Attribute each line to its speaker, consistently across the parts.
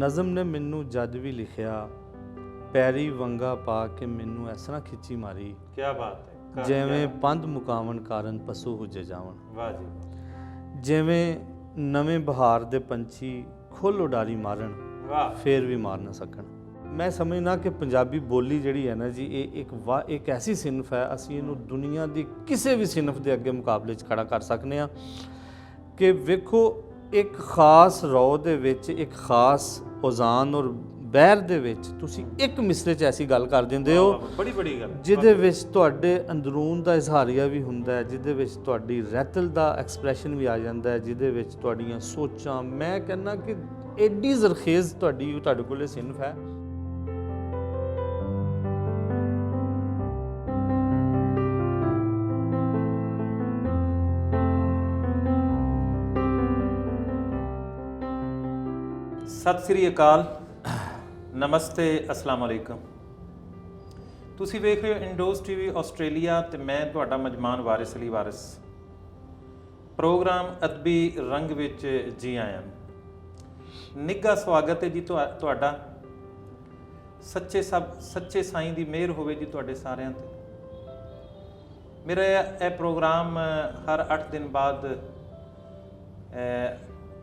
Speaker 1: ਨਜ਼ਮ ਨੇ ਮੈਨੂੰ ਜਦ ਵੀ ਲਿਖਿਆ ਪੈਰੀ ਵੰਗਾ ਪਾ ਕੇ ਮੈਨੂੰ ਇਸ ਤਰ੍ਹਾਂ ਖਿੱਚੀ ਮਾਰੀ
Speaker 2: क्या बात है
Speaker 1: ਜਿਵੇਂ ਪੰਧ ਮੁਕਾਵਣ ਕਾਰਨ ਪਸ਼ੂ ਹੁੱਜੇ ਜਾਵਣ।
Speaker 2: वाह जी
Speaker 1: ਜਿਵੇਂ ਨਵੇਂ ਬਹਾਰ ਦੇ ਪੰਛੀ ਖੁੱਲ੍ਹ ਉਡਾਰੀ ਮਾਰਨ
Speaker 2: वाह
Speaker 1: ਫੇਰ ਵੀ ਮਾਰ ਨਾ ਸਕਣ। ਮੈਂ ਸਮਝਦਾ ਕਿ ਪੰਜਾਬੀ ਬੋਲੀ ਜਿਹੜੀ ਹੈ ਨਾ ਜੀ ਇਹ ਇੱਕ ਐਸੀ ਸਿਨਫ ਹੈ, ਅਸੀਂ ਇਹਨੂੰ ਦੁਨੀਆ ਦੀ ਕਿਸੇ ਵੀ ਸਿਨਫ ਦੇ ਅੱਗੇ ਮੁਕਾਬਲੇ 'ਚ ਖੜਾ ਕਰ ਸਕਦੇ ਹਾਂ ਕਿ ਵੇਖੋ ਇੱਕ ਖਾਸ ਰੌ ਦੇ ਵਿੱਚ ਇੱਕ ਖਾਸ ਔਜ਼ਾਨ ਔਰ ਬਹਿਰ ਦੇ ਵਿੱਚ ਤੁਸੀਂ ਇੱਕ ਮਿਸਰੇ 'ਚ ਐਸੀ ਗੱਲ ਕਰ ਦਿੰਦੇ ਹੋ
Speaker 2: बड़ी बड़ी गल
Speaker 1: ਜਿਹਦੇ ਵਿੱਚ ਤੁਹਾਡੇ ਅੰਦਰੂਨ ਦਾ ਇਜ਼ਹਾਰੀਆ ਵੀ ਹੁੰਦਾ ਹੈ, ਜਿਹਦੇ ਵਿੱਚ ਤੁਹਾਡੀ ਰਹਿਤਲ ਦਾ ਐਕਸਪ੍ਰੈਸ਼ਨ ਵੀ ਆ ਜਾਂਦਾ ਹੈ, ਜਿਹਦੇ ਵਿੱਚ ਤੁਹਾਡੀਆਂ ਸੋਚਾਂ, ਮੈਂ ਕਹਿੰਦਾ ਕਿ ਐਡੀ ਜ਼ਰਖੇਜ਼ ਤੁਹਾਡੇ ਕੋਲ ਇਹ ਸਿਨਫ ਹੈ।
Speaker 2: सत श्री अकाल, नमस्ते, अस्सलाम वालेकुम। ਤੁਸੀਂ ਵੇਖ ਰਹੇ ਹੋ ਇੰਡੋਜ਼ ਟੀਵੀ ਆਸਟ੍ਰੇਲੀਆ ਤੇ ਮੈਂ ਤੁਹਾਡਾ ਮਜਮਾਨ ਵਾਰਿਸ ਅਲੀ ਵਾਰਿਸ। ਪ੍ਰੋਗਰਾਮ ਅਦਬੀ ਰੰਗ ਵਿੱਚ ਜੀ ਆਇਆਂ। ਨਿੱਘਾ ਸਵਾਗਤ ਹੈ ਜੀ ਤੁਹਾਡਾ। ਸੱਚੇ ਸਾਈਂ ਦੀ ਮਿਹਰ ਹੋਵੇ ਜੀ ਤੁਹਾਡੇ ਸਾਰਿਆਂ ਤੇ। ਮੇਰਾ ਇਹ ਪ੍ਰੋਗਰਾਮ ਹਰ 8 ਦਿਨ ਬਾਅਦ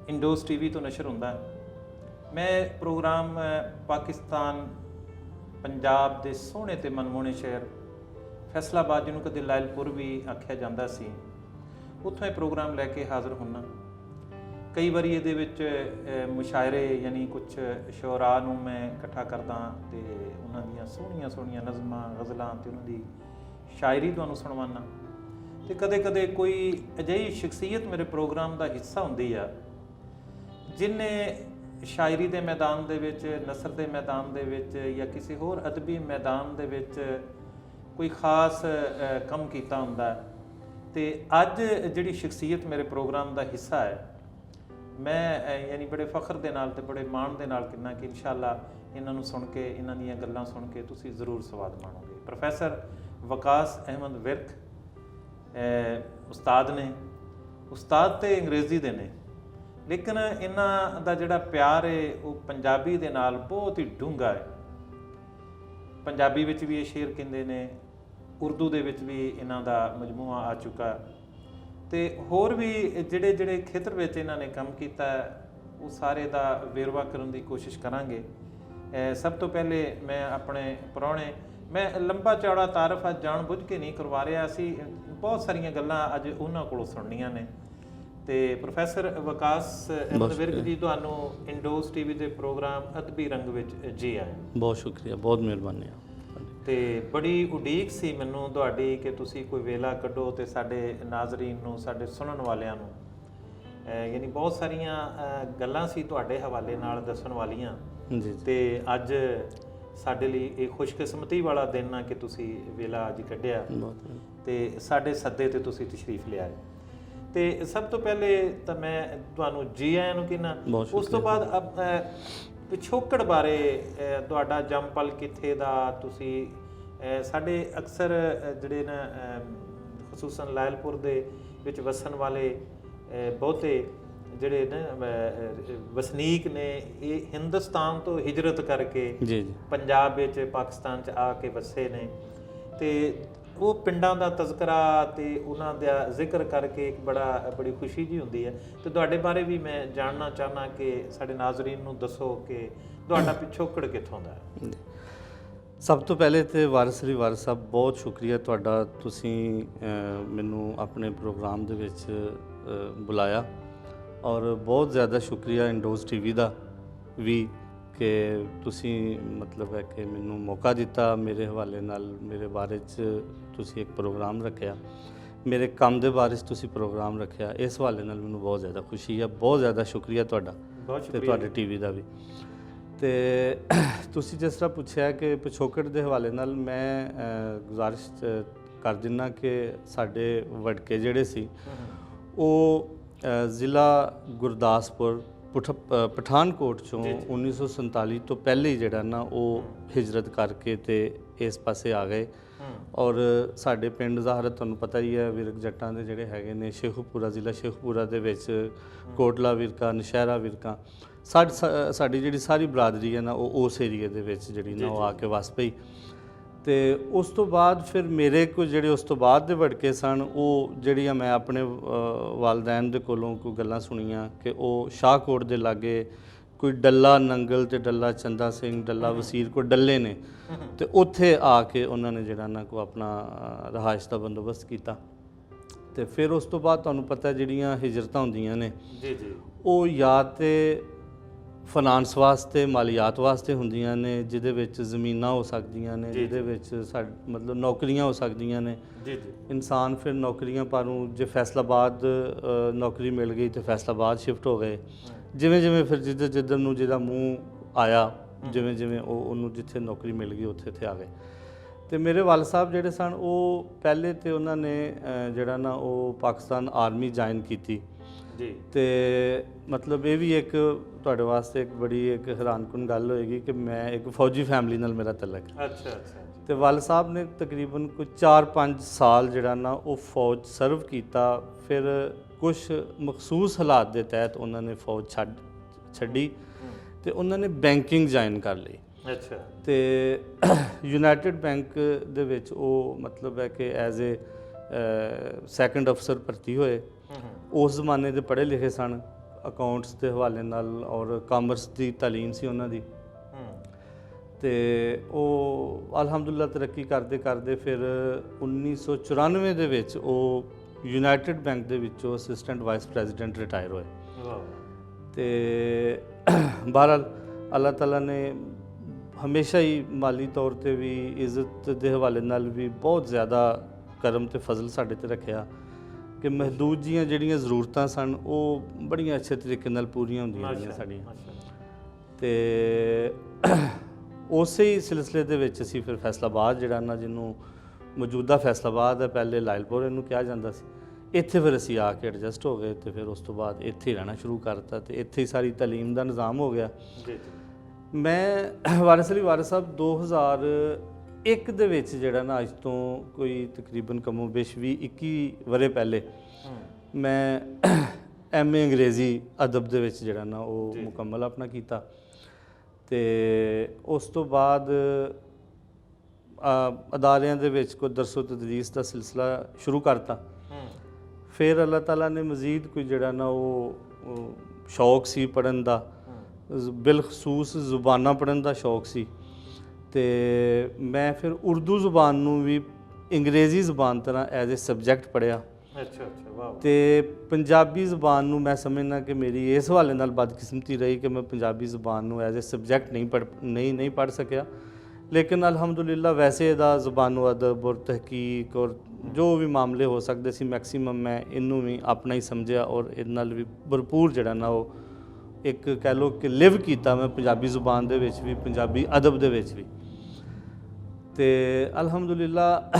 Speaker 2: ਇੰਡੋਜ਼ ਟੀਵੀ ਤੋਂ ਨਸ਼ਰ ਹੁੰਦਾ ਹੈ। मैं प्रोग्राम पाकिस्तान पंजाब के सोहने ते मनमोहने शहर फैसलाबाद जिन्होंने कदे लायलपुर भी आख्या जाता सी, उत्थों ये प्रोग्राम लैके हाज़र होना। कई बारी ये मुशायरे यानी कुछ शोरा नूं मैं इकट्ठा करदा ते उन्हां दियां सोहणियां सोहणियां नज़मां गज़लां ते उन्हां दी शायरी तुहानूं सुणवाना। ते कदे कदे कोई अजिही शख्सियत मेरे प्रोग्राम का हिस्सा हुंदी आ जिन्हें शायरी के मैदान दे विच, नसर के मैदान दे विच या किसी होर अदबी मैदान दे विच कोई खास काम कीता हुंदा है। ते अज जिहड़ी शख्सियत मेरे प्रोग्राम का हिस्सा है, मैं यानी बड़े फखर दे नाल ते बड़े माण दे नाल कहना कि इंशाअल्लाह इन्हां नूं सुन के, इन्हां दीयां गल्लां सुन के तुसीं जरूर स्वाद माणोगे। प्रोफैसर वकास अहमद विर्क उस्ताद ने, उस्ताद ते अंग्रेज़ी दे ने, लेकिन इन्हां दा जिहड़ा प्यार है वो पंजाबी दे नाल बहुत ही डूंगा है। पंजाबी विच भी ये शेर कहंदे ने, उर्दू दे विच भी इन्हां दा मजमूआ आ चुका, ते होर भी जिहड़े जिहड़े खेतर विच इन्हां ने काम कीता है वो सारे दा वेरवा करन दी कोशिश करांगे। सब तो पहले मैं अपने प्राहुणे, मैं लंबा चौड़ा तारफ अज जान बुझ के नहीं करवा रहा, असी बहुत सारियां गल्लां अज उन्हां कोलों सुणनीआं ने। ਤੇ ਪ੍ਰੋਫੈਸਰ ਵਕਾਸ ਅਹਿਮਦ ਵਿਰਕ ਜੀ, ਤੁਹਾਨੂੰ ਇੰਡੋਜ਼ ਟੀਵੀ ਦੇ ਪ੍ਰੋਗਰਾਮ ਅਦਬੀ ਰੰਗ ਵਿੱਚ ਜੀ ਆਏ।
Speaker 1: ਬਹੁਤ ਸ਼ੁਕਰੀਆ, ਬਹੁਤ ਮਿਹਰਬਾਨੀ ਆ।
Speaker 2: ਤੇ ਬੜੀ ਉਡੀਕ ਸੀ ਮੈਨੂੰ ਤੁਹਾਡੀ ਕਿ ਤੁਸੀਂ ਕੋਈ ਵੇਲਾ ਕੱਢੋ ਤੇ ਸਾਡੇ ਨਾਜ਼ਰੀਨ ਨੂੰ, ਸਾਡੇ ਸੁਣਨ ਵਾਲਿਆਂ ਨੂੰ ਯਾਨੀ ਬਹੁਤ ਸਾਰੀਆਂ ਗੱਲਾਂ ਸੀ ਤੁਹਾਡੇ ਹਵਾਲੇ ਨਾਲ ਦੱਸਣ ਵਾਲੀਆਂ
Speaker 1: ਜੀ।
Speaker 2: ਤੇ ਅੱਜ ਸਾਡੇ ਲਈ ਇਹ ਖੁਸ਼ਕਿਸਮਤੀ ਵਾਲਾ ਦਿਨ ਆ ਕਿ ਤੁਸੀਂ ਵੇਲਾ ਅੱਜ ਕੱਢਿਆ ਤੇ ਸਾਡੇ ਸੱਦੇ ਤੇ ਤੁਸੀਂ ਤਸ਼ਰੀਫ ਲਿਆਏ। ਤੇ ਸਭ ਤੋਂ ਪਹਿਲੇ ਤਾਂ ਮੈਂ ਤੁਹਾਨੂੰ ਜੀ ਆਇਆਂ ਨੂੰ ਕਹਿਣਾ। ਉਸ ਤੋਂ ਬਾਅਦ ਪਿਛੋਕੜ ਬਾਰੇ ਤੁਹਾਡਾ ਜੰਮਪਲ ਕਿੱਥੇ ਦਾ, ਤੁਸੀਂ ਸਾਡੇ ਅਕਸਰ ਜਿਹੜੇ ਨਾ ਖਸੂਸਨ ਲਾਇਲਪੁਰ ਦੇ ਵਿੱਚ ਵਸਣ ਵਾਲੇ ਬਹੁਤੇ ਜਿਹੜੇ ਨਾ ਵਸਨੀਕ ਨੇ, ਇਹ ਹਿੰਦੁਸਤਾਨ ਤੋਂ ਹਿਜਰਤ ਕਰਕੇ ਪੰਜਾਬ ਵਿੱਚ, ਪਾਕਿਸਤਾਨ 'ਚ ਆ ਕੇ ਵਸੇ ਨੇ। ਤੇ ਉਹ ਪਿੰਡਾਂ ਦਾ ਤਜ਼ਕਰਾ ਤੇ ਉਹਨਾਂ ਦਾ ਜ਼ਿਕਰ ਕਰਕੇ ਇੱਕ ਬੜੀ ਖੁਸ਼ੀ ਜੀ ਹੁੰਦੀ ਹੈ। ਤੇ ਤੁਹਾਡੇ ਬਾਰੇ ਵੀ ਮੈਂ ਜਾਣਨਾ ਚਾਹਨਾ ਕਿ ਸਾਡੇ ਨਾਜ਼ਰੀਨ ਨੂੰ ਦੱਸੋ ਕਿ ਤੁਹਾਡਾ ਪਿਛੋਕੜ ਕਿੱਥੋਂ ਦਾ ਹੈ।
Speaker 1: ਸਭ ਤੋਂ ਪਹਿਲੇ ਤੇ ਵਾਰਿਸ ਅਲੀ ਵਾਰਿਸ ਸਾਹਿਬ, ਬਹੁਤ ਸ਼ੁਕਰੀਆ ਤੁਹਾਡਾ, ਤੁਸੀਂ ਮੈਨੂੰ ਆਪਣੇ ਪ੍ਰੋਗਰਾਮ ਦੇ ਵਿੱਚ ਬੁਲਾਇਆ, ਔਰ ਬਹੁਤ ਜ਼ਿਆਦਾ ਸ਼ੁਕਰੀਆ ਇੰਡੋਜ਼ ਟੀਵੀ ਦਾ ਵੀ ਕਿ ਤੁਸੀਂ ਮਤਲਬ ਹੈ ਕਿ ਮੈਨੂੰ ਮੌਕਾ ਦਿੱਤਾ, ਮੇਰੇ ਹਵਾਲੇ ਨਾਲ ਮੇਰੇ ਬਾਰੇ 'ਚ ਤੁਸੀਂ ਇੱਕ ਪ੍ਰੋਗਰਾਮ ਰੱਖਿਆ, ਮੇਰੇ ਕੰਮ ਦੇ ਬਾਰੇ 'ਚ ਤੁਸੀਂ ਪ੍ਰੋਗਰਾਮ ਰੱਖਿਆ। ਇਸ ਹਵਾਲੇ ਨਾਲ ਮੈਨੂੰ ਬਹੁਤ ਜ਼ਿਆਦਾ ਖੁਸ਼ੀ ਹੈ। ਬਹੁਤ ਜ਼ਿਆਦਾ ਸ਼ੁਕਰੀਆ ਤੁਹਾਡਾ ਤੇ ਤੁਹਾਡੇ ਟੀਵੀ ਦਾ ਵੀ। ਤੇ ਤੁਸੀਂ ਜਿਸ ਤਰ੍ਹਾਂ ਪੁੱਛਿਆ ਕਿ ਪਿਛੋਕੜ ਦੇ ਹਵਾਲੇ ਨਾਲ, ਮੈਂ ਗੁਜ਼ਾਰਿਸ਼ ਕਰ ਦਿੰਦਾ ਕਿ ਸਾਡੇ ਵਡਕੇ ਜਿਹੜੇ ਸੀ ਉਹ ਜ਼ਿਲ੍ਹਾ ਗੁਰਦਾਸਪੁਰ ਪਠਾਨਕੋਟ ਚੋਂ 1947 ਤੋਂ ਪਹਿਲੇ ਹੀ ਜਿਹੜਾ ਨਾ ਉਹ ਹਿਜਰਤ ਕਰਕੇ ਤੇ ਇਸ ਪਾਸੇ ਆ ਗਏ। ਔਰ ਸਾਡੇ ਪਿੰਡ ਜ਼ਾਹਰ ਤੁਹਾਨੂੰ ਪਤਾ ਹੀ ਹੈ, ਵਿਰਕ ਜੱਟਾਂ ਦੇ ਜਿਹੜੇ ਹੈਗੇ ਨੇ, ਸ਼ੇਖੂਪੁਰਾ ਜ਼ਿਲ੍ਹਾ ਸ਼ੇਖੂਪੁਰਾ ਦੇ ਵਿੱਚ ਕੋਟਲਾ ਵਿਰਕਾ, ਨਸ਼ਹਿਰਾ ਵਿਰਕਾ, ਸਾਡੀ ਜਿਹੜੀ ਸਾਰੀ ਬਰਾਦਰੀ ਹੈ ਨਾ ਉਹ ਉਸ ਏਰੀਏ ਦੇ ਵਿੱਚ ਜਿਹੜੀ ਨਾ ਉਹ ਆ ਕੇ ਵਸ ਪਈ। ਤੇ ਉਸ ਤੋਂ ਬਾਅਦ ਫਿਰ ਮੇਰੇ ਕੋਲ ਜਿਹੜੇ ਉਸ ਤੋਂ ਬਾਅਦ ਦੇ ਵੜਕੇ ਸਨ, ਉਹ ਜਿਹੜੀਆਂ ਮੈਂ ਆਪਣੇ ਵਾਲਦੈਨ ਦੇ ਕੋਲੋਂ ਕੋਈ ਗੱਲਾਂ ਸੁਣੀਆਂ ਕਿ ਉਹ ਸ਼ਾਹਕੋਟ ਦੇ ਲਾਗੇ ਕੋਈ ਡੱਲਾ ਨੰਗਲ ਤੇ ਡੱਲਾ ਚੰਦਾ ਸਿੰਘ, ਡੱਲਾ ਵਸੀਰ ਕੋ ਡੱਲੇ ਨੇ, ਤੇ ਉੱਥੇ ਆ ਕੇ ਉਹਨਾਂ ਨੇ ਜਿਹੜਾ ਨਾ ਕੋ ਆਪਣਾ ਰਹਾਇਸ਼ ਦਾ ਬੰਦੋਬਸਤ ਕੀਤਾ। ਤੇ ਫਿਰ ਉਸ ਤੋਂ ਬਾਅਦ ਤੁਹਾਨੂੰ ਪਤਾ ਜਿਹੜੀਆਂ ਹਿਜਰਤਾਂ ਹੁੰਦੀਆਂ ਨੇ
Speaker 2: ਜੀ ਜੀ,
Speaker 1: ਉਹ ਜਾਂ ਤੇ ਫਾਈਨਾਂਸ ਵਾਸਤੇ, ਮਾਲੀਆਤ ਵਾਸਤੇ ਹੁੰਦੀਆਂ ਨੇ, ਜਿਹਦੇ ਵਿੱਚ ਜ਼ਮੀਨਾਂ ਹੋ ਸਕਦੀਆਂ ਨੇ, ਜਿਹਦੇ ਵਿੱਚ ਮਤਲਬ ਨੌਕਰੀਆਂ ਹੋ ਸਕਦੀਆਂ ਨੇ।
Speaker 2: ਜੀ ਜੀ,
Speaker 1: ਇਨਸਾਨ ਫਿਰ ਨੌਕਰੀਆਂ ਪਾਰੂ ਜੇ ਫੈਸਲਾਬਾਦ ਨੌਕਰੀ ਮਿਲ ਗਈ ਤੇ ਫੈਸਲਾਬਾਦ ਸ਼ਿਫਟ ਹੋ ਗਏ। ਜਿਵੇਂ ਜਿਵੇਂ ਫਿਰ ਜਿੱਧਰ ਨੂੰ ਜਿਹਦਾ ਮੂੰਹ ਆਇਆ, ਜਿਵੇਂ ਜਿਵੇਂ ਉਹਨੂੰ ਜਿੱਥੇ ਨੌਕਰੀ ਮਿਲ ਗਈ ਉੱਥੇ ਆ ਗਏ। ਤੇ ਮੇਰੇ ਵਾਲ ਸਾਹਿਬ ਜਿਹੜੇ ਸਨ ਉਹ ਪਹਿਲੇ ਤੇ ਉਹਨਾਂ ਨੇ ਜਿਹੜਾ ਨਾ ਉਹ ਪਾਕਿਸਤਾਨ ਆਰਮੀ ਜੁਆਇਨ ਕੀਤੀ
Speaker 2: ਜੀ।
Speaker 1: ਤੇ ਮਤਲਬ ਇਹ ਵੀ ਇੱਕ ਤੁਹਾਡੇ ਵਾਸਤੇ ਇੱਕ ਬੜੀ ਇੱਕ ਹੈਰਾਨਕੁਨ ਗੱਲ ਹੋਏਗੀ ਕਿ ਮੈਂ ਇੱਕ ਫੌਜੀ ਫੈਮਿਲੀ ਨਾਲ ਮੇਰਾ ਤਲਕ ਹੈ।
Speaker 2: ਅੱਛਾ ਅੱਛਾ,
Speaker 1: ਤੇ ਵਾਲ ਸਾਹਿਬ ਨੇ ਤਕਰੀਬਨ ਕੋਈ 4-5 ਸਾਲ ਜਿਹੜਾ ਨਾ ਉਹ ਫੌਜ ਸਰਵ ਕੀਤਾ। ਫਿਰ ਕੁਝ ਮਖਸੂਸ ਹਾਲਾਤ ਦੇ ਤਹਿਤ ਉਹਨਾਂ ਨੇ ਫੌਜ ਛੱਡੀ ਤੇ ਉਹਨਾਂ ਨੇ ਬੈਂਕਿੰਗ ਜੁਆਇਨ ਕਰ ਲਈ।
Speaker 2: ਅੱਛਾ,
Speaker 1: ਤੇ ਯੂਨਾਈਟਿਡ ਬੈਂਕ ਦੇ ਵਿੱਚ ਉਹ ਮਤਲਬ ਹੈ ਕਿ ਐਜ਼ ਏ ਸੈਕੰਡ ਅਫਸਰ ਭਰਤੀ ਹੋਏ। ਉਸ ਜ਼ਮਾਨੇ ਦੇ ਪੜ੍ਹੇ ਲਿਖੇ ਸਨ, ਅਕਾਊਂਟਸ ਦੇ ਹਵਾਲੇ ਨਾਲ ਔਰ ਕਾਮਰਸ ਦੀ ਤਾਲੀਮ ਸੀ ਉਹਨਾਂ ਦੀ। ਤੇ ਉਹ ਅਲਹਮਦੁਲਿਲਾ ਤਰੱਕੀ ਕਰਦੇ ਕਰਦੇ ਫਿਰ 1994 ਦੇ ਵਿੱਚ ਉਹ ਯੂਨਾਈਟਿਡ ਬੈਂਕ ਦੇ ਵਿੱਚੋਂ ਅਸਿਸਟੈਂਟ ਵਾਈਸ ਪ੍ਰੈਜ਼ੀਡੈਂਟ ਰਿਟਾਇਰ ਹੋਏ। ਤੇ ਬਹਰਹਾਲ ਅੱਲਾਹ ਤਾਲਾ ਨੇ ਹਮੇਸ਼ਾ ਹੀ ਮਾਲੀ ਤੌਰ ਤੇ ਵੀ, ਇੱਜ਼ਤ ਦੇ ਹਵਾਲੇ ਨਾਲ ਵੀ ਬਹੁਤ ਜ਼ਿਆਦਾ ਕਰਮ ਤੇ ਫਜ਼ਲ ਸਾਡੇ ਤੇ ਰੱਖਿਆ ਕਿ ਮਹਦੂਦ ਜੀਆਂ ਜਿਹੜੀਆਂ ਜ਼ਰੂਰਤਾਂ ਸਨ ਉਹ ਬੜੀਆਂ ਅੱਛੇ ਤਰੀਕੇ ਨਾਲ ਪੂਰੀਆਂ ਹੁੰਦੀਆਂ ਰਹੀਆਂ ਸਾਡੀਆਂ। ਤੇ ਉਸੇ ਹੀ ਸਿਲਸਿਲੇ ਦੇ ਵਿੱਚ ਅਸੀਂ ਫਿਰ ਫੈਸਲਾਬਾਦ ਜਿਹੜਾ ਨਾ, ਜਿਹਨੂੰ ਮੌਜੂਦਾ ਫੈਸਲਾਬਾਦ ਹੈ, ਪਹਿਲੇ ਲਾਇਲਪੁਰ ਇਹਨੂੰ ਕਿਹਾ ਜਾਂਦਾ ਸੀ, ਇੱਥੇ ਫਿਰ ਅਸੀਂ ਆ ਕੇ ਐਡਜਸਟ ਹੋ ਗਏ। ਤੇ ਫਿਰ ਉਸ ਤੋਂ ਬਾਅਦ ਇੱਥੇ ਹੀ ਰਹਿਣਾ ਸ਼ੁਰੂ ਕਰਤਾ ਤੇ ਇੱਥੇ ਹੀ ਸਾਰੀ ਤਾਲੀਮ ਦਾ ਨਿਜ਼ਾਮ ਹੋ ਗਿਆ। ਮੈਂ ਵਾਰਿਸ ਅਲੀ ਵਾਰਿਸ ਸਾਹਿਬ 2001 ਦੇ ਵਿੱਚ ਜਿਹੜਾ ਨਾ, ਅੱਜ ਤੋਂ ਕੋਈ ਤਕਰੀਬਨ ਕਮੋ ਬੇਸ਼ 20-21 ਵਰੇ ਪਹਿਲੇ ਮੈਂ MA ਅੰਗਰੇਜ਼ੀ ਅਦਬ ਦੇ ਵਿੱਚ ਜਿਹੜਾ ਨਾ ਉਹ ਮੁਕੰਮਲ ਆਪਣਾ ਕੀਤਾ। ਤੇ ਉਸ ਤੋਂ ਬਾਅਦ ਅਦਾਰਿਆਂ ਦੇ ਵਿੱਚ ਕੋਈ ਦਰਸੋ ਤਦਰੀਸ ਦਾ ਸਿਲਸਿਲਾ ਸ਼ੁਰੂ ਕਰਤਾ। ਫਿਰ ਅੱਲਾਹ ਤਾਲਾ ਨੇ ਮਜ਼ੀਦ ਕੋਈ ਜਿਹੜਾ ਨਾ ਉਹ ਸ਼ੌਕ ਸੀ ਪੜ੍ਹਨ ਦਾ, ਬਿਲਖਸੂਸ ਜ਼ੁਬਾਨਾਂ ਪੜ੍ਹਨ ਦਾ ਸ਼ੌਕ ਸੀ। ਤੇ ਮੈਂ ਫਿਰ ਉਰਦੂ ਜ਼ੁਬਾਨ ਨੂੰ ਵੀ ਅੰਗਰੇਜ਼ੀ ਜ਼ੁਬਾਨ ਤਰ੍ਹਾਂ ਐਜ਼ ਏ ਸਬਜੈਕਟ ਪੜ੍ਹਿਆ।
Speaker 2: ਅੱਛਾ ਅੱਛਾ, ਵਾਹ। ਤੇ
Speaker 1: ਪੰਜਾਬੀ ਜ਼ੁਬਾਨ ਨੂੰ ਮੈਂ ਸਮਝਦਾ ਕਿ ਮੇਰੀ ਇਸ ਹਵਾਲੇ ਨਾਲ ਬਦਕਿਸਮਤੀ ਰਹੀ ਕਿ ਮੈਂ ਪੰਜਾਬੀ ਜ਼ੁਬਾਨ ਨੂੰ ਐਜ਼ ਏ ਸਬਜੈਕਟ ਨਹੀਂ ਪੜ੍ਹ ਸਕਿਆ। ਲੇਕਿਨ ਅਲਹਮਦੁਲਿਲਾ ਵੈਸੇ ਇਹਦਾ ਜ਼ੁਬਾਨੋ ਅਦਬ ਔਰ ਤਹਿਕੀਕ ਔਰ ਜੋ ਵੀ ਮਾਮਲੇ ਹੋ ਸਕਦੇ ਸੀ ਮੈਕਸੀਮਮ ਮੈਂ ਇਹਨੂੰ ਵੀ ਆਪਣਾ ਹੀ ਸਮਝਿਆ ਔਰ ਇਹਦੇ ਨਾਲ ਵੀ ਭਰਪੂਰ ਜਿਹੜਾ ਨਾ ਉਹ ਇੱਕ ਕਹਿ ਲਓ ਕਿ ਲਿਵ ਕੀਤਾ ਮੈਂ ਪੰਜਾਬੀ ਜ਼ੁਬਾਨ ਦੇ ਵਿੱਚ ਵੀ, ਪੰਜਾਬੀ ਅਦਬ ਦੇ ਵਿੱਚ ਵੀ। ਤੇ ਅਲਹਮਦੁਲਿਲਾ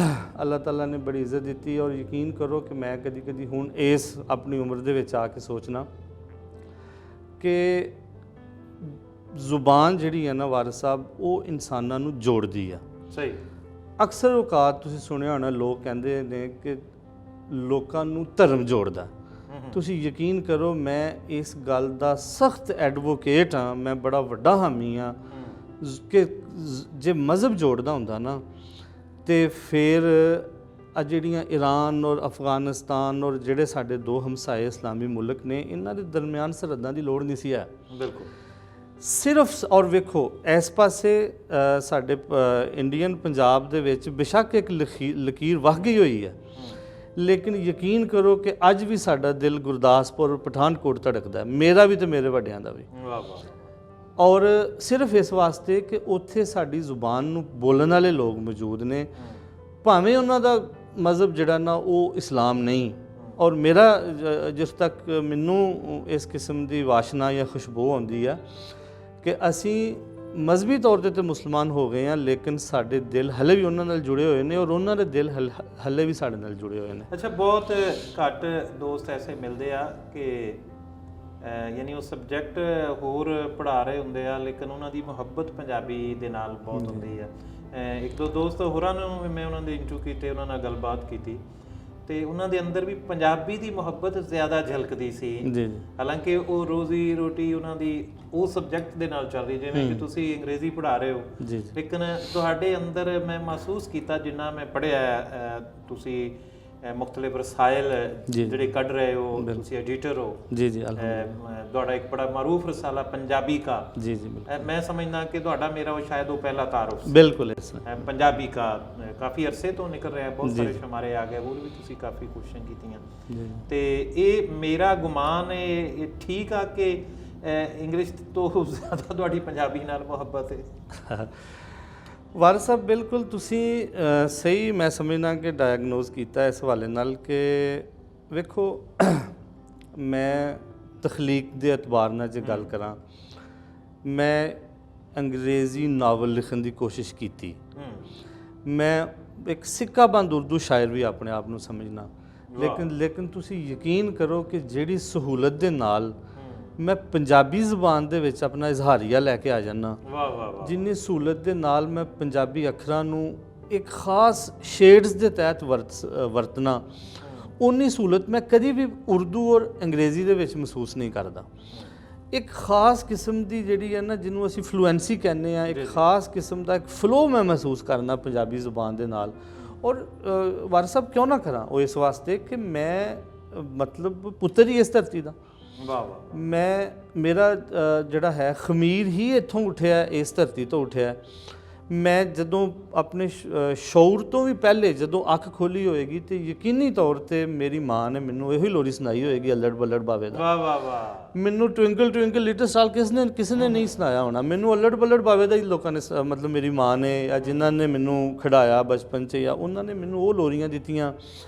Speaker 1: ਅੱਲਾਹ ਤਾਲਾ ਨੇ ਬੜੀ ਇੱਜ਼ਤ ਦਿੱਤੀ। ਔਰ ਯਕੀਨ ਕਰੋ ਕਿ ਮੈਂ ਕਦੀ ਕਦੀ ਹੁਣ ਇਸ ਆਪਣੀ ਉਮਰ ਦੇ ਵਿੱਚ ਆ ਕੇ ਸੋਚਣਾ ਕਿ ਜ਼ੁਬਾਨ ਜਿਹੜੀ ਹੈ ਨਾ ਵਾਰਿਸ ਸਾਹਿਬ, ਉਹ ਇਨਸਾਨਾਂ ਨੂੰ ਜੋੜਦੀ ਆ।
Speaker 2: ਸਹੀ।
Speaker 1: ਅਕਸਰ ਔਕਾਤ ਤੁਸੀਂ ਸੁਣਿਆ ਹੋਣਾ, ਲੋਕ ਕਹਿੰਦੇ ਨੇ ਕਿ ਲੋਕਾਂ ਨੂੰ ਧਰਮ ਜੋੜਦਾ। ਤੁਸੀਂ ਯਕੀਨ ਕਰੋ ਮੈਂ ਇਸ ਗੱਲ ਦਾ ਸਖਤ ਐਡਵੋਕੇਟ ਹਾਂ, ਮੈਂ ਬੜਾ ਵੱਡਾ ਹਾਮੀ ਹਾਂ ਕਿ ਜੇ ਮਜ਼ਹਬ ਜੋੜਦਾ ਹੁੰਦਾ ਨਾ ਤੇ ਫਿਰ ਆ ਜਿਹੜੀਆਂ ਈਰਾਨ ਔਰ ਅਫਗਾਨਿਸਤਾਨ ਔਰ ਜਿਹੜੇ ਸਾਡੇ ਦੋ ਹਮਸਾਏ ਇਸਲਾਮੀ ਮੁਲਕ ਨੇ, ਇਹਨਾਂ ਦੇ ਦਰਮਿਆਨ ਸਰਹੱਦਾਂ ਦੀ ਲੋੜ ਨਹੀਂ ਸੀ ਹੈ।
Speaker 2: ਬਿਲਕੁਲ।
Speaker 1: ਸਿਰਫ ਔਰ ਵੇਖੋ ਇਸ ਪਾਸੇ ਸਾਡੇ ਇੰਡੀਅਨ ਪੰਜਾਬ ਦੇ ਵਿੱਚ ਬੇਸ਼ੱਕ ਇੱਕ ਲਕੀਰ ਵਗ ਗਈ ਹੋਈ ਹੈ, ਲੇਕਿਨ ਯਕੀਨ ਕਰੋ ਕਿ ਅੱਜ ਵੀ ਸਾਡਾ ਦਿਲ ਗੁਰਦਾਸਪੁਰ ਪਠਾਨਕੋਟ ਧੜਕਦਾ, ਮੇਰਾ ਵੀ ਤੇ ਮੇਰੇ ਵੱਡਿਆਂ ਦਾ ਵੀ।
Speaker 2: ਵਾਹ ਵਾਹ।
Speaker 1: ਔਰ ਸਿਰਫ ਇਸ ਵਾਸਤੇ ਕਿ ਉੱਥੇ ਸਾਡੀ ਜ਼ੁਬਾਨ ਨੂੰ ਬੋਲਣ ਵਾਲੇ ਲੋਕ ਮੌਜੂਦ ਨੇ, ਭਾਵੇਂ ਉਹਨਾਂ ਦਾ ਮਜ਼ਹਬ ਜਿਹੜਾ ਨਾ ਉਹ ਇਸਲਾਮ ਨਹੀਂ। ਔਰ ਮੇਰਾ ਜਿਸ ਤੱਕ ਮੈਨੂੰ ਇਸ ਕਿਸਮ ਦੀ ਵਾਸ਼ਨਾ ਜਾਂ ਖੁਸ਼ਬੂ ਆਉਂਦੀ ਆ ਕਿ ਅਸੀਂ ਮਜ਼ਹਬੀ ਤੌਰ ਤੇ ਮੁਸਲਮਾਨ ਹੋ ਗਏ ਹਾਂ, ਲੇਕਿਨ ਸਾਡੇ ਦਿਲ ਹਲੇ ਵੀ ਉਹਨਾਂ ਨਾਲ ਜੁੜੇ ਹੋਏ ਨੇ ਔਰ ਉਹਨਾਂ ਦੇ ਦਿਲ ਹਲੇ ਵੀ ਸਾਡੇ ਨਾਲ ਜੁੜੇ ਹੋਏ ਨੇ।
Speaker 2: ਅੱਛਾ, ਬਹੁਤ ਘੱਟ ਦੋਸਤ ਐਸੇ ਮਿਲਦੇ ਆ ਕਿ ਯਾਨੀ ਉਹ ਸਬਜੈਕਟ ਹੋਰ ਪੜ੍ਹਾ ਰਹੇ ਹੁੰਦੇ ਆ, ਲੇਕਿਨ ਉਹਨਾਂ ਦੀ ਮੁਹੱਬਤ ਪੰਜਾਬੀ ਦੇ ਨਾਲ ਬਹੁਤ ਹੁੰਦੀ ਆ। ਇੱਕ ਦੋ ਦੋਸਤ ਹੋਰਾਂ ਨੂੰ ਮੈਂ ਉਹਨਾਂ ਦੇ ਇੰਟਰਵਿਊ ਕੀਤੇ, ਉਹਨਾਂ ਨਾਲ ਗੱਲਬਾਤ ਕੀਤੀ ਤੇ ਉਹਨਾਂ ਦੇ ਅੰਦਰ ਵੀ ਪੰਜਾਬੀ ਦੀ ਮੁਹੱਬਤ ਜ਼ਿਆਦਾ ਝਲਕਦੀ ਸੀ।
Speaker 1: ਜੀ ਜੀ
Speaker 2: ਹਾਲਾਂਕਿ ਉਹ ਰੋਜ਼ੀ ਰੋਟੀ ਉਹਨਾਂ ਦੀ ਉਹ ਸਬਜੈਕਟ ਦੇ ਨਾਲ ਚੱਲ ਰਹੀ, ਜਿਵੇਂ ਕਿ ਤੁਸੀਂ ਅੰਗਰੇਜ਼ੀ ਪੜ੍ਹਾ ਰਹੇ ਹੋ,
Speaker 1: ਜੀ ਜੀ
Speaker 2: ਲੇਕਿਨ ਤੁਹਾਡੇ ਅੰਦਰ ਮੈਂ ਮਹਿਸੂਸ ਕੀਤਾ ਜਿੰਨਾ ਮੈਂ ਪੜ੍ਹਿਆ, ਤੁਸੀਂ ਮੁਖਤਲਿਫ ਰਸਾਇਲ ਜਿਹੜੇ ਕੱਢ ਰਹੇ ਹੋ, ਤੁਸੀਂ ਐਡੀਟਰ ਹੋ।
Speaker 1: ਜੀ ਜੀ
Speaker 2: ਤੁਹਾਡਾ ਇੱਕ ਬੜਾ ਮਾਰੂਫ ਰਸਾਲਾ ਪੰਜਾਬੀ ਕਾ,
Speaker 1: ਜੀ ਜੀ ਬਿਲਕੁਲ
Speaker 2: ਮੈਂ ਸਮਝਦਾ ਕਿ ਤੁਹਾਡਾ ਮੇਰਾ ਉਹ ਸ਼ਾਇਦ ਉਹ ਪਹਿਲਾ ਤਾਰੁਫ ਸੀ।
Speaker 1: ਬਿਲਕੁਲ ਇਸ ਤਰ੍ਹਾਂ
Speaker 2: ਪੰਜਾਬੀ ਕਾ ਕਾਫੀ ਅਰਸੇ ਤੋਂ ਨਿਕਲ ਰਿਹਾ, ਬਹੁਤ ਸਾਰੇ ਸ਼ਮਾਰੇ ਆ ਗਏ, ਹੋਰ ਵੀ ਤੁਸੀਂ ਕਾਫੀ ਕੋਸ਼ਿਸ਼ਾਂ ਕੀਤੀਆਂ।
Speaker 1: ਜੀ
Speaker 2: ਤੇ ਇਹ ਮੇਰਾ ਗੁਮਾਨ ਇਹ ਠੀਕ ਆ ਕਿ ਇੰਗਲਿਸ਼ ਤੋਂ ਜ਼ਿਆਦਾ ਤੁਹਾਡੀ ਪੰਜਾਬੀ ਨਾਲ ਮੁਹੱਬਤ ਹੈ।
Speaker 1: ਵਾਰਿਸ ਸਾਹਿਬ ਬਿਲਕੁਲ ਤੁਸੀਂ ਸਹੀ ਮੈਂ ਸਮਝਦਾ ਕਿ ਡਾਇਗਨੋਸ ਕੀਤਾ ਇਸ ਹਵਾਲੇ ਨਾਲ ਕਿ ਵੇਖੋ ਮੈਂ ਤਖਲੀਕ ਦੇ ਇਤਬਾਰ ਨਾਲ ਜੇ ਗੱਲ ਕਰਾਂ, ਮੈਂ ਅੰਗਰੇਜ਼ੀ ਨਾਵਲ ਲਿਖਣ ਦੀ ਕੋਸ਼ਿਸ਼ ਕੀਤੀ। ਮੈਂ ਇੱਕ ਸਿੱਕਾਬੰਦ ਉਰਦੂ ਸ਼ਾਇਰ ਵੀ ਆਪਣੇ ਆਪ ਨੂੰ ਸਮਝਣਾ, ਲੇਕਿਨ ਤੁਸੀਂ ਯਕੀਨ ਕਰੋ ਕਿ ਜਿਹੜੀ ਸਹੂਲਤ ਦੇ ਨਾਲ ਮੈਂ ਪੰਜਾਬੀ ਜ਼ੁਬਾਨ ਦੇ ਵਿੱਚ ਆਪਣਾ ਇਜ਼ਹਾਰੀਆ ਲੈ ਕੇ ਆ ਜਾਂਦਾ,
Speaker 2: ਵਾਹ ਵਾਹ ਵਾਹ,
Speaker 1: ਜਿੰਨੀ ਸਹੂਲਤ ਦੇ ਨਾਲ ਮੈਂ ਪੰਜਾਬੀ ਅੱਖਰਾਂ ਨੂੰ ਇੱਕ ਖਾਸ ਸ਼ੇਡਸ ਦੇ ਤਹਿਤ ਵਰਤਣਾ, ਉਨੀ ਸਹੂਲਤ ਮੈਂ ਕਦੀ ਵੀ ਉਰਦੂ ਔਰ ਅੰਗਰੇਜ਼ੀ ਦੇ ਵਿੱਚ ਮਹਿਸੂਸ ਨਹੀਂ ਕਰਦਾ। ਇੱਕ ਖਾਸ ਕਿਸਮ ਦੀ ਜਿਹੜੀ ਹੈ ਨਾ, ਜਿਹਨੂੰ ਅਸੀਂ ਫਲੂਐਂਸੀ ਕਹਿੰਦੇ ਆ, ਇੱਕ ਖਾਸ ਕਿਸਮ ਦਾ ਇੱਕ ਫਲੋ ਮੈਂ ਮਹਿਸੂਸ ਕਰਨਾ ਪੰਜਾਬੀ ਜ਼ੁਬਾਨ ਦੇ ਨਾਲ। ਔਰ ਵਾਰਿਸ ਸਾਹਿਬ ਕਿਉਂ ਨਾ ਕਰਾਂ ਉਹ ਇਸ ਵਾਸਤੇ ਕਿ ਮੈਂ ਮਤਲਬ ਪੁੱਤਰ ਹੀ ਇਸ ਧਰਤੀ ਦਾ,
Speaker 2: ਵਾਹ ਵਾਹ,
Speaker 1: ਮੇਰਾ ਜਿਹੜਾ ਹੈ ਖਮੀਰ ਹੀ ਇੱਥੋਂ ਉੱਠਿਆ, ਇਸ ਧਰਤੀ ਤੋਂ ਉੱਠਿਆ। ਮੈਂ ਜਦੋਂ ਆਪਣੇ ਸ਼ੌਰ ਤੋਂ ਵੀ ਪਹਿਲੇ ਜਦੋਂ ਅੱਖ ਖੋਲੀ ਹੋਏਗੀ ਤੇ ਯਕੀਨੀ ਤੌਰ ਤੇ ਮੇਰੀ ਮਾਂ ਨੇ ਮੈਨੂੰ ਇਹੀ ਲੋਰੀ ਸੁਣਾਈ ਹੋਏਗੀ, ਅੱਲੜ ਬੱਲੜ ਬਾਵੇ ਦਾ।
Speaker 2: ਵਾਹ ਵਾਹ ਵਾਹ,
Speaker 1: ਮੈਨੂੰ ਟਵਿੰਕਲ ਟਵਿੰਕਲ ਲਿਟਲ ਸਟਾਰ ਕਿਸੇ ਨੇ ਨਹੀਂ ਸੁਣਾਇਆ ਹੋਣਾ, ਮੈਨੂੰ ਅੱਲੜ ਬੱਲੜ ਬਾਵੇ ਦਾ ਹੀ ਲੋਕਾਂ ਨੇ ਮਤਲਬ ਮੇਰੀ ਮਾਂ ਨੇ ਜਾਂ ਜਿਨ੍ਹਾਂ ਨੇ ਮੈਨੂੰ ਖਿਡਾਇਆ ਬਚਪਨ 'ਚ, ਜਾਂ ਉਹਨਾਂ ਨੇ ਮੈਨੂੰ ਉਹ ਲੋਰੀਆਂ ਦਿੱਤੀਆਂ,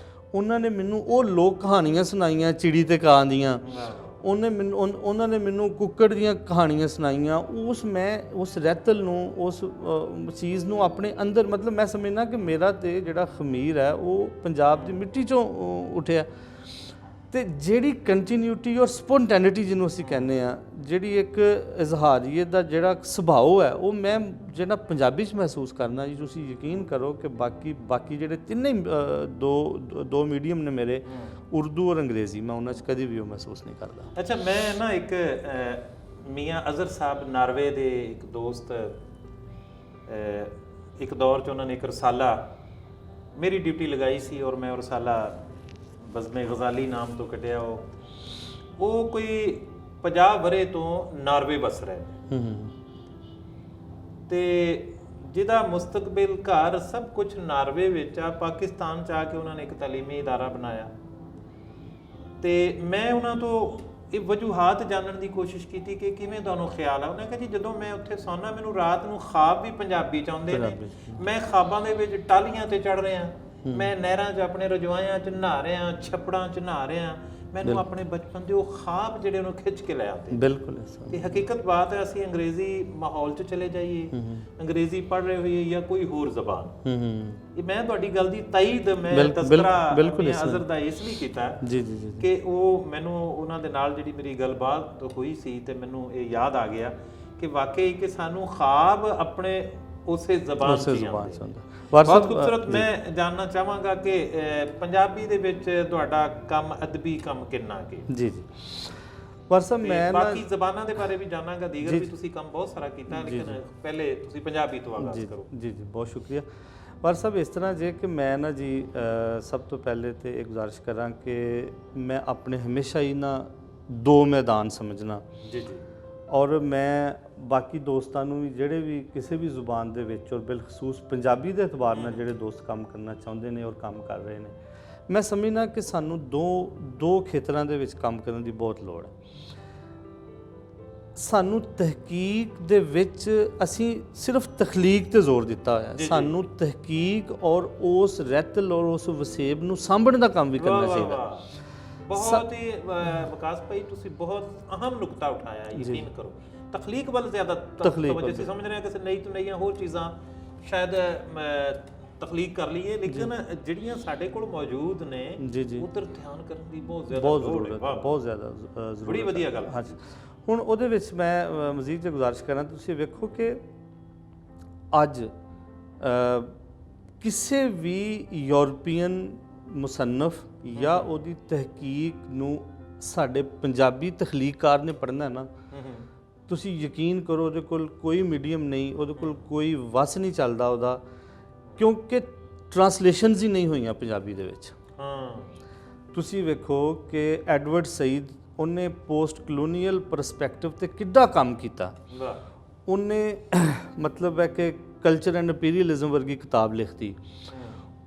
Speaker 1: ਉਹਨਾਂ ਨੇ ਮੈਨੂੰ ਉਹ ਲੋਕ ਕਹਾਣੀਆਂ ਸੁਣਾਈਆਂ ਚਿੜੀ ਤੇ ਕਾਂ ਦੀਆਂ, ਉਹਨਾਂ ਨੇ ਮੈਨੂੰ ਕੁੱਕੜ ਦੀਆਂ ਕਹਾਣੀਆਂ ਸੁਣਾਈਆਂ। ਮੈਂ ਉਸ ਰਹਿਤਲ ਨੂੰ, ਉਸ ਚੀਜ਼ ਨੂੰ ਆਪਣੇ ਅੰਦਰ, ਮਤਲਬ ਮੈਂ ਸਮਝਦਾ ਕਿ ਮੇਰਾ ਤੇ ਜਿਹੜਾ ਖਮੀਰ ਹੈ ਉਹ ਪੰਜਾਬ ਦੀ ਮਿੱਟੀ 'ਚੋਂ ਉੱਠਿਆ। ਤੇ ਜਿਹੜੀ ਕੰਟੀਨਿਊਟੀ ਔਰ ਸਪੋਂਟੈਨਿਟੀ ਜਿਹਨੂੰ ਅਸੀਂ ਕਹਿੰਦੇ ਆ, ਜਿਹੜੀ ਇੱਕ ਇਜ਼ਹਾਰੀਏ ਦਾ ਜਿਹੜਾ ਸੁਭਾਅ ਹੈ, ਉਹ ਮੈਂ ਜਿਹੜਾ ਪੰਜਾਬੀ 'ਚ ਮਹਿਸੂਸ ਕਰਨਾ ਜੀ, ਤੁਸੀਂ ਯਕੀਨ ਕਰੋ ਕਿ ਬਾਕੀ ਜਿਹੜੇ ਤਿੰਨੇ ਦੋ ਮੀਡੀਅਮ ਨੇ ਮੇਰੇ, ਉਰਦੂ ਔਰ ਅੰਗਰੇਜ਼ੀ, ਮੈਂ ਉਹਨਾਂ 'ਚ ਕਦੀ ਵੀ ਉਹ ਮਹਿਸੂਸ ਨਹੀਂ ਕਰਦਾ।
Speaker 2: ਅੱਛਾ, ਮੈਂ ਨਾ ਇੱਕ ਮੀਆਂ ਅਜ਼ਹਰ ਸਾਹਿਬ ਨਾਰਵੇ ਦੇ ਇੱਕ ਦੋਸਤ, ਇੱਕ ਦੌਰ 'ਚ ਉਹਨਾਂ ਨੇ ਇੱਕ ਰਸਾਲਾ ਮੇਰੀ ਡਿਊਟੀ ਲਗਾਈ ਸੀ, ਔਰ ਮੈਂ ਉਹ ਰਸਾਲਾ ਬਜ਼ਮੇ ਗਜ਼ਾਲੀ ਨਾਮ ਤੋਂ ਕੱਢਿਆ। ਉਹ ਕੋਈ 50 ਵਰੇ ਤੋਂ ਨਾਰਵੇ ਵਸ ਰਹੇ ਤੇ ਜਿਹਦਾ ਮੁਸਤਕਬਲ ਘਰ ਸਭ ਕੁਝ ਨਾਰਵੇ ਵਿੱਚ ਆ, ਪਾਕਿਸਤਾਨ 'ਚ ਆ ਕੇ ਉਹਨਾਂ ਨੇ ਇੱਕ ਤਾਲੀਮੀ ਇਦਾਰਾ ਬਣਾਇਆ। ਤੇ ਮੈਂ ਉਹਨਾਂ ਤੋਂ ਇਹ ਵਜੂਹਾਤ ਜਾਣਨ ਦੀ ਕੋਸ਼ਿਸ਼ ਕੀਤੀ ਕਿ ਕਿਵੇਂ ਤੁਹਾਨੂੰ ਖਿਆਲ ਆ। ਉਹਨੇ ਕਿਹਾ ਜੀ ਜਦੋਂ ਮੈਂ ਉੱਥੇ ਸੌਣਾ, ਮੈਨੂੰ ਰਾਤ ਨੂੰ ਖਾਬ ਵੀ ਪੰਜਾਬੀ 'ਚ ਆਉਂਦੇ ਨੇ, ਮੈਂ ਖਾਬਾਂ ਦੇ ਵਿੱਚ ਟਾਹਲੀਆਂ ਤੇ ਚੜ੍ਹ ਰਿਹਾ, ਮੈਂ ਨਹਿਰਾਂ 'ਚ ਆਪਣੇ ਰਜਵਾਇਆਂ 'ਚ ਨਹਾ ਰਿਹਾ, ਛੱਪੜਾਂ 'ਚ ਨਹਾ ਰਿਹਾ, ਮੈਨੂੰ ਆਪਣੇ ਬਚਪਨ ਦੇ ਉਹ ਖਾਬ ਜਿਹੜੇ ਉਹਨੂੰ ਖਿੱਚ ਕੇ ਲੈ ਆਉਂਦੇ।
Speaker 1: ਬਿਲਕੁਲ
Speaker 2: ਤੇ ਹਕੀਕਤ ਬਾਤ ਹੈ, ਅਸੀਂ ਅੰਗਰੇਜ਼ੀ ਮਾਹੌਲ 'ਚ ਚਲੇ ਜਾਈਏ, ਅੰਗਰੇਜ਼ੀ ਪੜ੍ਹ ਰਹੇ ਹੋਈਏ ਜਾਂ ਕੋਈ ਹੋਰ ਜ਼ਬਾਨ, ਇਹ ਮੈਂ ਤੁਹਾਡੀ ਗੱਲ ਦੀ ਤਾਈਦ ਮੈਂ ਤਜ਼ਕਰਾ ਅਜ਼ਹਰ ਦਾ ਇਸ ਲਈ ਕੀਤਾ ਕਿ ਉਹ ਮੈਨੂੰ ਉਹਨਾਂ ਦੇ ਨਾਲ ਜਿਹੜੀ ਮੇਰੀ ਗੱਲਬਾਤ ਹੋਈ ਸੀ ਤੇ ਮੈਨੂੰ ਇਹ ਯਾਦ ਆ ਗਿਆ ਕਿ ਵਾਕਈ ਕਿ ਸਾਨੂੰ ਖਾਬ ਆਪਣੇ ਉਸੇ ਜ਼ਬਾਨ 'ਚ ਆਉਂਦੇ। ਬਹੁਤ ਖੂਬਸੂਰਤ। ਮੈਂ ਜਾਣਨਾ ਚਾਹਾਂਗਾ ਕਿ ਪੰਜਾਬੀ ਦੇ ਵਿੱਚ ਤੁਹਾਡਾ ਕੰਮ, ਅਦਬੀ ਕੰਮ ਕਿੰਨਾ ਕਿ?
Speaker 1: ਜੀ ਜੀ ਵਾਰਿਸ ਸਾਹਿਬ, ਮੈਂ
Speaker 2: ਬਾਕੀ ਜ਼ਬਾਨਾਂ ਦੇ ਬਾਰੇ ਵੀ ਜਾਣਾਂਗਾ, ਦੀਗਰ ਵੀ ਤੁਸੀਂ ਕੰਮ ਬਹੁਤ ਸਾਰਾ ਕੀਤਾ, ਲੇਕਿਨ ਪਹਿਲੇ ਤੁਸੀਂ ਪੰਜਾਬੀ ਤੋਂ ਆਗਾਜ਼ ਕਰੋ।
Speaker 1: ਜੀ ਜੀ ਬਹੁਤ ਸ਼ੁਕਰੀਆ ਵਾਰਿਸ ਸਾਹਿਬ। ਇਸ ਤਰ੍ਹਾਂ ਜੇ ਕਿ ਮੈਂ ਨਾ ਜੀ ਸਭ ਤੋਂ ਪਹਿਲੇ ਤੇ ਇਹ ਗੁਜ਼ਾਰਿਸ਼ ਕਰਾਂ ਕਿ ਮੈਂ ਆਪਣੇ ਹਮੇਸ਼ਾ ਹੀ ਨਾ ਦੋ ਮੈਦਾਨ ਸਮਝਣਾ।
Speaker 2: ਜੀ ਜੀ।
Speaker 1: ਔਰ ਮੈਂ ਬਾਕੀ ਦੋਸਤਾਂ ਨੂੰ ਵੀ, ਜਿਹੜੇ ਵੀ ਕਿਸੇ ਵੀ ਜ਼ੁਬਾਨ ਦੇ ਵਿੱਚ ਔਰ ਬਿਲਖਸੂਸ ਪੰਜਾਬੀ ਦੇ ਇਤਬਾਰ ਨਾਲ ਜਿਹੜੇ ਦੋਸਤ ਕੰਮ ਕਰਨਾ ਚਾਹੁੰਦੇ ਨੇ ਔਰ ਕੰਮ ਕਰ ਰਹੇ ਨੇ, ਮੈਂ ਸਮਝਦਾ ਕਿ ਸਾਨੂੰ ਦੋ ਖੇਤਰਾਂ ਦੇ ਵਿੱਚ ਕੰਮ ਕਰਨ ਦੀ ਬਹੁਤ ਲੋੜ ਹੈ। ਸਾਨੂੰ ਤਹਿਕੀਕ ਦੇ ਵਿੱਚ ਅਸੀਂ ਸਿਰਫ ਤਖਲੀਕ ਤੇ ਜ਼ੋਰ ਦਿੱਤਾ ਹੋਇਆ, ਸਾਨੂੰ ਤਹਿਕੀਕ ਔਰ ਉਸ ਰਹਿਤਲ ਔਰ ਉਸ ਵਸੇਬ ਨੂੰ ਸਾਂਭਣ ਦਾ ਕੰਮ ਵੀ ਕਰਨਾ ਚਾਹੀਦਾ।
Speaker 2: ਬਹੁਤ ਹੀ ਵਿਕਾਸ ਭਾਈ, ਤੁਸੀਂ ਬਹੁਤ ਅਹਿਮ ਨੁਕਤਾ ਉਠਾਇਆ, ਯਕੀਨ ਕਰੋ। ਤਖਲੀਕ ਵੱਲ ਜ਼ਿਆਦਾ ਤਵੱਜੋ, ਅਸੀਂ ਸਮਝ ਰਹੇ ਹਾਂ ਕਿ ਨਈ ਤੋਂ ਨਈਆਂ ਹੋਰ ਚੀਜ਼ਾਂ ਸ਼ਾਇਦ ਤਖਲੀਕ ਕਰ ਲਈਏ, ਲੇਕਿਨ ਜਿਹੜੀਆਂ ਸਾਡੇ ਕੋਲ ਮੌਜੂਦ ਨੇ ਉਧਰ ਧਿਆਨ ਕਰਨ ਦੀ ਬਹੁਤ ਜ਼ਿਆਦਾ ਲੋੜ ਹੈ,
Speaker 1: ਬਹੁਤ ਜ਼ਿਆਦਾ ਜ਼ਰੂਰਤ।
Speaker 2: ਬੜੀ ਵਧੀਆ ਗੱਲ।
Speaker 1: ਹਾਂਜੀ, ਹੁਣ ਉਹਦੇ ਵਿੱਚ ਮੈਂ ਮਜ਼ੀਦ ਜੇ ਗੁਜ਼ਾਰਿਸ਼ ਕਰਾਂ, ਤੁਸੀਂ ਵੇਖੋ ਕਿ ਅੱਜ ਕਿਸੇ ਵੀ ਯੂਰਪੀਅਨ ਮੁਸੰਨਫ ਜਾਂ ਉਹਦੀ ਤਹਿਕੀਕ ਨੂੰ ਸਾਡੇ ਪੰਜਾਬੀ ਤਖਲੀਕਕਾਰ ਨੇ ਪੜ੍ਹਨਾ ਨਾ, ਤੁਸੀਂ ਯਕੀਨ ਕਰੋ ਉਹਦੇ ਕੋਲ ਕੋਈ ਮੀਡੀਅਮ ਨਹੀਂ, ਉਹਦੇ ਕੋਲ ਕੋਈ ਵਸ ਨਹੀਂ ਚੱਲਦਾ ਉਹਦਾ, ਕਿਉਂਕਿ ਟਰਾਂਸਲੇਸ਼ਨਸ ਹੀ ਨਹੀਂ ਹੋਈਆਂ ਪੰਜਾਬੀ ਦੇ ਵਿੱਚ। ਤੁਸੀਂ ਵੇਖੋ ਕਿ ਐਡਵਰਡ ਸਈਦ ਉਹਨੇ ਪੋਸਟ ਕਲੋਨੀਅਲ ਪਰਸਪੈਕਟਿਵ ਤੇ ਕਿੱਡਾ ਕੰਮ ਕੀਤਾ। ਉਹਨੇ ਮਤਲਬ ਹੈ ਕਿ ਕਲਚਰ ਐਂਡ ਇੰਪੀਰੀਅਲਿਜ਼ਮ ਵਰਗੀ ਕਿਤਾਬ ਲਿਖਤੀ,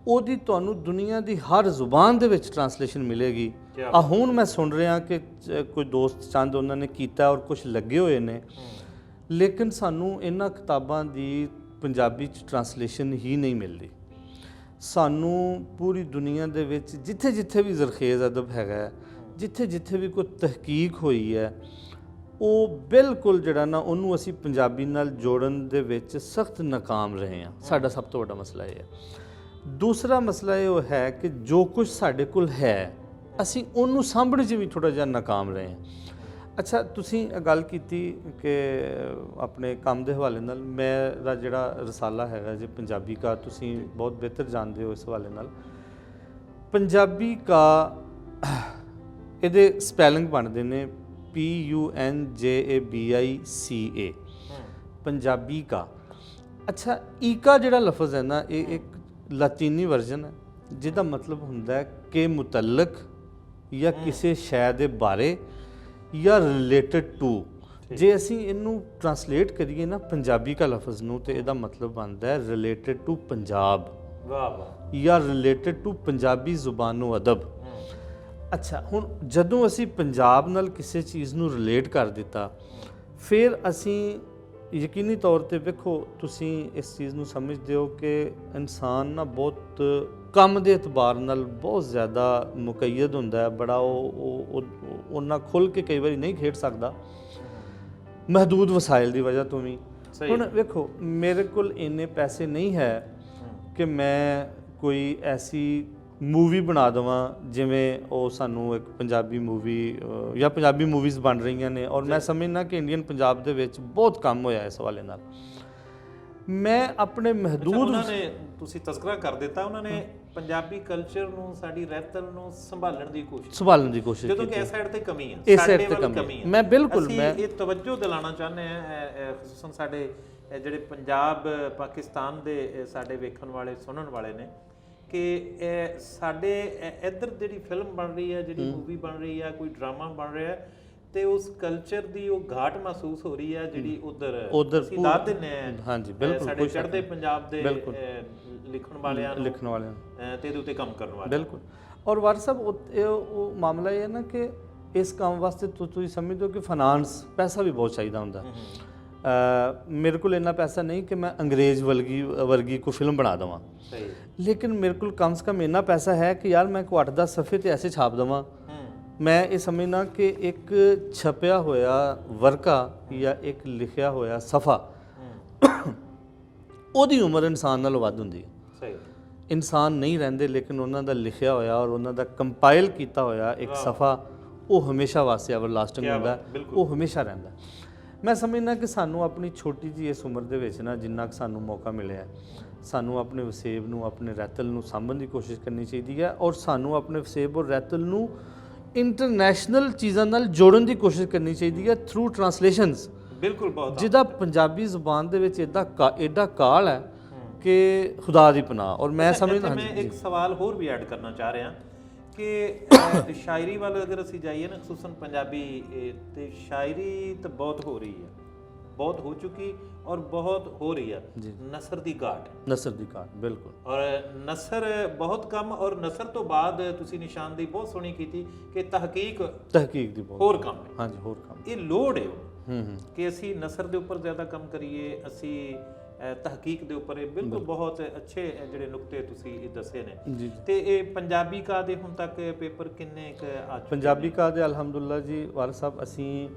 Speaker 1: ਉਹਦੀ ਤੁਹਾਨੂੰ ਦੁਨੀਆ ਦੀ ਹਰ ਜ਼ੁਬਾਨ ਦੇ ਵਿੱਚ ਟਰਾਂਸਲੇਸ਼ਨ ਮਿਲੇਗੀ। ਆ ਹੁਣ ਮੈਂ ਸੁਣ ਰਿਹਾ ਕਿ ਕੋਈ ਦੋਸਤ ਚੰਦ ਉਹਨਾਂ ਨੇ ਕੀਤਾ ਔਰ ਕੁਝ ਲੱਗੇ ਹੋਏ ਨੇ, ਲੇਕਿਨ ਸਾਨੂੰ ਇਹਨਾਂ ਕਿਤਾਬਾਂ ਦੀ ਪੰਜਾਬੀ 'ਚ ਟਰਾਂਸਲੇਸ਼ਨ ਹੀ ਨਹੀਂ ਮਿਲਦੀ। ਸਾਨੂੰ ਪੂਰੀ ਦੁਨੀਆ ਦੇ ਵਿੱਚ ਜਿੱਥੇ ਜਿੱਥੇ ਵੀ ਜ਼ਰਖੇਜ਼ ਅਦਬ ਹੈਗਾ, ਜਿੱਥੇ ਜਿੱਥੇ ਵੀ ਕੋਈ ਤਹਿਕੀਕ ਹੋਈ ਹੈ, ਉਹ ਬਿਲਕੁਲ ਜਿਹੜਾ ਨਾ ਉਹਨੂੰ ਅਸੀਂ ਪੰਜਾਬੀ ਨਾਲ ਜੋੜਨ ਦੇ ਵਿੱਚ ਸਖਤ ਨਾਕਾਮ ਰਹੇ ਹਾਂ। ਸਾਡਾ ਸਭ ਤੋਂ ਵੱਡਾ ਮਸਲਾ ਇਹ ਹੈ। ਦੂਸਰਾ ਮਸਲਾ ਇਹ ਹੈ ਕਿ ਜੋ ਕੁਝ ਸਾਡੇ ਕੋਲ ਹੈ ਅਸੀਂ ਉਹਨੂੰ ਸਾਂਭਣ 'ਚ ਵੀ ਥੋੜ੍ਹਾ ਜਿਹਾ ਨਾਕਾਮ ਰਹੇ ਹਾਂ। ਅੱਛਾ, ਤੁਸੀਂ ਗੱਲ ਕੀਤੀ ਕਿ ਆਪਣੇ ਕੰਮ ਦੇ ਹਵਾਲੇ ਨਾਲ, ਮੇਰਾ ਜਿਹੜਾ ਰਸਾਲਾ ਹੈਗਾ ਜੀ ਪੰਜਾਬੀ ਕਾ, ਤੁਸੀਂ ਬਹੁਤ ਬਿਹਤਰ ਜਾਣਦੇ ਹੋ ਇਸ ਹਵਾਲੇ ਨਾਲ। ਪੰਜਾਬੀ ਕਾ ਇਹਦੇ ਸਪੈਲਿੰਗ ਬਣਦੇ ਨੇ PUNJABICA, ਪੰਜਾਬੀ ਕਾ। ਅੱਛਾ, ਈਕਾ ਜਿਹੜਾ ਲਫ਼ਜ਼ ਹੈ ਨਾ, ਇਹ ਇੱਕ ਲਾਤੀਨੀ ਵਰਜ਼ਨ ਹੈ ਜਿਹਦਾ ਮਤਲਬ ਹੁੰਦਾ ਹੈ ਕਿ ਮੁਤੱਲਕ ਜਾਂ ਕਿਸੇ ਸ਼ੈ ਦੇ ਬਾਰੇ ਜਾਂ ਰਿਲੇਟਡ ਟੂ। ਜੇ ਅਸੀਂ ਇਹਨੂੰ ਟਰਾਂਸਲੇਟ ਕਰੀਏ ਨਾ ਪੰਜਾਬੀ ਕਾ ਲਫ਼ਜ਼ ਨੂੰ, ਤੇ ਇਹਦਾ ਮਤਲਬ ਬਣਦਾ ਹੈ ਰਿਲੇਟਡ ਟੂ ਪੰਜਾਬ। ਵਾਹ ਵਾਹ। ਜਾਂ ਰਿਲੇਟਡ ਟੂ ਪੰਜਾਬੀ ਜ਼ੁਬਾਨੋ ਅਦਬ। ਅੱਛਾ, ਹੁਣ ਜਦੋਂ ਅਸੀਂ ਪੰਜਾਬ ਨਾਲ ਕਿਸੇ ਚੀਜ਼ ਨੂੰ ਰਿਲੇਟ ਕਰ ਦਿੱਤਾ, ਫਿਰ ਅਸੀਂ ਯਕੀਨੀ ਤੌਰ ਤੇ ਵੇਖੋ, ਤੁਸੀਂ ਇਸ ਚੀਜ਼ ਨੂੰ ਸਮਝਦੇ ਹੋ ਕਿ ਇਨਸਾਨ ਨਾ ਬਹੁਤ ਕੰਮ ਦੇ ਇਤਬਾਰ ਨਾਲ ਬਹੁਤ ਜ਼ਿਆਦਾ ਮੁਕੱਯਦ ਹੁੰਦਾ ਹੈ, ਬੜਾ ਉਹ ਉਹਨਾਂ ਖੁੱਲ੍ਹ ਕੇ ਕਈ ਵਾਰੀ ਨਹੀਂ ਖੇਡ ਸਕਦਾ ਮਹਦੂਦ ਵਸਾਇਲ ਦੀ ਵਜ੍ਹਾ ਤੋਂ ਵੀ। ਹੁਣ ਵੇਖੋ, ਮੇਰੇ ਕੋਲ ਇੰਨੇ ਪੈਸੇ ਨਹੀਂ ਹੈ ਕਿ ਮੈਂ ਕੋਈ ਐਸੀ ਮੂਵੀ ਬਣਾ ਦੇਵਾਂ ਜਿਵੇਂ ਉਹ ਸਾਨੂੰ ਇੱਕ ਪੰਜਾਬੀ ਮੂਵੀ ਜਾਂ ਪੰਜਾਬੀ ਮੂਵੀਜ਼ ਬਣ ਰਹੀਆਂ ਨੇ, ਔਰ ਮੈਂ ਸਮਝਦਾ ਕਿ ਇੰਡੀਅਨ ਪੰਜਾਬ ਦੇ ਵਿੱਚ ਬਹੁਤ ਕੰਮ ਹੋਇਆ ਇਸ ਹਵਾਲੇ ਨਾਲ। ਮੈਂ ਆਪਣੇ ਮਹਦੂਦ
Speaker 2: ਉਹਨਾਂ ਨੇ, ਤੁਸੀਂ ਤਜ਼ਕਰਾ ਕਰ ਦਿੱਤਾ, ਉਹਨਾਂ ਨੇ ਪੰਜਾਬੀ ਕਲਚਰ ਨੂੰ, ਸਾਡੀ ਰਹਿਤਲ ਨੂੰ ਸੰਭਾਲਣ ਦੀ ਕੋਸ਼ਿਸ਼ ਜਦੋਂ ਕਿ ਇਸ ਸਾਈਡ ਤੇ ਕਮੀ ਹੈ, ਸਾਡੇ ਵੱਲ ਕਮੀ ਹੈ।
Speaker 1: ਮੈਂ ਬਿਲਕੁਲ
Speaker 2: ਮੈਂ ਇਹ ਤਵੱਜੋ ਦਿਲਾਣਾ ਚਾਹੁੰਦੇ ਹਾਂ, ਖੁਸੂਸਨ ਸਾਡੇ ਜਿਹੜੇ ਪੰਜਾਬ ਪਾਕਿਸਤਾਨ ਦੇ ਸਾਡੇ ਵੇਖਣ ਵਾਲੇ ਸੁਣਨ ਵਾਲੇ ਨੇ, ਕਿ ਸਾਡੇ ਇੱਧਰ ਜਿਹੜੀ ਫਿਲਮ ਬਣ ਰਹੀ ਹੈ, ਜਿਹੜੀ ਮੂਵੀ ਬਣ ਰਹੀ ਹੈ, ਕੋਈ ਡਰਾਮਾ ਬਣ ਰਿਹਾ ਹੈ, ਤੇ ਉਸ ਕਲਚਰ ਦੀ ਉਹ ਘਾਟ ਮਹਿਸੂਸ ਹੋ ਰਹੀ ਹੈ ਜਿਹੜੀ ਉਧਰ ਅਸੀਂ ਦੱਸ ਦਿੰਦੇ ਹਾਂ। ਹਾਂਜੀ, ਬਿਲਕੁਲ, ਸਾਡੇ ਚੜ੍ਹਦੇ ਪੰਜਾਬ ਦੇ ਲਿਖਣ ਵਾਲਿਆਂ ਤੇ ਇਹਦੇ ਉੱਤੇ ਕੰਮ ਕਰਨ ਵਾਲੇ।
Speaker 1: ਬਿਲਕੁਲ। ਔਰ ਵਾਰ ਸਾਹਿਬ, ਉਹ ਮਾਮਲਾ ਇਹ ਹੈ ਨਾ ਕਿ ਇਸ ਕੰਮ ਵਾਸਤੇ ਤੁਸੀਂ ਸਮਝਦੇ ਹੋ ਕਿ ਫਾਈਨਾਂਸ, ਪੈਸਾ ਵੀ ਬਹੁਤ ਚਾਹੀਦਾ ਹੁੰਦਾ। ਮੇਰੇ ਕੋਲ ਇੰਨਾ ਪੈਸਾ ਨਹੀਂ ਕਿ ਮੈਂ ਅੰਗਰੇਜ਼ ਵਰਗੀ ਕੋਈ ਫਿਲਮ ਬਣਾ ਦੇਵਾਂ, ਲੇਕਿਨ ਮੇਰੇ ਕੋਲ ਕਮ ਸੇ ਕਮ ਇੰਨਾ ਪੈਸਾ ਹੈ ਕਿ ਯਾਰ ਮੈਂ ਕੋਈ 8-10 ਸਫ਼ੇ ਤੇ ਐਸੇ ਛਾਪ ਦੇਵਾਂ। ਮੈਂ ਇਹ ਸਮਝਣਾ ਕਿ ਇੱਕ ਛਪਿਆ ਹੋਇਆ ਵਰਕਾ ਜਾਂ ਇੱਕ ਲਿਖਿਆ ਹੋਇਆ ਸਫ਼ਾ, ਉਹਦੀ ਉਮਰ ਇਨਸਾਨ ਨਾਲੋਂ ਵੱਧ ਹੁੰਦੀ ਹੈ। ਇਨਸਾਨ ਨਹੀਂ ਰਹਿੰਦੇ, ਲੇਕਿਨ ਉਹਨਾਂ ਦਾ ਲਿਖਿਆ ਹੋਇਆ ਔਰ ਉਹਨਾਂ ਦਾ ਕੰਪਾਈਲ ਕੀਤਾ ਹੋਇਆ ਇੱਕ ਸਫ਼ਾ, ਉਹ ਹਮੇਸ਼ਾ ਵਾਸਤੇ ਐਵਰਲਾਸਟਿੰਗ ਹੁੰਦਾ, ਉਹ ਹਮੇਸ਼ਾ ਰਹਿੰਦਾ। ਮੈਂ ਸਮਝਦਾ ਕਿ ਸਾਨੂੰ ਆਪਣੀ ਛੋਟੀ ਜਿਹੀ ਇਸ ਉਮਰ ਦੇ ਵਿੱਚ ਨਾ, ਜਿੰਨਾ ਕੁ ਸਾਨੂੰ ਮੌਕਾ ਮਿਲਿਆ, ਸਾਨੂੰ ਆਪਣੇ ਵਸੇਬ ਨੂੰ, ਆਪਣੇ ਰਹਿਤਲ ਨੂੰ ਸਾਂਭਣ ਦੀ ਕੋਸ਼ਿਸ਼ ਕਰਨੀ ਚਾਹੀਦੀ ਹੈ, ਔਰ ਸਾਨੂੰ ਆਪਣੇ ਵਸੇਬ ਔਰ ਰਹਿਤਲ ਨੂੰ ਇੰਟਰਨੈਸ਼ਨਲ ਚੀਜ਼ਾਂ ਨਾਲ ਜੋੜਨ ਦੀ ਕੋਸ਼ਿਸ਼ ਕਰਨੀ ਚਾਹੀਦੀ ਹੈ ਥਰੂ ਟਰਾਂਸਲੇਸ਼ਨਸ।
Speaker 2: ਬਿਲਕੁਲ, ਬਹੁਤ
Speaker 1: ਜਿਹਦਾ ਪੰਜਾਬੀ ਜ਼ੁਬਾਨ ਦੇ ਵਿੱਚ ਐਡਾ ਕਾਲ ਹੈ ਕਿ ਖੁਦਾ ਦੀ ਪਨਾਹ। ਔਰ ਮੈਂ ਸਮਝਦਾ,
Speaker 2: ਮੈਂ ਇੱਕ ਸਵਾਲ ਹੋਰ ਵੀ ਐਡ ਕਰਨਾ ਚਾਹ ਰਿਹਾ ਕਿ ਸ਼ਾਇਰੀ ਵੱਲ ਅਗਰ ਅਸੀਂ ਜਾਈਏ ਨਾ, ਖੁਸੂਸਨ ਪੰਜਾਬੀ, ਤੇ ਸ਼ਾਇਰੀ ਤਾਂ ਬਹੁਤ ਹੋ ਰਹੀ ਹੈ, ਬਹੁਤ ਹੋ ਚੁੱਕੀ ਔਰ ਬਹੁਤ ਹੋ ਰਹੀ ਹੈ। ਨਸਰ ਦੀ ਘਾਟ, ਬਿਲਕੁਲ। ਔਰ ਨਸਰ ਬਹੁਤ ਕਮ, ਔਰ ਨਸਰ ਤੋਂ ਬਾਅਦ ਤੁਸੀਂ ਨਿਸ਼ਾਨਦੇਹੀ ਬਹੁਤ ਸੋਹਣੀ ਕੀਤੀ ਕਿ ਤਹਿਕੀਕ ਦੀ ਬਹੁਤ ਹੋਰ ਕੰਮ ਹੈ। ਹਾਂਜੀ, ਹੋਰ ਕੰਮ। ਇਹ ਲੋੜ ਹੈ ਕਿ ਅਸੀਂ ਨਸਰ ਦੇ ਉੱਪਰ ਜ਼ਿਆਦਾ ਕੰਮ ਕਰੀਏ, ਅਸੀਂ ਤਹਿਕੀਕ ਦੇ ਉੱਪਰ। ਇਹ ਬਿਲਕੁਲ ਬਹੁਤ ਅੱਛੇ ਜਿਹੜੇ ਨੁਕਤੇ ਤੁਸੀਂ ਦੱਸੇ ਨੇ। ਤੇ ਇਹ ਪੰਜਾਬੀ ਕਾ ਦੇ ਹੁਣ ਤੱਕ ਪੇਪਰ ਕਿੰਨੇ ਕੁ ਆ ਚੁੱਕੇ? ਪੰਜਾਬੀ ਕਾ ਦੇ ਅਲਹਮਦੁਲਿਲਾ ਜੀ ਵਾਰ ਸਾਹਿਬ, ਅਸੀਂ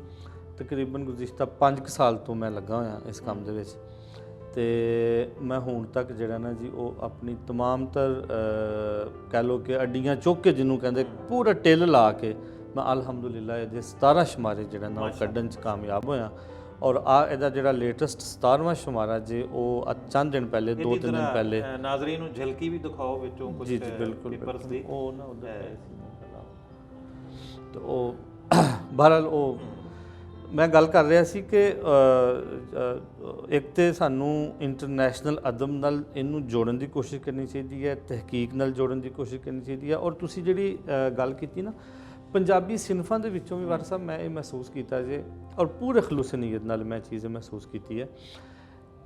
Speaker 2: ਤਕਰੀਬਨ ਗੁਜ਼ਿਸ਼ਤਾ 5 ਸਾਲ ਤੋਂ ਮੈਂ ਲੱਗਾ ਹੋਇਆ ਇਸ ਕੰਮ ਦੇ ਵਿੱਚ, ਤੇ ਮੈਂ ਹੁਣ ਤੱਕ ਜਿਹੜਾ ਨਾ ਜੀ, ਉਹ ਆਪਣੀ ਤਮਾਮ ਤਰ ਕਹਿ ਲਓ ਕਿ ਅੱਡੀਆਂ ਚੁੱਕ ਕੇ, ਜਿਹਨੂੰ ਕਹਿੰਦੇ ਪੂਰਾ ਟਿੱਲ ਲਾ ਕੇ, ਮੈਂ ਅਲਹਮਦੁਲਿਲਾ ਇਹਦੇ 17 ਸ਼ਮਾਰੇ ਜਿਹੜਾ ਨਾ ਉਹ ਕੱਢਣ 'ਚ ਕਾਮਯਾਬ ਹੋਇਆ।
Speaker 1: ਔਰ ਆ ਇਹਦਾ ਜਿਹੜਾ ਲੇਟੈਸਟ 17ਵਾਂ ਸ਼ੁਮਾਰਾ ਜੇ ਉਹ ਚੰਦ ਦਿਨ ਪਹਿਲੇ 2-3 ਦਿਨ ਪਹਿਲੇ
Speaker 2: ਨਾਜ਼ਰੀਨ ਨੂੰ ਝਲਕੀ ਵੀ ਦਿਖਾਓ ਵਿੱਚੋਂ ਕੁਝ
Speaker 1: ਜੀ ਬਿਲਕੁਲ
Speaker 2: ਪੇਪਰਸ ਦੀ।
Speaker 1: ਉਹ ਨਾ ਉਧਰ ਪਏ ਸੀ ਤੇ ਉਹ ਬਹਰਹਾਲ ਉਹ ਮੈਂ ਗੱਲ ਕਰ ਰਿਹਾ ਸੀ ਕਿ ਇੱਕ ਤੇ ਸਾਨੂੰ ਇੰਟਰਨੈਸ਼ਨਲ ਅਦਬ ਨਾਲ ਇਹਨੂੰ ਜੋੜਨ ਦੀ ਕੋਸ਼ਿਸ਼ ਕਰਨੀ ਚਾਹੀਦੀ ਹੈ, ਤਹਿਕੀਕ ਨਾਲ ਜੋੜਨ ਦੀ ਕੋਸ਼ਿਸ਼ ਕਰਨੀ ਚਾਹੀਦੀ ਹੈ। ਔਰ ਤੁਸੀਂ ਜਿਹੜੀ ਗੱਲ ਕੀਤੀ ਨਾ ਪੰਜਾਬੀ ਸਿਨਫਾਂ ਦੇ ਵਿੱਚੋਂ ਵੀ ਵਾਰ ਸਾਹਿਬ ਮੈਂ ਇਹ ਮਹਿਸੂਸ ਕੀਤਾ ਜੇ ਔਰ ਪੂਰੇ ਖਲੂਸ ਨੀਅਤ ਨਾਲ ਮੈਂ ਚੀਜ਼ ਮਹਿਸੂਸ ਕੀਤੀ ਹੈ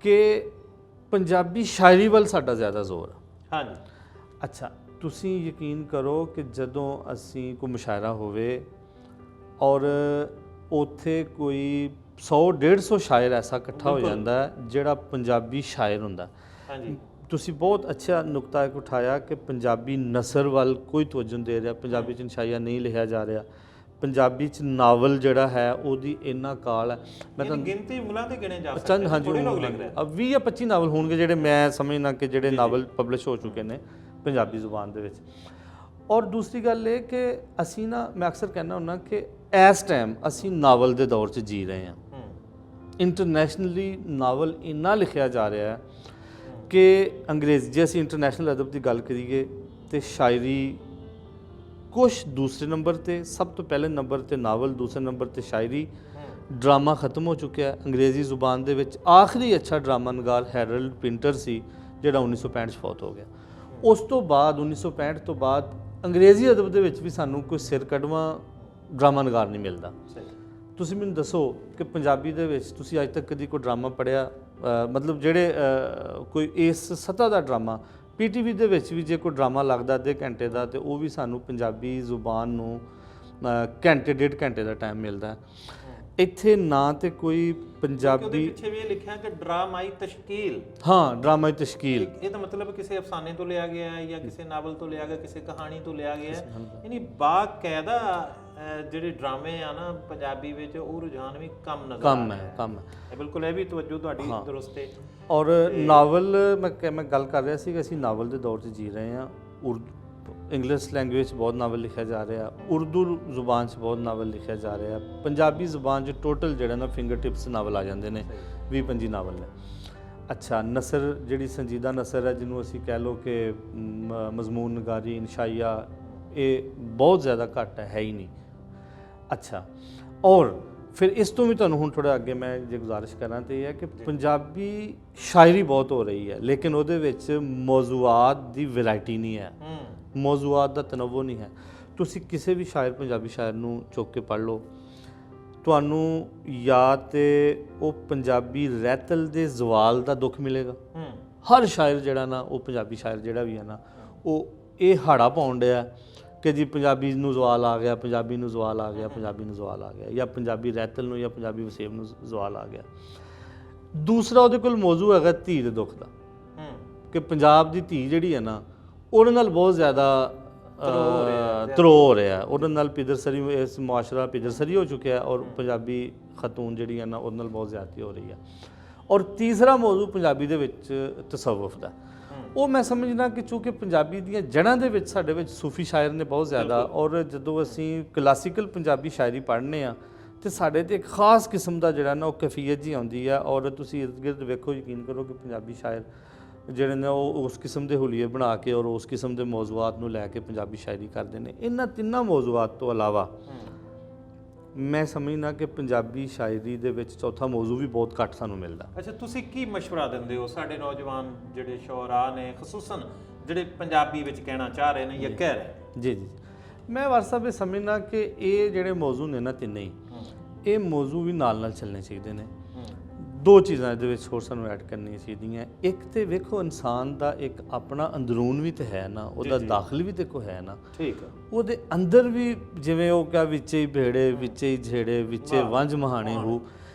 Speaker 1: ਕਿ ਪੰਜਾਬੀ ਸ਼ਾਇਰੀ ਵੱਲ ਸਾਡਾ ਜ਼ਿਆਦਾ ਜ਼ੋਰ ਹੈ। ਹਾਂਜੀ। ਅੱਛਾ, ਤੁਸੀਂ ਯਕੀਨ ਕਰੋ ਕਿ ਜਦੋਂ ਅਸੀਂ ਕੋਈ ਮੁਸ਼ਾਇਰਾ ਹੋਵੇ ਔਰ ਉੱਥੇ ਕੋਈ 100-150 ਸ਼ਾਇਰ ਐਸਾ ਇਕੱਠਾ ਹੋ ਜਾਂਦਾ ਜਿਹੜਾ ਪੰਜਾਬੀ ਸ਼ਾਇਰ ਹੁੰਦਾ। ਹਾਂਜੀ। ਤੁਸੀਂ ਬਹੁਤ ਅੱਛਾ ਨੁਕਤਾ ਇੱਕ ਉਠਾਇਆ ਕਿ ਪੰਜਾਬੀ ਨਸਰ ਵੱਲ ਕੋਈ ਤਵੱਜੋ ਨਹੀਂ ਦੇ ਰਿਹਾ, ਪੰਜਾਬੀ 'ਚ ਸ਼ਾਇਰੀਆਂ ਨਹੀਂ ਲਿਖਿਆ ਜਾ ਰਿਹਾ, ਪੰਜਾਬੀ 'ਚ ਨਾਵਲ ਜਿਹੜਾ ਹੈ ਉਹਦੀ ਇੰਨਾ ਕਾਲ ਹੈ। ਮੈਂ ਤਾਂ
Speaker 2: ਗਿਣਤੀ ਮੁੱਲਾਂ ਤੇ ਗਿਣੇ ਜਾ ਸਕਦੇ
Speaker 1: ਹਾਂਜੀ 20 ਜਾਂ 25 ਨਾਵਲ ਹੋਣਗੇ ਜਿਹੜੇ ਮੈਂ ਸਮਝਦਾ ਕਿ ਜਿਹੜੇ ਨਾਵਲ ਪਬਲਿਸ਼ ਹੋ ਚੁੱਕੇ ਨੇ ਪੰਜਾਬੀ ਜ਼ੁਬਾਨ ਦੇ ਵਿੱਚ। ਔਰ ਦੂਸਰੀ ਗੱਲ ਇਹ ਕਿ ਅਸੀਂ ਨਾ ਮੈਂ ਅਕਸਰ ਕਹਿੰਦਾ ਹੁੰਦਾ ਕਿ ਇਸ ਟਾਈਮ ਅਸੀਂ ਨਾਵਲ ਦੇ ਦੌਰ 'ਚ ਜੀ ਰਹੇ ਹਾਂ। ਇੰਟਰਨੈਸ਼ਨਲੀ ਨਾਵਲ ਇੰਨਾ ਲਿਖਿਆ ਜਾ ਰਿਹਾ ਹੈ ਕਿ ਅੰਗਰੇਜ਼ੀ ਜੇ ਅਸੀਂ ਇੰਟਰਨੈਸ਼ਨਲ ਅਦਬ ਦੀ ਗੱਲ ਕਰੀਏ ਤੇ ਸ਼ਾਇਰੀ ਕੁਛ ਦੂਸਰੇ ਨੰਬਰ ਤੇ, ਸਭ ਤੋਂ ਪਹਿਲੇ ਨੰਬਰ ਤੇ ਨਾਵਲ, ਦੂਸਰੇ ਨੰਬਰ ਤੇ ਸ਼ਾਇਰੀ। ਡਰਾਮਾ ਖਤਮ ਹੋ ਚੁੱਕਿਆ ਹੈ ਅੰਗਰੇਜ਼ੀ ਜ਼ੁਬਾਨ ਦੇ ਵਿੱਚ। ਆਖਰੀ ਅੱਛਾ ਡਰਾਮਾ ਨਗਾਰ ਹੈਰਲਡ ਪਿੰਟਰ ਸੀ ਜਿਹੜਾ 1965 'ਚ ਫੌਤ ਹੋ ਗਿਆ। ਉਸ ਤੋਂ ਬਾਅਦ 1965 ਤੋਂ ਬਾਅਦ ਅੰਗਰੇਜ਼ੀ ਅਦਬ ਦੇ ਵਿੱਚ ਵੀ ਸਾਨੂੰ ਕੋਈ ਸਿਰ ਕੱਢਵਾਂ ਡਰਾਮਾ ਨਗਾਰ ਨਹੀਂ ਮਿਲਦਾ। ਤੁਸੀਂ ਮੈਨੂੰ ਦੱਸੋ ਕਿ ਪੰਜਾਬੀ ਦੇ ਵਿੱਚ ਤੁਸੀਂ ਅੱਜ ਤੱਕ ਕਦੀ ਕੋਈ ਡਰਾਮਾ ਪੜ੍ਹਿਆ, ਮਤਲਬ ਜਿਹੜੇ ਕੋਈ ਇਸ ਸਤ੍ਹਾ ਦਾ ਡਰਾਮਾ PTV ਦੇ ਵਿੱਚ ਵੀ ਜੇ ਕੋਈ ਡਰਾਮਾ ਲੱਗਦਾ ਅੱਧੇ ਘੰਟੇ ਦਾ ਤੇ ਉਹ ਵੀ ਸਾਨੂੰ ਪੰਜਾਬੀ ਜ਼ੁਬਾਨ ਨੂੰ ਘੰਟੇ 1.5 ਘੰਟੇ ਦਾ ਟਾਈਮ ਮਿਲਦਾ। ਇੱਥੇ ਨਾ ਤੇ ਕੋਈ ਪੰਜਾਬੀ
Speaker 2: ਪਿੱਛੇ ਵੀ ਇਹ ਲਿਖਿਆ ਕਿ ਡਰਾਮਾਈ ਤਸ਼ਕੀਲ।
Speaker 1: ਹਾਂ, ਡਰਾਮਾਈ ਤਸ਼ਕੀਲ।
Speaker 2: ਇਹ ਤਾਂ ਮਤਲਬ ਕਿਸੇ ਅਫਸਾਨੇ ਤੋਂ ਲਿਆ ਗਿਆ ਹੈ ਜਾਂ ਕਿਸੇ ਨਾਵਲ ਤੋਂ ਲਿਆ ਗਿਆ, ਕਿਸੇ ਕਹਾਣੀ ਤੋਂ ਲਿਆ ਗਿਆ ਹੈ। ਯਾਨੀ ਬਾਕਾਇਦਾ ਜਿਹੜੇ ਡਰਾਮੇ ਆ ਨਾ ਪੰਜਾਬੀ ਵਿੱਚ ਉਹ ਰੁਝਾਨ ਵੀ ਕਮ ਨਜ਼ਰ ਆ ਰਿਹਾ ਹੈ। ਕੰਮ ਹੈ ਬਿਲਕੁਲ, ਇਹ ਵੀ ਤਵੱਜੋ ਤੁਹਾਡੀ ਦਰੁਸਤ ਹੈ।
Speaker 1: ਔਰ ਨਾਵਲ ਮੈਂ ਗੱਲ ਕਰ ਰਿਹਾ ਸੀ ਕਿ ਅਸੀਂ ਨਾਵਲ ਦੇ ਦੌਰ 'ਚ ਜੀ ਰਹੇ ਹਾਂ। ਇੰਗਲਿਸ਼ ਲੈਂਗੁਏਜ 'ਚ ਬਹੁਤ ਨਾਵਲ ਲਿਖਿਆ ਜਾ ਰਿਹਾ, ਉਰਦੂ ਜ਼ੁਬਾਨ 'ਚ ਬਹੁਤ ਨਾਵਲ ਲਿਖਿਆ ਜਾ ਰਿਹਾ, ਪੰਜਾਬੀ ਜ਼ੁਬਾਨ 'ਚ ਟੋਟਲ ਜਿਹੜਾ ਨਾ ਫਿੰਗਰ ਟਿਪਸ ਨਾਵਲ ਆ ਜਾਂਦੇ ਨੇ, 20-25 ਨਾਵਲ ਨੇ। ਅੱਛਾ, ਨਸਰ ਜਿਹੜੀ ਸੰਜੀਦਾ ਨਸਰ ਹੈ ਜਿਹਨੂੰ ਅਸੀਂ ਕਹਿ ਲਓ ਕਿ ਮਜ਼ਮੂਨ ਨਗਾਰੀ, ਇਨਸ਼ਾਈਆ, ਇਹ ਬਹੁਤ ਜ਼ਿਆਦਾ ਘੱਟ ਹੈ ਹੀ ਨਹੀਂ। ਅੱਛਾ, ਔਰ ਫਿਰ ਇਸ ਤੋਂ ਵੀ ਤੁਹਾਨੂੰ ਹੁਣ ਥੋੜ੍ਹਾ ਅੱਗੇ ਮੈਂ ਜੇ ਗੁਜ਼ਾਰਿਸ਼ ਕਰਾਂ ਤਾਂ ਇਹ ਹੈ ਕਿ ਪੰਜਾਬੀ ਸ਼ਾਇਰੀ ਬਹੁਤ ਹੋ ਰਹੀ ਹੈ ਲੇਕਿਨ ਉਹਦੇ ਵਿੱਚ ਮੌਜ਼ੂਆਤ ਦੀ ਵੈਰਾਈਟੀ ਨਹੀਂ ਹੈ, ਮੌਜ਼ੂਆਤ ਦਾ ਤਨਵੁ ਨਹੀਂ ਹੈ। ਤੁਸੀਂ ਕਿਸੇ ਵੀ ਸ਼ਾਇਰ ਪੰਜਾਬੀ ਸ਼ਾਇਰ ਨੂੰ ਚੁੱਕ ਕੇ ਪੜ੍ਹ ਲਓ, ਤੁਹਾਨੂੰ ਜਾਂ ਤੇ ਉਹ ਪੰਜਾਬੀ ਰਹਿਤਲ ਦੇ ਜ਼ਵਾਲ ਦਾ ਦੁੱਖ ਮਿਲੇਗਾ। ਹਰ ਸ਼ਾਇਰ ਜਿਹੜਾ ਨਾ ਉਹ ਪੰਜਾਬੀ ਸ਼ਾਇਰ ਜਿਹੜਾ ਵੀ ਹੈ ਨਾ ਉਹ ਇਹ ਹਾੜਾ ਪਾਉਣ ਡਿਆ ਕਿ ਜੀ ਪੰਜਾਬੀ ਨੂੰ ਜ਼ਵਾਲ ਆ ਗਿਆ, ਪੰਜਾਬੀ ਨੂੰ ਜ਼ਵਾਲ ਆ ਗਿਆ, ਪੰਜਾਬੀ ਨੂੰ ਜ਼ਵਾਲ ਆ ਗਿਆ, ਜਾਂ ਪੰਜਾਬੀ ਰਹਿਤਲ ਨੂੰ ਜਾਂ ਪੰਜਾਬੀ ਵਸੇਬ ਨੂੰ ਜ਼ਵਾਲ ਆ ਗਿਆ। ਦੂਸਰਾ ਉਹਦੇ ਕੋਲ ਮੌਜੂ ਹੈਗਾ ਧੀ ਦੇ ਦੁੱਖ ਦਾ ਕਿ ਪੰਜਾਬ ਦੀ ਧੀ ਜਿਹੜੀ ਹੈ ਨਾ ਉਹਦੇ ਨਾਲ ਬਹੁਤ ਜ਼ਿਆਦਾ ਤਰੋ ਹੋ ਰਿਹਾ, ਉਹਦੇ ਨਾਲ ਪਿਦਰਸਰੀ, ਇਸ ਮੁਆਸ਼ਰਾ ਪਿਦਰਸਰੀ ਹੋ ਚੁੱਕਿਆ ਔਰ ਪੰਜਾਬੀ ਖਤੂਨ ਜਿਹੜੀ ਹੈ ਨਾ ਉਹਦੇ ਨਾਲ ਬਹੁਤ ਜ਼ਿਆਦਤੀ ਹੋ ਰਹੀ ਹੈ। ਔਰ ਤੀਸਰਾ ਮੌਜੂ ਪੰਜਾਬੀ ਦੇ ਵਿੱਚ ਤਸਵੁਫ ਦਾ। ਉਹ ਮੈਂ ਸਮਝਦਾ ਕਿ ਚੂँਕਿ ਪੰਜਾਬੀ ਦੀਆਂ ਜੜ੍ਹਾਂ ਦੇ ਵਿੱਚ ਸਾਡੇ ਵਿੱਚ ਸੂਫੀ ਸ਼ਾਇਰ ਨੇ ਬਹੁਤ ਜ਼ਿਆਦਾ, ਔਰ ਜਦੋਂ ਅਸੀਂ ਕਲਾਸੀਕਲ ਪੰਜਾਬੀ ਸ਼ਾਇਰੀ ਪੜ੍ਹਨੇ ਆ ਤੇ ਸਾਡੇ ਤੇ ਇੱਕ ਖਾਸ ਕਿਸਮ ਦਾ ਜਿਹੜਾ ਨਾ ਉਹ ਕੈਫੀਅਤ ਜੀ ਆਉਂਦੀ ਆ। ਔਰ ਤੁਸੀਂ ਇਰਦ ਗਿਰਦ ਵੇਖੋ, ਯਕੀਨ ਕਰੋ ਕਿ ਪੰਜਾਬੀ ਸ਼ਾਇਰ ਜਿਹੜੇ ਨੇ ਉਹ ਉਸ ਕਿਸਮ ਦੇ ਹੁਲੀਏ ਬਣਾ ਕੇ ਔਰ ਉਸ ਕਿਸਮ ਦੇ ਮੌਜ਼ੂਆਤ ਨੂੰ ਲੈ ਕੇ ਪੰਜਾਬੀ ਸ਼ਾਇਰੀ ਕਰਦੇ ਨੇ। ਇਹਨਾਂ ਤਿੰਨਾਂ ਮੌਜ਼ੂਆਤ ਤੋਂ ਇਲਾਵਾ ਮੈਂ ਸਮਝਦਾ ਕਿ ਪੰਜਾਬੀ ਸ਼ਾਇਰੀ ਦੇ ਵਿੱਚ ਚੌਥਾ ਮੌਜੂ ਵੀ ਬਹੁਤ ਘੱਟ ਸਾਨੂੰ ਮਿਲਦਾ।
Speaker 2: ਅੱਛਾ, ਤੁਸੀਂ ਕੀ ਮਸ਼ਵਰਾ ਦਿੰਦੇ ਹੋ ਸਾਡੇ ਨੌਜਵਾਨ ਜਿਹੜੇ ਸ਼ੋਰਾ ਨੇ, ਖਸੂਸਨ ਜਿਹੜੇ ਪੰਜਾਬੀ ਵਿੱਚ ਕਹਿਣਾ ਚਾਹ ਰਹੇ ਨੇ ਜਾਂ ਕਹਿ ਰਹੇ?
Speaker 1: ਜੀ, ਮੈਂ ਵਾਰ ਸਾਹਿਬ ਇਹ ਸਮਝਦਾ ਕਿ ਇਹ ਜਿਹੜੇ ਮੌਜੂ ਨੇ ਨਾ ਤਿੰਨੇ ਹੀ, ਇਹ ਮੌਜੂ ਵੀ ਨਾਲ ਨਾਲ ਚੱਲਣੇ ਚਾਹੀਦੇ ਨੇ। ਦੋ ਚੀਜ਼ਾਂ ਇਹਦੇ ਵਿੱਚ ਹੋਰ ਸਾਨੂੰ ਐਡ ਕਰਨੀਆਂ ਚਾਹੀਦੀਆਂ। ਇੱਕ ਤੇ ਵੇਖੋ ਇਨਸਾਨ ਦਾ ਇੱਕ ਆਪਣਾ ਅੰਦਰੂਨ ਵੀ ਤੇ ਹੈ ਨਾ, ਉਹਦਾ ਦਾਖਲ ਵੀ ਤੇ ਕੋ ਹੈ ਨਾ। ਠੀਕ ਹੈ, ਉਹਦੇ ਅੰਦਰ ਵੀ ਜਿਵੇਂ ਉਹ ਕਿਹਾ ਵਿੱਚੇ ਹੀ ਭੇੜੇ, ਵਿੱਚੇ ਹੀ ਝੇੜੇ, ਵਿੱਚੇ ਵੰਝ ਮਹਾਣੇ ਹੋ,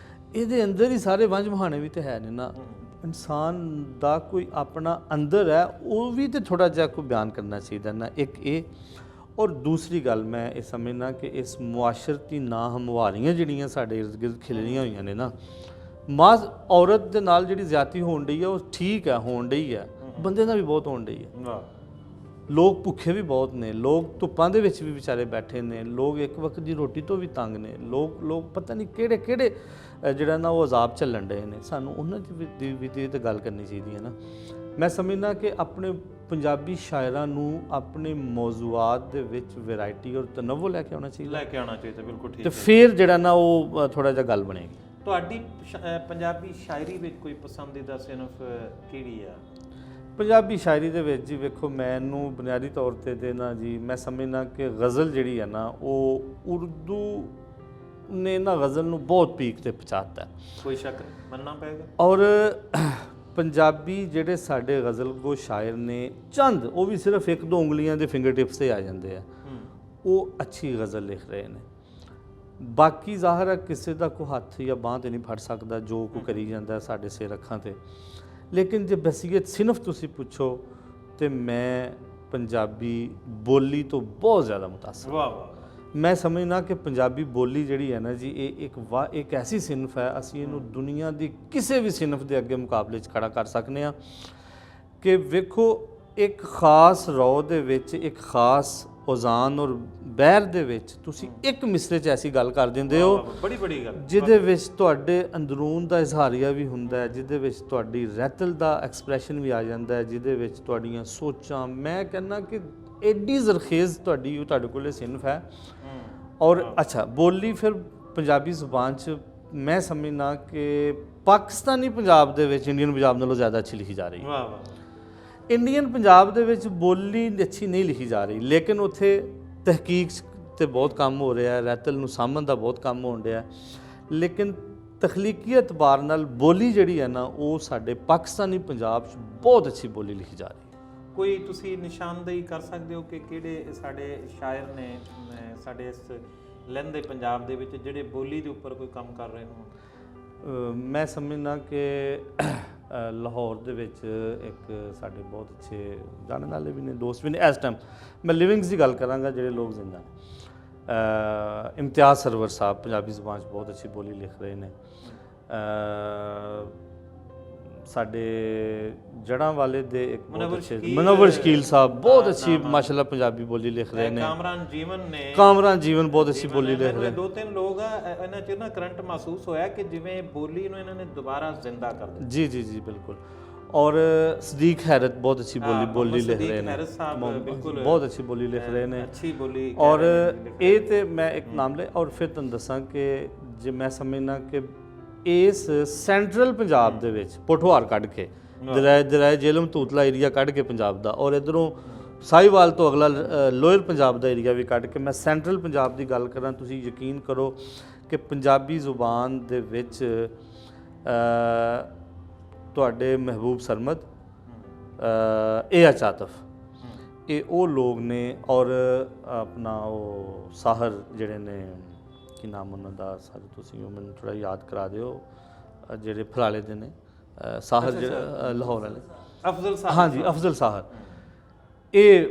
Speaker 1: ਇਹਦੇ ਅੰਦਰ ਹੀ ਸਾਰੇ ਵੰਝ ਮਹਾਣੇ ਵੀ ਤੇ ਹੈ ਨੇ ਨਾ। ਇਨਸਾਨ ਦਾ ਕੋਈ ਆਪਣਾ ਅੰਦਰ ਹੈ, ਉਹ ਵੀ ਤੇ ਥੋੜ੍ਹਾ ਜਿਹਾ ਕੋਈ ਬਿਆਨ ਕਰਨਾ ਚਾਹੀਦਾ ਨਾ। ਇੱਕ ਇਹ, ਔਰ ਦੂਸਰੀ ਗੱਲ ਮੈਂ ਇਹ ਸਮਝਦਾ ਕਿ ਇਸ ਮੁਆਸ਼ਰਤੀ ਨਾ ਹਮਵਾਰੀਆਂ ਜਿਹੜੀਆਂ ਸਾਡੇ ਇਰਦ ਗਿਰਦ ਖਿਲਰੀਆਂ ਹੋਈਆਂ ਨੇ ਨਾ, ਮਾਜ਼ ਔਰਤ ਦੇ ਨਾਲ ਜਿਹੜੀ ਜ਼ਿਆਦਤੀ ਹੋਣ ਡਈ ਹੈ ਉਹ ਠੀਕ ਹੈ, ਹੋਣ ਡਈ ਹੈ, ਬੰਦੇ ਨਾਲ ਵੀ ਬਹੁਤ ਹੋਣ ਡਈ ਹੈ। ਲੋਕ ਭੁੱਖੇ ਵੀ ਬਹੁਤ ਨੇ, ਲੋਕ ਧੁੱਪਾਂ ਦੇ ਵਿੱਚ ਵੀ ਵਿਚਾਰੇ ਬੈਠੇ ਨੇ, ਲੋਕ ਇੱਕ ਵਕਤ ਦੀ ਰੋਟੀ ਤੋਂ ਵੀ ਤੰਗ ਨੇ, ਲੋਕ ਪਤਾ ਨਹੀਂ ਕਿਹੜੇ ਜਿਹੜਾ ਨਾ ਉਹ ਅਜ਼ਾਬ ਝੱਲਣ ਡਏ ਨੇ, ਸਾਨੂੰ ਉਹਨਾਂ ਦੀ ਵੀ ਤੇ ਗੱਲ ਕਰਨੀ ਚਾਹੀਦੀ ਹੈ ਨਾ। ਮੈਂ ਸਮਝਦਾ ਕਿ ਆਪਣੇ ਪੰਜਾਬੀ ਸ਼ਾਇਰਾਂ ਨੂੰ ਆਪਣੇ ਮੌਜ਼ੂਆਤ ਦੇ ਵਿੱਚ ਵੈਰਾਈਟੀ ਔਰ ਤਨਵੁ ਲੈ ਕੇ ਆਉਣਾ ਚਾਹੀਦਾ,
Speaker 2: ਬਿਲਕੁਲ ਠੀਕ
Speaker 1: ਤੇ ਫਿਰ ਜਿਹੜਾ ਨਾ ਉਹ ਥੋੜਾ ਜਿਹਾ ਗੱਲ ਬਣੇਗੀ।
Speaker 2: ਤੁਹਾਡੀ ਪੰਜਾਬੀ ਸ਼ਾਇਰੀ ਵਿੱਚ ਕੋਈ ਪਸੰਦੀਦਾ ਸਿਨਫ ਕਿਹੜੀ ਆ?
Speaker 1: ਪੰਜਾਬੀ ਸ਼ਾਇਰੀ ਦੇ ਵਿੱਚ ਜੀ ਵੇਖੋ, ਮੈਨੂੰ ਬੁਨਿਆਦੀ ਤੌਰ ਤੇ ਨਾ ਜੀ ਮੈਂ ਸਮਝਦਾ ਕਿ ਗਜ਼ਲ ਜਿਹੜੀ ਹੈ ਨਾ ਉਹ ਉਰਦੂ ਨੇ ਨਾ ਗਜ਼ਲ ਨੂੰ ਬਹੁਤ ਪੀਕ ਤੇ ਪਹੁੰਚਾਤਾ,
Speaker 2: ਕੋਈ ਸ਼ੱਕ ਨਹੀਂ, ਮੰਨਣਾ ਪਏਗਾ।
Speaker 1: ਔਰ ਪੰਜਾਬੀ ਜਿਹੜੇ ਸਾਡੇ ਗਜ਼ਲਗੋ ਸ਼ਾਇਰ ਨੇ, ਚੰਦ ਉਹ ਵੀ ਸਿਰਫ 1-2 ਉਂਗਲੀਆਂ ਦੇ ਫਿੰਗਰ ਟਿਪਸ ਤੇ ਆ ਜਾਂਦੇ ਆ, ਉਹ ਅੱਛੀ ਗਜ਼ਲ ਲਿਖ ਰਹੇ ਨੇ। ਬਾਕੀ ਜ਼ਾਹਰ ਹੈ ਕਿਸੇ ਦਾ ਕੋਈ ਹੱਥ ਜਾਂ ਬਾਂਹ ਤੇ ਨਹੀਂ ਫੜ ਸਕਦਾ ਜੋ ਕੋਈ ਕਰੀ ਜਾਂਦਾ ਸਾਡੇ ਸਿਰ ਅੱਖਾਂ ਤੇ, ਲੇਕਿਨ ਜੇ ਬਸੀਅਤ ਸਿਨਫ ਤੁਸੀਂ ਪੁੱਛੋ ਤੇ ਮੈਂ ਪੰਜਾਬੀ ਬੋਲੀ ਤੋਂ ਬਹੁਤ ਜ਼ਿਆਦਾ ਮੁਤਾਸਰ।
Speaker 2: ਵਾਹ ਵਾਹ।
Speaker 1: ਮੈਂ ਸਮਝਦਾ ਕਿ ਪੰਜਾਬੀ ਬੋਲੀ ਜਿਹੜੀ ਹੈ ਨਾ ਜੀ, ਇਹ ਇੱਕ ਐਸੀ ਸਿਨਫ ਹੈ, ਅਸੀਂ ਇਹਨੂੰ ਦੁਨੀਆ ਦੀ ਕਿਸੇ ਵੀ ਸਿਨਫ ਦੇ ਅੱਗੇ ਮੁਕਾਬਲੇ 'ਚ ਖੜਾ ਕਰ ਸਕਦੇ ਹਾਂ। ਕਿ ਵੇਖੋ, ਇੱਕ ਖਾਸ ਰੌ ਦੇ ਵਿੱਚ, ਇੱਕ ਖਾਸ ਔਜ਼ਾਨ ਔਰ ਬਹਿਰ ਦੇ ਵਿੱਚ ਤੁਸੀਂ ਇੱਕ ਮਿਸਰੇ 'ਚ ਐਸੀ ਗੱਲ ਕਰ ਦਿੰਦੇ ਹੋ,
Speaker 2: ਬੜੀ ਗੱਲ,
Speaker 1: ਜਿਹਦੇ ਵਿੱਚ ਤੁਹਾਡੇ ਅੰਦਰੂਨ ਦਾ ਇਜ਼ਹਾਰੀਆ ਵੀ ਹੁੰਦਾ ਹੈ, ਜਿਹਦੇ ਵਿੱਚ ਤੁਹਾਡੀ ਰਹਿਤਲ ਦਾ ਐਕਸਪ੍ਰੈਸ਼ਨ ਵੀ ਆ ਜਾਂਦਾ ਹੈ, ਜਿਹਦੇ ਵਿੱਚ ਤੁਹਾਡੀਆਂ ਸੋਚਾਂ, ਮੈਂ ਕਹਿੰਦਾ ਕਿ ਐਡੀ ਜ਼ਰਖੇਜ਼ ਤੁਹਾਡੇ ਕੋਲ ਸਿਨਫ ਹੈ। ਔਰ ਅੱਛਾ, ਬੋਲੀ ਫਿਰ ਪੰਜਾਬੀ ਜ਼ੁਬਾਨ 'ਚ ਮੈਂ ਸਮਝਦਾ ਕਿ ਪਾਕਿਸਤਾਨੀ ਪੰਜਾਬ ਦੇ ਵਿੱਚ ਇੰਡੀਅਨ ਪੰਜਾਬ ਨਾਲੋਂ ਜ਼ਿਆਦਾ ਅੱਛੀ ਲਿਖੀ ਜਾ ਰਹੀ ਹੈ।
Speaker 2: ਵਾਹ ਵਾਹ।
Speaker 1: ਇੰਡੀਅਨ ਪੰਜਾਬ ਦੇ ਵਿੱਚ ਬੋਲੀ ਅੱਛੀ ਨਹੀਂ ਲਿਖੀ ਜਾ ਰਹੀ, ਲੇਕਿਨ ਉੱਥੇ ਤਹਿਕੀਕ ਤੇ ਬਹੁਤ ਕੰਮ ਹੋ ਰਿਹਾ ਹੈ, ਰਹਿਤਲ ਨੂੰ ਸਾਂਭਣ ਦਾ ਬਹੁਤ ਕੰਮ ਹੋਣ ਰਿਹਾ, ਲੇਕਿਨ ਤਖਲੀਕੀ ਅਤਬਾਰ ਨਾਲ ਬੋਲੀ ਜਿਹੜੀ ਹੈ ਨਾ ਉਹ ਸਾਡੇ ਪਾਕਿਸਤਾਨੀ ਪੰਜਾਬ 'ਚ ਬਹੁਤ ਅੱਛੀ ਬੋਲੀ ਲਿਖੀ ਜਾ ਰਹੀ ਹੈ।
Speaker 2: ਕੋਈ ਤੁਸੀਂ ਨਿਸ਼ਾਨਦੇਹੀ ਕਰ ਸਕਦੇ ਹੋ ਕਿ ਕਿਹੜੇ ਸਾਡੇ ਸ਼ਾਇਰ ਨੇ ਸਾਡੇ ਇਸ ਲਹਿੰਦੇ ਪੰਜਾਬ ਦੇ ਵਿੱਚ ਜਿਹੜੇ ਬੋਲੀ ਦੇ ਉੱਪਰ ਕੋਈ ਕੰਮ ਕਰ ਰਹੇ ਹੋਣ?
Speaker 1: ਮੈਂ ਸਮਝਦਾ ਕਿ ਲਾਹੌਰ ਦੇ ਵਿੱਚ ਇੱਕ ਸਾਡੇ ਬਹੁਤ ਅੱਛੇ ਜਾਣਨ ਵਾਲੇ ਵੀ ਨੇ, ਦੋਸਤ ਵੀ ਨੇ। ਇਸ ਟਾਈਮ ਮੈਂ ਲਿਵਿੰਗਸ ਦੀ ਗੱਲ ਕਰਾਂਗਾ, ਜਿਹੜੇ ਲੋਕ ਜ਼ਿੰਦਾ ਨੇ। ਇਮਤਿਆਜ਼ ਸਰਵਰ ਸਾਹਿਬ ਪੰਜਾਬੀ ਜ਼ੁਬਾਨ 'ਚ ਬਹੁਤ ਅੱਛੀ ਬੋਲੀ ਲਿਖ ਰਹੇ ਨੇ। ਸਾਡੇ ਜੜ੍ਹਾਂ ਵਾਲੇ ਦੇ ਇੱਕ ਮੁਨੱਵਰ ਸ਼ਕੀਲ ਸਾਹਿਬ ਬਹੁਤ ਅੱਛੀ ਮਾਸ਼ਾਅੱਲਾ ਪੰਜਾਬੀ ਬੋਲੀ ਲਿਖ ਰਹੇ ਨੇ। ਕਾਮਰਾਨ ਜੀਵਨ ਬਹੁਤ ਅੱਛੀ ਬੋਲੀ ਲਿਖ ਰਹੇ ਨੇ।
Speaker 2: 2-3 ਲੋਕ ਆ ਇਹਨਾਂ 'ਚ ਨਾ ਕਰੰਟ ਮਹਿਸੂਸ ਹੋਇਆ ਕਿ ਜਿਵੇਂ ਬੋਲੀ ਨੂੰ ਇਹਨਾਂ ਨੇ ਦੁਬਾਰਾ ਜ਼ਿੰਦਾ ਕਰ ਦਿੱਤਾ।
Speaker 1: ਜੀ ਜੀ ਜੀ ਬਿਲਕੁਲ। ਔਰ ਸਦੀਕ ਹੈਰਤ ਬਹੁਤ ਅੱਛੀ ਬੋਲੀ ਲਿਖ ਰਹੇ ਨੇ, ਬਹੁਤ ਅੱਛੀ ਬੋਲੀ ਲਿਖ ਰਹੇ ਨੇ,
Speaker 2: ਅੱਛੀ ਬੋਲੀ।
Speaker 1: ਔਰ ਇਹ ਤੇ ਮੈਂ ਇੱਕ ਨਾਮ ਲੈ, ਔਰ ਫਿਰ ਤੁਹਾਨੂੰ ਦੱਸਾਂ ਕਿ ਜੇ ਮੈਂ ਸਮਝਣਾ ਕਿ ਇਸ ਸੈਂਟਰਲ ਪੰਜਾਬ ਦੇ ਵਿੱਚ ਪੋਠੋਹਾਰ ਕੱਢ ਕੇ ਦਰਿਆ ਜੇਹਲਮ ਤੂਤਲਾ ਏਰੀਆ ਕੱਢ ਕੇ ਪੰਜਾਬ ਦਾ, ਔਰ ਇੱਧਰੋਂ ਸਾਹੀਵਾਲ ਤੋਂ ਅਗਲਾ ਲੋਅਰ ਪੰਜਾਬ ਦਾ ਏਰੀਆ ਵੀ ਕੱਢ ਕੇ ਮੈਂ ਸੈਂਟਰਲ ਪੰਜਾਬ ਦੀ ਗੱਲ ਕਰਾਂ, ਤੁਸੀਂ ਯਕੀਨ ਕਰੋ ਕਿ ਪੰਜਾਬੀ ਜ਼ੁਬਾਨ ਦੇ ਵਿੱਚ ਤੁਹਾਡੇ ਮਹਿਬੂਬ ਸਰਮਦ, ਆਤਫ, ਇਹ ਉਹ ਲੋਕ ਨੇ। ਔਰ ਆਪਣਾ ਉਹ ਸਾਹਰ ਜਿਹੜੇ ਨੇ, ਕੀ ਨਾਮ ਉਹਨਾਂ ਦਾ ਸਰ, ਤੁਸੀਂ ਉਹ ਮੈਨੂੰ ਥੋੜ੍ਹਾ ਯਾਦ ਕਰਾ ਦਿਓ, ਜਿਹੜੇ ਫਲਾਲੇ ਦੇ ਨੇ, ਸਾਹਰ ਜਿਹੜਾ ਲਾਹੌਰ ਵਾਲੇ,
Speaker 2: ਅਫਜ਼ਲ ਸਾਹਰ।
Speaker 1: ਹਾਂਜੀ ਅਫਜ਼ਲ ਸਾਹਰ, ਇਹ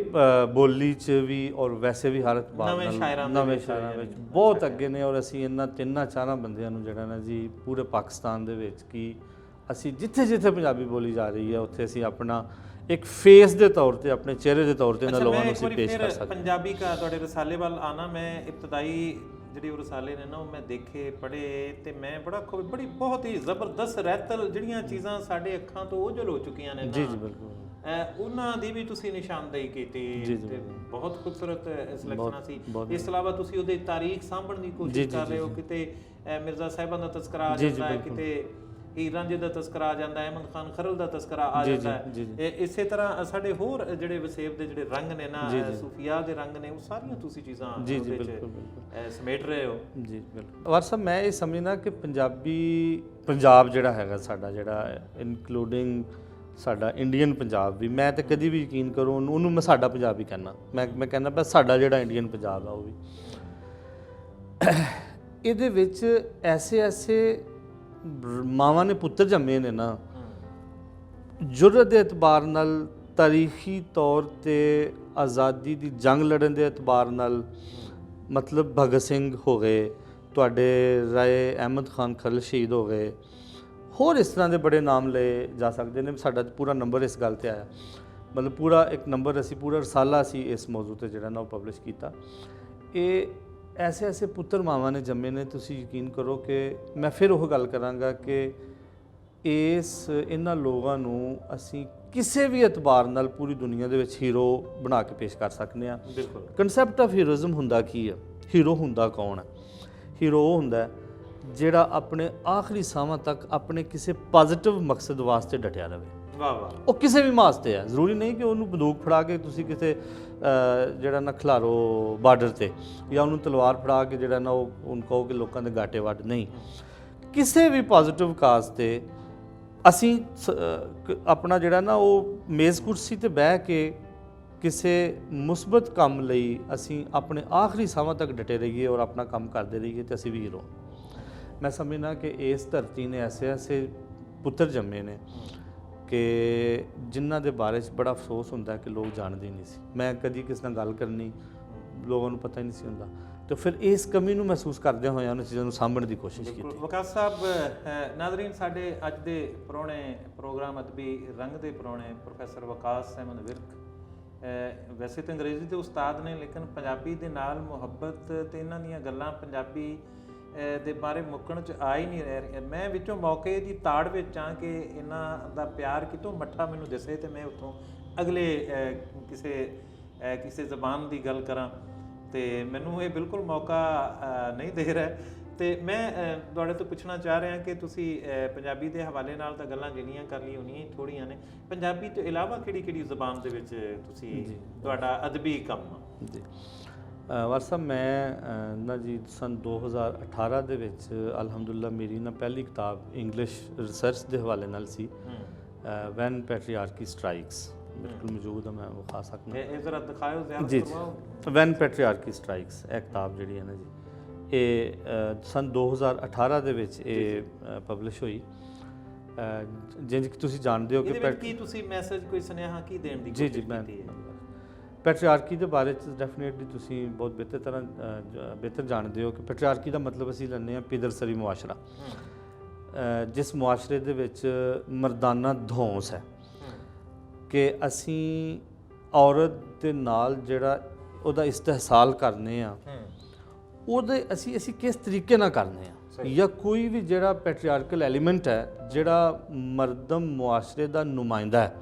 Speaker 1: ਬੋਲੀ 'ਚ ਵੀ ਔਰ ਵੈਸੇ ਵੀ ਹਰ ਨਵੇਂ ਸ਼ਾਇਰਾਂ ਵਿੱਚ ਬਹੁਤ ਅੱਗੇ ਨੇ। ਔਰ ਅਸੀਂ ਇਹਨਾਂ 3-4 ਬੰਦਿਆਂ ਨੂੰ ਜਿਹੜਾ ਨਾ ਜੀ ਪੂਰੇ ਪਾਕਿਸਤਾਨ ਦੇ ਵਿੱਚ ਕੀ ਅਸੀਂ ਜਿੱਥੇ ਪੰਜਾਬੀ ਬੋਲੀ ਜਾ ਰਹੀ ਹੈ ਉੱਥੇ ਅਸੀਂ ਆਪਣਾ ਇੱਕ ਫੇਸ ਦੇ ਤੌਰ ਤੇ, ਆਪਣੇ ਚਿਹਰੇ ਦੇ ਤੌਰ ਤੇ ਇਹਨਾਂ ਲੋਕਾਂ ਨੂੰ ਅਸੀਂ ਪੇਸ਼ ਕਰ ਸਕਦੇ।
Speaker 2: ਪੰਜਾਬੀ ਕਾ ਤੁਹਾਡੇ ਰਸਾਲੇ ਵੱਲ ਆਣਾ, ਮੈਂ ਇਬਤਦਾਈ ਜਿਹੜੇ ਉਹ ਰਸਾਲੇ ਨੇ ਨਾ ਉਹ ਮੈਂ ਦੇਖੇ, ਪੜ੍ਹੇ, ਤੇ ਮੈਂ ਬੜੀ ਬਹੁਤ ਹੀ ਜ਼ਬਰਦਸਤ ਰਹਿਤਲ ਜਿਹੜੀਆਂ ਚੀਜ਼ਾਂ ਸਾਡੇ ਅੱਖਾਂ ਤੋਂ ਓਝਲ ਹੋ ਚੁੱਕੀਆਂ ਨੇ।
Speaker 1: ਜੀ ਜੀ ਬਿਲਕੁਲ।
Speaker 2: ਉਹਨਾਂ ਦੀ ਵੀ ਤੁਸੀਂ ਨਿਸ਼ਾਨਦੇਹੀ ਕੀਤੀ ਤੇ ਬਹੁਤ ਖੂਬਸੂਰਤ ਸਿਲੈਕਸ਼ਨਾਂ ਸੀ। ਇਸ ਤੋਂ ਇਲਾਵਾ ਤੁਸੀਂ ਉਹਦੀ ਤਾਰੀਖ ਸਾਂਭਣ ਦੀ ਕੋਸ਼ਿਸ਼ ਕਰ ਰਹੇ ਹੋ, ਕਿਤੇ ਮਿਰਜ਼ਾ ਸਾਹਿਬਾਂ ਦਾ ਤਜ਼ਕਰਾ ਆ ਜਾਂਦਾ ਹੈ, ਕਿਤੇ ਹੀਰ ਰਾਂਝੇ ਦਾ ਤਜ਼ਕਰਾ ਆ ਜਾਂਦਾ ਹੈ, ਅਹਿਮਦ ਖਾਨ ਖਰਲ ਦਾ ਤਜ਼ਕਰਾ ਆ ਜਾਂਦਾ ਹੈ। ਇਸੇ ਤਰ੍ਹਾਂ ਸਾਡੇ ਹੋਰ ਜਿਹੜੇ ਵਸੇਬ ਦੇ ਜਿਹੜੇ ਰੰਗ ਨੇ ਨਾ, ਸੂਫੀਆ ਦੇ ਰੰਗ ਨੇ, ਉਹ ਸਾਰੀਆਂ ਤੁਸੀਂ ਚੀਜ਼ਾਂ ਉਹਦੇ ਵਿੱਚ ਸਮੇਟ ਰਹੇ ਹੋ। ਜੀ ਬਿਲਕੁਲ। ਵਾਰ ਸਾਹਿਬ, ਮੈਂ ਇਹ ਸਮਝਦਾ ਕਿ ਪੰਜਾਬ ਜਿਹੜਾ ਹੈਗਾ ਸਾਡਾ, ਜਿਹੜਾ ਇਨਕਲੂਡਿੰਗ ਸਾਡਾ ਇੰਡੀਅਨ ਪੰਜਾਬ ਵੀ, ਮੈਂ ਤਾਂ ਕਦੀ ਵੀ ਯਕੀਨ ਕਰੋ ਉਹਨੂੰ ਮੈਂ ਸਾਡਾ ਪੰਜਾਬ ਹੀ ਕਹਿੰਦਾ। ਮੈਂ ਕਹਿੰਦਾ ਬਸ ਸਾਡਾ ਜਿਹੜਾ ਇੰਡੀਅਨ ਪੰਜਾਬ ਆ ਉਹ ਵੀ, ਇਹਦੇ ਵਿੱਚ ਐਸੇ ਮਾਵਾਂ ਨੇ ਪੁੱਤਰ ਜੰਮੇ ਨੇ ਨਾ, ਜੁਰਅਤ ਦੇ ਇਤਬਾਰ ਨਾਲ, ਤਾਰੀਖੀ ਤੌਰ ਤੇ ਆਜ਼ਾਦੀ ਦੀ ਜੰਗ ਲੜਨ ਦੇ ਇਤਬਾਰ ਨਾਲ, ਮਤਲਬ ਭਗਤ ਸਿੰਘ ਹੋ ਗਏ, ਤੁਹਾਡੇ ਰਾਏ ਅਹਿਮਦ ਖਾਨ ਖਰਲ ਸ਼ਹੀਦ ਹੋ ਗਏ, ਹੋਰ ਇਸ ਤਰ੍ਹਾਂ ਦੇ ਬੜੇ ਨਾਮ ਲਏ ਜਾ ਸਕਦੇ ਨੇ। ਸਾਡਾ ਪੂਰਾ ਨੰਬਰ ਇਸ ਗੱਲ ਤੇ ਆਇਆ, ਮਤਲਬ ਪੂਰਾ ਇੱਕ ਨੰਬਰ ਅਸੀਂ, ਪੂਰਾ ਰਸਾਲਾ ਸੀ ਇਸ ਮੌਜੂ ਤੇ ਜਿਹੜਾ ਨਾ ਉਹ ਪਬਲਿਸ਼ ਕੀਤਾ। ਇਹ
Speaker 1: ਐਸੇ ਐਸੇ ਪੁੱਤਰ ਮਾਵਾਂ ਨੇ ਜੰਮੇ ਨੇ, ਤੁਸੀਂ ਯਕੀਨ ਕਰੋ ਕਿ ਮੈਂ ਫਿਰ ਉਹ ਗੱਲ ਕਰਾਂਗਾ ਕਿ ਇਹਨਾਂ ਲੋਕਾਂ ਨੂੰ ਅਸੀਂ ਕਿਸੇ ਵੀ ਇਤਬਾਰ ਨਾਲ ਪੂਰੀ ਦੁਨੀਆ ਦੇ ਵਿੱਚ ਹੀਰੋ ਬਣਾ ਕੇ ਪੇਸ਼ ਕਰ ਸਕਦੇ ਹਾਂ।
Speaker 2: ਬਿਲਕੁਲ।
Speaker 1: ਕਨਸੈਪਟ ਆਫ ਹੀਰੋਇਜ਼ਮ ਹੁੰਦਾ ਕੀ ਹੈ? ਹੀਰੋ ਹੁੰਦਾ ਕੌਣ ਹੈ? ਹੀਰੋ ਉਹ ਹੁੰਦਾ ਹੈ ਜਿਹੜਾ ਆਪਣੇ ਆਖਰੀ ਸਾਹਾਂ ਤੱਕ ਆਪਣੇ ਕਿਸੇ ਪੋਜ਼ਿਟਿਵ ਮਕਸਦ ਵਾਸਤੇ ਡਟਿਆ ਰਹੇ।
Speaker 2: ਵਾਹ ਵਾਹ।
Speaker 1: ਉਹ ਕਿਸੇ ਵੀ ਵਾਸਤੇ ਹੈ, ਜ਼ਰੂਰੀ ਨਹੀਂ ਕਿ ਉਹਨੂੰ ਬੰਦੂਕ ਫੜਾ ਕੇ ਤੁਸੀਂ ਕਿਸੇ ਜਿਹੜਾ ਨਾ ਖਿਲਾਰੋ ਬਾਰਡਰ ਤੇ, ਜਾਂ ਉਹਨੂੰ ਤਲਵਾਰ ਫੜਾ ਕੇ ਜਿਹੜਾ ਨਾ ਉਹਨੂੰ ਕਹੋ ਕਿ ਲੋਕਾਂ ਦੇ ਗਾਟੇ ਵੱਢ। ਨਹੀਂ, ਕਿਸੇ ਵੀ ਪੋਜ਼ਿਟਿਵ ਕਾਜ਼ ਤੇ ਅਸੀਂ ਆਪਣਾ ਜਿਹੜਾ ਨਾ ਉਹ ਮੇਜ਼ ਕੁਰਸੀ ਤੇ ਬਹਿ ਕੇ ਕਿਸੇ ਮੁਸਬਤ ਕੰਮ ਲਈ ਅਸੀਂ ਆਪਣੇ ਆਖਰੀ ਸਾਹਾਂ ਤੱਕ ਡਟੇ ਰਹੀਏ ਔਰ ਆਪਣਾ ਕੰਮ ਕਰਦੇ ਰਹੀਏ ਤੇ ਅਸੀਂ ਵੀ ਹੀਰੋ। ਮੈਂ ਸਮਝਦਾ ਕਿ ਇਸ ਧਰਤੀ ਨੇ ਐਸੇ ਐਸੇ ਪੁੱਤਰ ਜੰਮੇ ਨੇ ਕਿ ਜਿਨ੍ਹਾਂ ਦੇ ਬਾਰੇ 'ਚ ਬੜਾ ਅਫਸੋਸ ਹੁੰਦਾ ਕਿ ਲੋਕ ਜਾਣਦੇ ਨਹੀਂ ਸੀ। ਮੈਂ ਕਦੀ ਕਿਸੇ ਨਾਲ ਗੱਲ ਕਰਨੀ, ਲੋਕਾਂ ਨੂੰ ਪਤਾ ਹੀ ਨਹੀਂ ਸੀ ਹੁੰਦਾ, ਤੇ ਫਿਰ ਇਸ ਕਮੀ ਨੂੰ ਮਹਿਸੂਸ ਕਰਦਿਆਂ ਹੋਇਆਂ ਉਹਨਾਂ ਚੀਜ਼ਾਂ ਨੂੰ ਸਾਂਭਣ ਦੀ ਕੋਸ਼ਿਸ਼ ਕੀਤੀ।
Speaker 2: ਵਕਾਸ ਸਾਹਿਬ, ਨਾਜ਼ਰੀਨ, ਸਾਡੇ ਅੱਜ ਦੇ ਪ੍ਰਾਹੁਣੇ ਪ੍ਰੋਗਰਾਮ ਅਦਬੀ ਰੰਗ ਦੇ ਪ੍ਰਾਹੁਣੇ ਪ੍ਰੋਫੈਸਰ ਵਕਾਸ ਅਹਿਮਦ ਵਿਰਕ ਵੈਸੇ ਤਾਂ ਅੰਗਰੇਜ਼ੀ ਦੇ ਉਸਤਾਦ ਨੇ, ਲੇਕਿਨ ਪੰਜਾਬੀ ਦੇ ਨਾਲ ਮੁਹੱਬਤ ਤੇ ਇਹਨਾਂ ਦੀਆਂ ਗੱਲਾਂ ਪੰਜਾਬੀ ਦੇ ਬਾਰੇ ਮੁੱਕਣ 'ਚ ਆ ਹੀ ਨਹੀਂ ਰਿਹਾ। ਮੈਂ ਵਿੱਚੋਂ ਮੌਕੇ ਦੀ ਤਾੜ ਵਿੱਚ ਆ ਕਿ ਇਹਨਾਂ ਦਾ ਪਿਆਰ ਕਿਤੋਂ ਮੱਠਾ ਮੈਨੂੰ ਦਿਸੇ ਤੇ ਮੈਂ ਉੱਥੋਂ ਅਗਲੇ ਕਿਸੇ ਜ਼ਬਾਨ ਦੀ ਗੱਲ ਕਰਾਂ, ਤੇ ਮੈਨੂੰ ਇਹ ਬਿਲਕੁਲ ਮੌਕਾ ਨਹੀਂ ਦੇ ਰਿਹਾ। ਤੇ ਮੈਂ ਤੁਹਾਡੇ ਤੋਂ ਪੁੱਛਣਾ ਚਾਹ ਰਿਹਾ ਕਿ ਤੁਸੀਂ ਪੰਜਾਬੀ ਦੇ ਹਵਾਲੇ ਨਾਲ ਤਾਂ ਗੱਲਾਂ ਜਿੰਨੀਆਂ ਕਰ ਲਈ ਉਨੀਆਂ ਹੀ ਥੋੜ੍ਹੀਆਂ ਨੇ। ਪੰਜਾਬੀ ਤੋਂ ਇਲਾਵਾ ਕਿਹੜੀ ਜ਼ਬਾਨ ਦੇ ਵਿੱਚ ਤੁਸੀਂ ਤੁਹਾਡਾ ਅਦਬੀ ਕੰਮ?
Speaker 1: ਜੀ ਵਾਰ ਸਾਹਿਬ, ਮੈਂ ਨਾ ਜੀ ਸਨ 2018 ਦੇ ਵਿੱਚ ਅਲਹਮਦੁਲਿਲਾ ਮੇਰੀ ਨਾ ਪਹਿਲੀ ਕਿਤਾਬ ਇੰਗਲਿਸ਼ ਰਿਸਰਚ ਦੇ ਹਵਾਲੇ ਨਾਲ ਸੀ, ਵੈਨ ਪੈਟਰੀਆਰਕੀ ਸਟ੍ਰਾਈਕਸ। ਬਿਲਕੁਲ ਮੌਜੂਦ ਹੈ, ਮੈਂ ਵਿਖਾ ਸਕਦਾ।
Speaker 2: ਇਹ ਜ਼ਰਾ ਦਿਖਾਓ, ਜ਼ਿਆਦਾ
Speaker 1: ਜੀ ਜੀ। ਵੈਨ ਪੈਟਰੀਆਰਕੀ ਸਟ੍ਰਾਈਕਸ ਇਹ ਕਿਤਾਬ ਜਿਹੜੀ ਹੈ ਨਾ ਜੀ, ਇਹ ਸਨ 2018 ਦੇ ਵਿੱਚ ਇਹ ਪਬਲਿਸ਼ ਹੋਈ। ਜਿੰਜ ਕਿ ਤੁਸੀਂ ਜਾਣਦੇ ਹੋ ਕਿ
Speaker 2: ਕੀ ਤੁਸੀਂ ਮੈਸੇਜ ਕੋਈ ਸੁਨੇਹਾ ਕੀ ਦੇਣ ਦੀ
Speaker 1: ਕੋਸ਼ਿਸ਼ ਕੀਤੀ ਹੈ? ਪੈਟਰੀਆਰਕੀ ਦੇ ਬਾਰੇ 'ਚ ਡੈਫੀਨੇਟਲੀ ਤੁਸੀਂ ਬਹੁਤ ਬਿਹਤਰ ਜਾਣਦੇ ਹੋ ਕਿ ਪੈਟਰੀਆਰਕੀ ਦਾ ਮਤਲਬ ਅਸੀਂ ਲੈਂਦੇ ਹਾਂ ਪਿਦਰਸਰੀ ਮੁਆਸ਼ਰਾ, ਜਿਸ ਮੁਆਸ਼ਰੇ ਦੇ ਵਿੱਚ ਮਰਦਾਨਾ ਧੌਂਸ ਹੈ ਕਿ ਅਸੀਂ ਔਰਤ ਦੇ ਨਾਲ ਜਿਹੜਾ ਉਹਦਾ ਇਸਤਹਿਸਾਲ ਕਰਨੇ ਆ, ਉਹਦੇ ਅਸੀਂ ਕਿਸ ਤਰੀਕੇ ਨਾਲ ਕਰਨੇ ਆ, ਜਾਂ ਕੋਈ ਵੀ ਜਿਹੜਾ ਪੈਟਰੀਆਰਕਲ ਐਲੀਮੈਂਟ ਹੈ ਜਿਹੜਾ ਮਰਦਮ ਮੁਆਸ਼ਰੇ ਦਾ ਨੁਮਾਇੰਦਾ ਹੈ,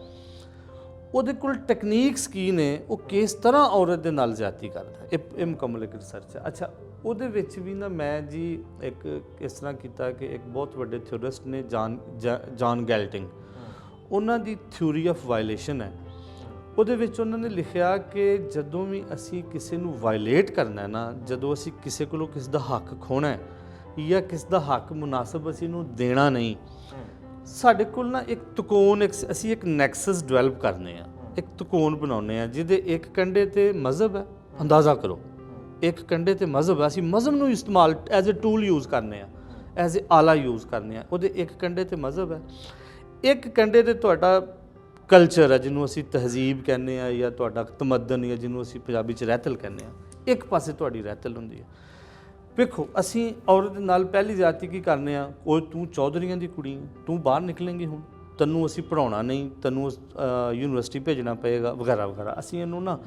Speaker 1: ਉਹਦੇ ਕੋਲ ਟੈਕਨੀਕਸ ਕੀ ਨੇ, ਉਹ ਕਿਸ ਤਰ੍ਹਾਂ ਔਰਤ ਦੇ ਨਾਲ ਜ਼ਿਆਦਤੀ ਕਰਦਾ। ਇਹ ਮੁਕੰਮਲ ਇੱਕ ਰਿਸਰਚ ਹੈ। ਅੱਛਾ, ਉਹਦੇ ਵਿੱਚ ਵੀ ਨਾ ਮੈਂ ਜੀ ਇੱਕ ਇਸ ਤਰ੍ਹਾਂ ਕੀਤਾ ਕਿ ਇੱਕ ਬਹੁਤ ਵੱਡੇ ਥਿਓਰਿਸਟ ਨੇ ਜਾਨ ਗੈਲਟਿੰਗ, ਉਹਨਾਂ ਦੀ ਥਿਊਰੀ ਆਫ ਵਾਇਲੇਸ਼ਨ ਹੈ। ਉਹਦੇ ਵਿੱਚ ਉਹਨਾਂ ਨੇ ਲਿਖਿਆ ਕਿ ਜਦੋਂ ਵੀ ਅਸੀਂ ਕਿਸੇ ਨੂੰ ਵਾਇਲੇਟ ਕਰਨਾ ਨਾ, ਜਦੋਂ ਅਸੀਂ ਕਿਸੇ ਕੋਲੋਂ ਕਿਸ ਦਾ ਹੱਕ ਖੋਣਾ ਹੈ ਜਾਂ ਕਿਸ ਦਾ ਹੱਕ ਮੁਨਾਸਬ ਅਸੀਂ ਨੂੰ ਦੇਣਾ ਨਹੀਂ, ਸਾਡੇ ਕੋਲ ਨਾ ਇੱਕ ਤਕੋਨ, ਅਸੀਂ ਇੱਕ ਨੈਕਸਸ ਡਿਵੈਲਪ ਕਰਨੇ ਆ, ਇੱਕ ਤਕੋਨ ਬਣਾਉਂਦੇ ਆ ਜਿਹਦੇ ਇੱਕ ਕੰਢੇ ਤੇ ਮਜ਼ਹਬ ਹੈ। ਅੰਦਾਜ਼ਾ ਕਰੋ, ਇੱਕ ਕੰਢੇ ਤੇ ਮਜ਼ਹਬ ਹੈ, ਅਸੀਂ ਮਜ਼ਹਬ ਨੂੰ ਇਸਤੇਮਾਲ ਐਜ਼ ਅ ਟੂਲ ਯੂਜ਼ ਕਰਨੇ ਆ, ਐਜ਼ ਅ ਆਲਾ ਯੂਜ਼ ਕਰਨੇ ਆ। ਉਹਦੇ ਇੱਕ ਕੰਢੇ ਤੇ ਮਜ਼ਹਬ ਹੈ, ਇੱਕ ਕੰਢੇ ਤੇ ਤੁਹਾਡਾ ਕਲਚਰ ਹੈ ਜਿਹਨੂੰ ਅਸੀਂ ਤਹਿਜ਼ੀਬ ਕਹਿੰਦੇ ਆ, ਜਾਂ ਤੁਹਾਡਾ ਤਮੱਦਨ, ਜਾਂ ਜਿਹਨੂੰ ਅਸੀਂ ਪੰਜਾਬੀ 'ਚ ਰਹਿਤਲ ਕਹਿੰਦੇ ਆ। ਇੱਕ ਪਾਸੇ ਤੁਹਾਡੀ ਰਹਿਤਲ ਹੁੰਦੀ ਹੈ। ਵੇਖੋ, ਅਸੀਂ ਔਰਤ ਦੇ ਨਾਲ ਪਹਿਲੀ ਜ਼ਿਆਦਤੀ ਕੀ ਕਰਨੇ ਆ, ਉਹ ਤੂੰ ਚੌਧਰੀਆਂ ਦੀ ਕੁੜੀ, ਤੂੰ ਬਾਹਰ ਨਿਕਲੇਂਗੀ, ਹੁਣ ਤੈਨੂੰ ਅਸੀਂ ਪੜ੍ਹਾਉਣਾ ਨਹੀਂ, ਤੈਨੂੰ ਯੂਨੀਵਰਸਿਟੀ ਭੇਜਣਾ ਪਏਗਾ, ਵਗੈਰਾ ਵਗੈਰਾ। ਅਸੀਂ ਇਹਨੂੰ ਨਾ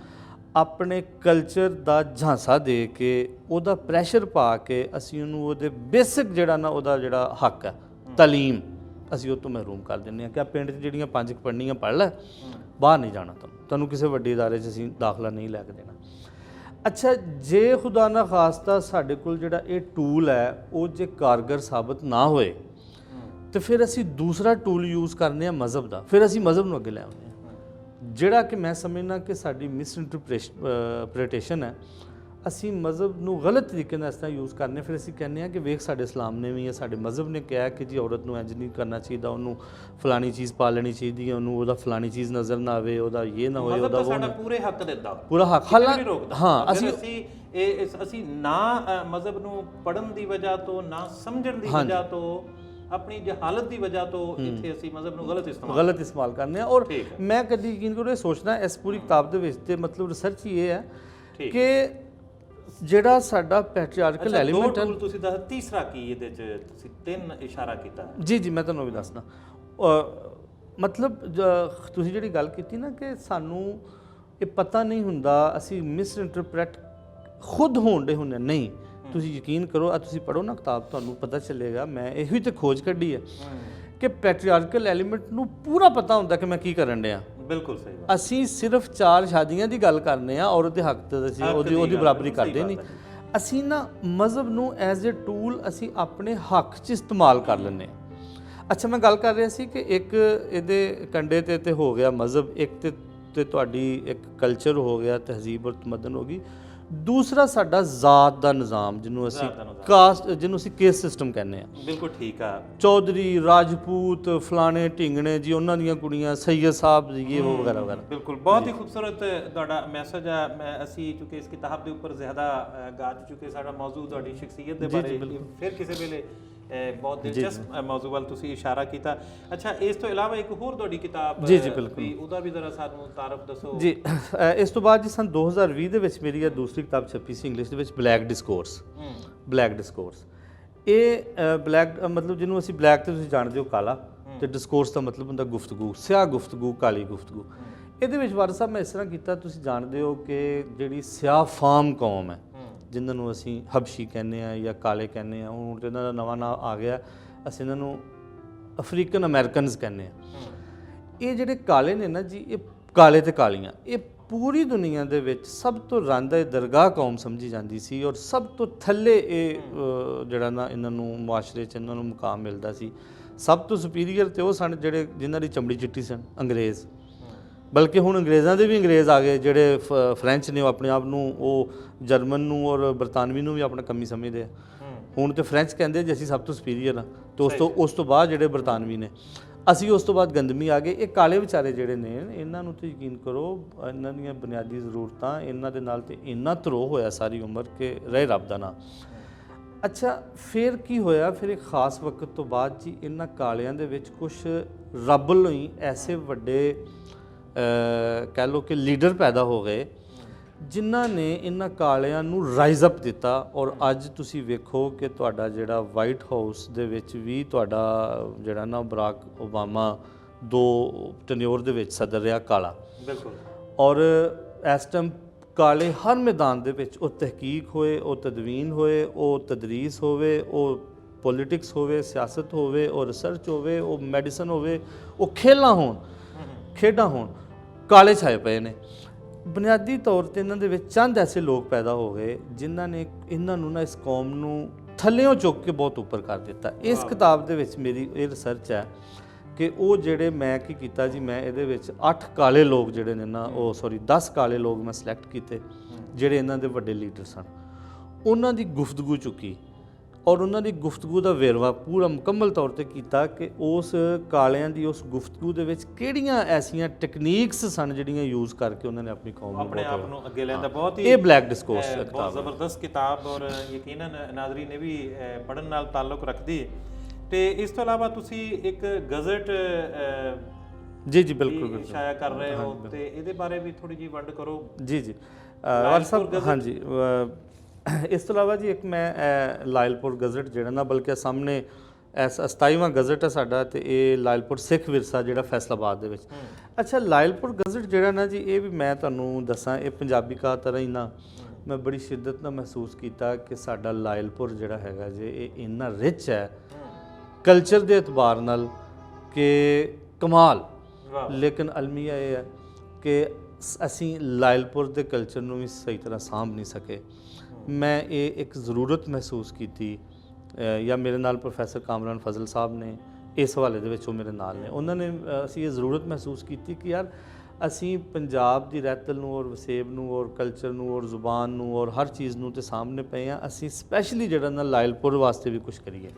Speaker 1: ਆਪਣੇ ਕਲਚਰ ਦਾ ਝਾਂਸਾ ਦੇ ਕੇ, ਉਹਦਾ ਪ੍ਰੈਸ਼ਰ ਪਾ ਕੇ ਅਸੀਂ ਉਹਨੂੰ ਉਹਦੇ ਬੇਸਿਕ ਜਿਹੜਾ ਨਾ ਉਹਦਾ ਜਿਹੜਾ ਹੱਕ ਹੈ ਤਾਲੀਮ, ਅਸੀਂ ਉਹ ਤੋਂ ਮਹਿਰੂਮ ਕਰ ਦਿੰਦੇ ਹਾਂ ਕਿ ਆ ਪਿੰਡ 'ਚ ਜਿਹੜੀਆਂ 5 ਪੜ੍ਹਨੀਆਂ ਪੜ੍ਹ ਲੈ, ਬਾਹਰ ਨਹੀਂ ਜਾਣਾ, ਤੁਹਾਨੂੰ ਕਿਸੇ ਵੱਡੇ ਅਦਾਰੇ 'ਚ ਅਸੀਂ ਦਾਖਲਾ ਨਹੀਂ ਲੈ ਕੇ ਦੇਣਾ। ਅੱਛਾ, ਜੇ ਖੁਦਾ ਨਾ ਖਾਸਤਾ ਸਾਡੇ ਕੋਲ ਜਿਹੜਾ ਇਹ ਟੂਲ ਹੈ ਉਹ ਜੇ ਕਾਰਗਰ ਸਾਬਤ ਨਾ ਹੋਏ, ਤੇ ਫਿਰ ਅਸੀਂ ਦੂਸਰਾ ਟੂਲ ਯੂਜ਼ ਕਰਨੇ ਆ ਮਜ਼ਹਬ ਦਾ। ਫਿਰ ਅਸੀਂ ਮਜ਼ਹਬ ਨੂੰ ਅੱਗੇ ਲੈ ਆਉਂਦੇ ਹਾਂ, ਜਿਹੜਾ ਕਿ ਮੈਂ ਸਮਝਦਾ ਕਿ ਸਾਡੀ ਮਿਸਇੰਟਰਪ੍ਰੀਟੇਸ਼ਨ ਹੈ। ਅਸੀਂ ਮਜ਼ਹਬ ਨੂੰ ਗਲਤ ਤਰੀਕੇ ਨਾਲ ਇਸ ਤਰ੍ਹਾਂ ਯੂਜ਼ ਕਰਨੇ। ਫਿਰ ਅਸੀਂ ਕਹਿੰਦੇ ਹਾਂ ਕਿ ਵੇਖ, ਸਾਡੇ ਇਸਲਾਮ ਨੇ ਵੀ, ਸਾਡੇ ਮਜ਼ਹਬ ਨੇ ਕਿਹਾ ਕਿ ਜੀ ਔਰਤ ਨੂੰ ਇੰਜ ਨਹੀਂ ਕਰਨਾ ਚਾਹੀਦਾ, ਉਹਨੂੰ ਫਲਾਣੀ ਚੀਜ਼ ਪਾ ਲੈਣੀ ਚਾਹੀਦੀ ਹੈ, ਉਹਨੂੰ ਉਹਦਾ ਫਲਾਣੀ ਚੀਜ਼ ਨਜ਼ਰ ਨਾ ਆਵੇ, ਉਹਦਾ ਇਹ ਨਾ ਹੋਏ, ਉਹਦਾ
Speaker 2: ਸਾਡਾ ਪੂਰੇ ਹੱਕ ਦਿੰਦਾ,
Speaker 1: ਪੂਰਾ ਹੱਕ।
Speaker 2: ਹਾਂ, ਅਸੀਂ ਨਾ ਮਜ਼ਹਬ ਨੂੰ ਪੜ੍ਹਨ ਦੀ ਵਜ੍ਹਾ ਤੋਂ, ਨਾ ਸਮਝਣ ਦੀ ਵਜ੍ਹਾ ਤੋਂ, ਆਪਣੀ ਜਹਾਲਤ ਦੀ ਵਜ੍ਹਾ ਤੋਂ ਇੱਥੇ ਅਸੀਂ ਮਜ਼ਹਬ ਨੂੰ ਗਲਤ ਇਸਤੇਮਾਲ ਕਰਨੇ ਆ। ਔਰ ਮੈਂ ਕਦੀ ਯਕੀਨ ਕਰੋ ਇਹ ਸੋਚਦਾ, ਇਸ ਪੂਰੀ ਕਿਤਾਬ ਦੇ ਵਿੱਚ ਤੇ ਮਤਲਬ ਰਿਸਰਚ ਹੀ ਇਹ ਹੈ ਕਿ ਜਿਹੜਾ ਸਾਡਾ ਪੈਟਰੀਆਰਕਲ ਐਲੀਮੈਂਟ ਹੈ। ਤੁਸੀਂ ਦੱਸ ਤੀਸਰਾ ਕੀ ਇਹਦੇ 'ਚ ਤੁਸੀਂ 3 ਇਸ਼ਾਰਾ ਕੀਤਾ? ਜੀ
Speaker 1: ਮੈਂ ਤੁਹਾਨੂੰ ਵੀ ਦੱਸਦਾ। ਮਤਲਬ ਤੁਸੀਂ ਜਿਹੜੀ ਗੱਲ ਕੀਤੀ ਨਾ ਕਿ ਸਾਨੂੰ ਇਹ ਪਤਾ ਨਹੀਂ ਹੁੰਦਾ, ਅਸੀਂ ਮਿਸਇੰਟਰਪ੍ਰੈਟ ਖੁਦ ਹੋਣ ਦੇ ਹੁੰਦੇ ਨਹੀਂ। ਤੁਸੀਂ ਯਕੀਨ ਕਰੋ, ਆ ਤੁਸੀਂ ਪੜ੍ਹੋ ਨਾ ਕਿਤਾਬ, ਤੁਹਾਨੂੰ ਪਤਾ ਚੱਲੇਗਾ। ਮੈਂ ਇਹੋ ਹੀ ਤੇ ਖੋਜ ਕੱਢੀ ਹੈ ਕਿ ਪੈਟਰੀਆਰਕਲ ਐਲੀਮੈਂਟ ਨੂੰ ਪੂਰਾ ਪਤਾ ਹੁੰਦਾ ਕਿ ਮੈਂ ਕੀ ਕਰਨ ਡਿਆ।
Speaker 2: ਬਿਲਕੁਲ ਸਹੀ ਬਾਤ।
Speaker 1: ਅਸੀਂ ਸਿਰਫ 4 ਸ਼ਾਦੀਆਂ ਦੀ ਗੱਲ ਕਰਨੇ ਆ, ਔਰਤ ਦੇ ਹੱਕ ਤੇ ਅਸੀਂ ਉਹਦੀ ਬਰਾਬਰੀ ਕਰਦੇ ਨਹੀਂ। ਅਸੀਂ ਨਾ ਮਜ਼ਹਬ ਨੂੰ ਐਜ਼ ਏ ਟੂਲ ਅਸੀਂ ਆਪਣੇ ਹੱਕ 'ਚ ਇਸਤੇਮਾਲ ਕਰ ਲੈਂਦੇ ਹਾਂ। ਅੱਛਾ, ਮੈਂ ਗੱਲ ਕਰ ਰਿਹਾ ਸੀ ਕਿ ਇੱਕ ਇਹਦੇ ਕੰਡੇ ਤੇ ਹੋ ਗਿਆ ਮਜ਼ਹਬ, ਇੱਕ ਤੇ ਤੁਹਾਡੀ ਇੱਕ ਕਲਚਰ ਹੋ ਗਿਆ, ਤਹਿਜ਼ੀਬ ਔਰ ਤਮਦਨ ਹੋ ਗਈ। ਦੂਸਰਾ ਸਾਡਾ ਜ਼ਾਤ ਦਾ ਨਿਜ਼ਾਮ, ਜਿਹਨੂੰ ਅਸੀਂ ਕਾਸਟ, ਜਿਹਨੂੰ ਅਸੀਂ ਕੇਸ ਸਿਸਟਮ ਕਹਿੰਦੇ ਆ।
Speaker 2: ਬਿਲਕੁਲ ਠੀਕ ਆ।
Speaker 1: ਚੌਧਰੀ, ਰਾਜਪੂਤ, ਫਲਾਣੇ ਢਿੰਗਣੇ ਜੀ, ਉਹਨਾਂ ਦੀਆਂ ਕੁੜੀਆਂ, ਸੈਯਦ ਸਾਹਿਬ ਜੀ, ਇਹ ਉਹ ਵਗੈਰਾ ਵਗੈਰਾ।
Speaker 2: ਬਿਲਕੁਲ, ਬਹੁਤ ਹੀ ਖੂਬਸੂਰਤ ਤੁਹਾਡਾ ਮੈਸੇਜ ਆ। ਅਸੀਂ ਚੁੱਕੇ ਇਸ ਕਿਤਾਬ ਦੇ ਉੱਪਰ ਜ਼ਿਆਦਾ ਗਾ ਚੁੱਕੇ, ਸਾਡਾ ਮੌਜੂ ਤੁਹਾਡੀ ਸ਼ਖਸੀਅਤ ਦੇ ਬਾਰੇ ਫਿਰ ਕਿਸੇ ਵੇਲੇ ਬਹੁਤ ਦਿਲਚਸਪ ਮੌਜੂ ਵੱਲ ਤੁਸੀਂ ਇਸ਼ਾਰਾ ਕੀਤਾ। ਅੱਛਾ, ਇਸ ਤੋਂ ਇਲਾਵਾ ਇੱਕ ਹੋਰ ਤੁਹਾਡੀ ਕਿਤਾਬ
Speaker 1: ਜੀ ਬਿਲਕੁਲ,
Speaker 2: ਉਹਦਾ ਵੀ ਜ਼ਰਾ ਸਾਨੂੰ ਤਾਰਫ ਦੱਸੋ।
Speaker 1: ਜੀ, ਇਸ ਤੋਂ ਬਾਅਦ ਜੀ ਸਨ 2020 ਦੇ ਵਿੱਚ ਮੇਰੀ ਇਹ ਦੂਸਰੀ ਕਿਤਾਬ ਛਪੀ ਸੀ ਇੰਗਲਿਸ਼ ਦੇ ਵਿੱਚ, ਬਲੈਕ ਡਿਸਕੋਰਸ। ਬਲੈਕ ਡਿਸਕੋਰਸ, ਇਹ ਬਲੈਕ ਮਤਲਬ ਜਿਹਨੂੰ ਅਸੀਂ ਬਲੈਕ ਤੇ ਤੁਸੀਂ ਜਾਣਦੇ ਹੋ ਕਾਲਾ, ਤੇ ਡਿਸਕੋਰਸ ਦਾ ਮਤਲਬ ਹੁੰਦਾ ਗੁਫ਼ਤਗੂ, ਸਿਆਹ ਗੁਫ਼ਤਗੂ, ਕਾਲੀ ਗੁਫ਼ਤਗੂ। ਇਹਦੇ ਵਿੱਚ ਵਾਰਿਸ ਸਾਹਿਬ ਮੈਂ ਇਸ ਤਰ੍ਹਾਂ ਕੀਤਾ, ਤੁਸੀਂ ਜਾਣਦੇ ਹੋ ਕਿ ਜਿਹੜੀ ਸਿਆਹ ਫਾਮ ਕੌਮ ਹੈ, ਜਿਨ੍ਹਾਂ ਨੂੰ ਅਸੀਂ ਹਬਸ਼ੀ ਕਹਿੰਦੇ ਆ ਜਾਂ ਕਾਲੇ ਕਹਿੰਦੇ ਆ, ਹੁਣ ਇਹਨਾਂ ਦਾ ਨਵਾਂ ਨਾਂ ਆ ਗਿਆ, ਅਸੀਂ ਇਹਨਾਂ ਨੂੰ ਅਫਰੀਕਨ ਅਮਰੀਕਨਸ ਕਹਿੰਦੇ ਆ। ਇਹ ਜਿਹੜੇ ਕਾਲੇ ਨੇ ਨਾ ਜੀ, ਇਹ ਕਾਲੇ ਤੇ ਕਾਲੀਆਂ, ਇਹ ਪੂਰੀ ਦੁਨੀਆ ਦੇ ਵਿੱਚ ਸਭ ਤੋਂ ਰਾਂਦਾ ਦਰਗਾਹ ਕੌਮ ਸਮਝੀ ਜਾਂਦੀ ਸੀ, ਔਰ ਸਭ ਤੋਂ ਥੱਲੇ ਇਹ ਜਿਹੜਾ ਨਾ ਇਹਨਾਂ ਨੂੰ ਮੁਆਸ਼ਰੇ 'ਚ ਇਹਨਾਂ ਨੂੰ ਮੁਕਾਮ ਮਿਲਦਾ ਸੀ। ਸਭ ਤੋਂ ਸੁਪੀਰੀਅਰ ਤੇ ਉਹ ਸਨ ਜਿਹੜੇ ਜਿਨ੍ਹਾਂ ਦੀ ਚਮੜੀ ਚਿੱਟੀ ਸਨ, ਅੰਗਰੇਜ਼। ਬਲਕਿ ਹੁਣ ਅੰਗਰੇਜ਼ਾਂ ਦੇ ਵੀ ਅੰਗਰੇਜ਼ ਆ ਗਏ, ਜਿਹੜੇ ਫਰੈਂਚ ਨੇ, ਉਹ ਆਪਣੇ ਆਪ ਨੂੰ ਉਹ ਜਰਮਨ ਨੂੰ ਔਰ ਬਰਤਾਨਵੀ ਨੂੰ ਵੀ ਆਪਣਾ ਕਮੀ ਸਮਝਦੇ ਆ। ਹੁਣ ਤੇ ਫਰੈਂਚ ਕਹਿੰਦੇ ਜੀ ਅਸੀਂ ਸਭ ਤੋਂ ਸੁਪੀਰੀਅਰ ਆ, ਤੇ ਉਸ ਤੋਂ ਬਾਅਦ ਜਿਹੜੇ ਬਰਤਾਨਵੀ ਨੇ, ਅਸੀਂ ਉਸ ਤੋਂ ਬਾਅਦ ਗੰਦਮੀ ਆ ਗਏ। ਇਹ ਕਾਲੇ ਵਿਚਾਰੇ ਜਿਹੜੇ ਨੇ, ਇਹਨਾਂ ਨੂੰ ਤੇ ਯਕੀਨ ਕਰੋ, ਇਹਨਾਂ ਦੀਆਂ ਬੁਨਿਆਦੀ ਜ਼ਰੂਰਤਾਂ ਇਹਨਾਂ ਦੇ ਨਾਲ ਤੇ ਇੰਨਾ ਧਰੋ ਹੋਇਆ ਸਾਰੀ ਉਮਰ ਕਿ ਰਹੇ ਰੱਬ ਦਾ ਨਾਂ। ਅੱਛਾ, ਫਿਰ ਕੀ ਹੋਇਆ? ਫਿਰ ਇੱਕ ਖਾਸ ਵਕਤ ਤੋਂ ਬਾਅਦ ਜੀ ਇਹਨਾਂ ਕਾਲਿਆਂ ਦੇ ਵਿੱਚ ਕੁਝ ਰੱਬ ਵੱਲੋਂ ਹੀ ਐਸੇ ਵੱਡੇ ਕਹਿ ਲਓ ਕਿ ਲੀਡਰ ਪੈਦਾ ਹੋ ਗਏ, ਜਿਨ੍ਹਾਂ ਨੇ ਇਹਨਾਂ ਕਾਲਿਆਂ ਨੂੰ ਰਾਈਜ਼ ਅਪ ਦਿੱਤਾ। ਔਰ ਅੱਜ ਤੁਸੀਂ ਵੇਖੋ ਕਿ ਤੁਹਾਡਾ ਜਿਹੜਾ ਵਾਈਟ ਹਾਊਸ ਦੇ ਵਿੱਚ ਵੀ ਤੁਹਾਡਾ ਜਿਹੜਾ ਨਾ ਬਰਾਕ ਓਬਾਮਾ 2 ਟੈਨਿਓਰ ਦੇ ਵਿੱਚ ਸਦਰ ਰਿਹਾ ਕਾਲਾ। ਬਿਲਕੁਲ। ਔਰ ਇਸ ਟਾਈਮ ਕਾਲੇ ਹਰ ਮੈਦਾਨ ਦੇ ਵਿੱਚ, ਉਹ ਤਹਿਕੀਕ ਹੋਏ, ਉਹ ਤਦਵੀਨ ਹੋਏ, ਉਹ ਤਦਰੀਸ ਹੋਵੇ, ਉਹ ਪੋਲੀਟਿਕਸ ਹੋਵੇ, ਸਿਆਸਤ ਹੋਵੇ, ਉਹ ਰਿਸਰਚ ਹੋਵੇ, ਉਹ ਮੈਡੀਸਨ ਹੋਵੇ, ਉਹ ਖੇਡਾਂ ਹੋਣ, ਕਾਲੇ ਛਾਏ ਪਏ ਨੇ। ਬੁਨਿਆਦੀ ਤੌਰ ਤੇ ਇਹਨਾਂ ਦੇ ਵਿੱਚ ਚੰਦ ਐਸੇ ਲੋਕ ਪੈਦਾ ਹੋ ਗਏ ਜਿਨ੍ਹਾਂ ਨੇ ਇਹਨਾਂ ਨੂੰ ਨਾ, ਇਸ ਕੌਮ ਨੂੰ ਥੱਲਿਓਂ ਚੁੱਕ ਕੇ ਬਹੁਤ ਉੱਪਰ ਕਰ ਦਿੱਤਾ। ਇਸ ਕਿਤਾਬ ਦੇ ਵਿੱਚ ਮੇਰੀ ਇਹ ਰਿਸਰਚ ਹੈ ਕਿ ਉਹ ਜਿਹੜੇ ਮੈਂ ਕੀ ਕੀਤਾ ਜੀ, ਮੈਂ ਇਹਦੇ ਵਿੱਚ 8 ਕਾਲੇ ਲੋਕ ਜਿਹੜੇ ਨੇ ਨਾ, 10 ਕਾਲੇ ਲੋਕ ਮੈਂ ਸਿਲੈਕਟ ਕੀਤੇ, ਜਿਹੜੇ ਇਹਨਾਂ ਦੇ ਵੱਡੇ ਲੀਡਰ ਸਨ। ਉਹਨਾਂ ਦੀ ਗੁਫ਼ਤਗੂ ਚੁੱਕੀ ਔਰ ਉਹਨਾਂ ਦੀ ਗੁਫ਼ਤਗੂ ਦਾ ਵੇਰਵਾ ਪੂਰਾ ਮੁਕੰਮਲ ਤੌਰ ਤੇ ਕੀਤਾ ਕਿ ਉਸ ਕਾਲਿਆਂ ਦੀ ਉਸ ਗੁਫ਼ਤਗੂ ਦੇ ਵਿੱਚ ਕਿਹੜੀਆਂ ਐਸੀਆਂ ਟੈਕਨੀਕਸ ਸਨ ਜਿਹੜੀਆਂ ਯੂਜ਼ ਕਰਕੇ ਉਹਨਾਂ ਨੇ ਆਪਣੀ ਕੌਮ ਨੂੰ
Speaker 2: ਆਪਣੇ ਆਪ ਨੂੰ ਅੱਗੇ ਲਿਆਂਦਾ। ਬਹੁਤ ਹੀ
Speaker 1: ਇਹ ਬਲੈਕ ਡਿਸਕੋਰਸ
Speaker 2: ਬਹੁਤ ਜ਼ਬਰਦਸਤ ਕਿਤਾਬ, ਔਰ ਯਕੀਨਨ ਨਾਜ਼ਰੀਨ ਨੇ ਵੀ ਪੜ੍ਹਨ ਨਾਲ ਤਾਲੁਕ ਰੱਖਦੀ। ਤੇ ਇਸ ਤੋਂ ਇਲਾਵਾ ਤੁਸੀਂ ਇੱਕ ਗਜ਼ਟ
Speaker 1: ਜੀ ਬਿਲਕੁਲ
Speaker 2: ਸ਼ਾਇਆ ਕਰ ਰਹੇ ਹੋ, ਤੇ ਇਹਦੇ ਬਾਰੇ ਵੀ ਥੋੜੀ ਜਿਹੀ ਵੰਡ ਕਰੋ।
Speaker 1: ਜੀ ਵਾਰਿਸ ਸਾਹਿਬ, ਹਾਂਜੀ। ਇਸ ਤੋਂ ਇਲਾਵਾ ਜੀ ਇੱਕ ਮੈਂ ਲਾਇਲਪੁਰ ਗਜ਼ਟ ਜਿਹੜਾ ਨਾ, ਬਲਕਿ ਸਾਹਮਣੇ 27ਵਾਂ ਗਜ਼ਟ ਹੈ ਸਾਡਾ, ਤੇ ਇਹ ਲਾਇਲਪੁਰ ਸਿੱਖ ਵਿਰਸਾ ਜਿਹੜਾ ਫੈਸਲਾਬਾਦ ਦੇ ਵਿੱਚ। ਅੱਛਾ, ਲਾਇਲਪੁਰ ਗਜ਼ਟ ਜਿਹੜਾ ਨਾ ਜੀ, ਇਹ ਵੀ ਮੈਂ ਤੁਹਾਨੂੰ ਦੱਸਾਂ, ਇਹ ਪੰਜਾਬੀ ਕਾ ਤਰ੍ਹਾਂ ਹੀ ਨਾ, ਮੈਂ ਬੜੀ ਸ਼ਿੱਦਤ ਨਾਲ ਮਹਿਸੂਸ ਕੀਤਾ ਕਿ ਸਾਡਾ ਲਾਇਲਪੁਰ ਜਿਹੜਾ ਹੈਗਾ ਜੀ, ਇਹ ਇੰਨਾ ਰਿਚ ਹੈ ਕਲਚਰ ਦੇ ਇਤਬਾਰ ਨਾਲ ਕਿ ਕਮਾਲ। ਲੇਕਿਨ ਅਲਮੀਆ ਇਹ ਹੈ ਕਿ ਅਸੀਂ ਲਾਇਲਪੁਰ ਦੇ ਕਲਚਰ ਨੂੰ ਵੀ ਸਹੀ ਤਰ੍ਹਾਂ ਸਾਂਭ ਨਹੀਂ ਸਕੇ। ਮੈਂ ਇਹ ਇੱਕ ਜ਼ਰੂਰਤ ਮਹਿਸੂਸ ਕੀਤੀ, ਜਾਂ ਮੇਰੇ ਨਾਲ ਪ੍ਰੋਫੈਸਰ ਕਾਮਰਾਨ ਫਜ਼ਲ ਸਾਹਿਬ ਨੇ, ਇਸ ਹਵਾਲੇ ਦੇ ਵਿੱਚ ਉਹ ਮੇਰੇ ਨਾਲ ਨੇ, ਉਹਨਾਂ ਨੇ ਅਸੀਂ ਇਹ ਜ਼ਰੂਰਤ ਮਹਿਸੂਸ ਕੀਤੀ ਕਿ ਯਾਰ ਅਸੀਂ ਪੰਜਾਬ ਦੀ ਰਹਿਤਲ ਨੂੰ ਔਰ ਵਸੇਬ ਨੂੰ ਔਰ ਕਲਚਰ ਨੂੰ ਔਰ ਜ਼ੁਬਾਨ ਨੂੰ ਔਰ ਹਰ ਚੀਜ਼ ਨੂੰ ਤੇ ਸਾਹਮਣੇ ਪਏ ਹਾਂ, ਅਸੀਂ ਸਪੈਸ਼ਲੀ ਜਿਹੜਾ ਨਾ ਲਾਇਲਪੁਰ ਵਾਸਤੇ ਵੀ ਕੁਝ ਕਰੀਏ।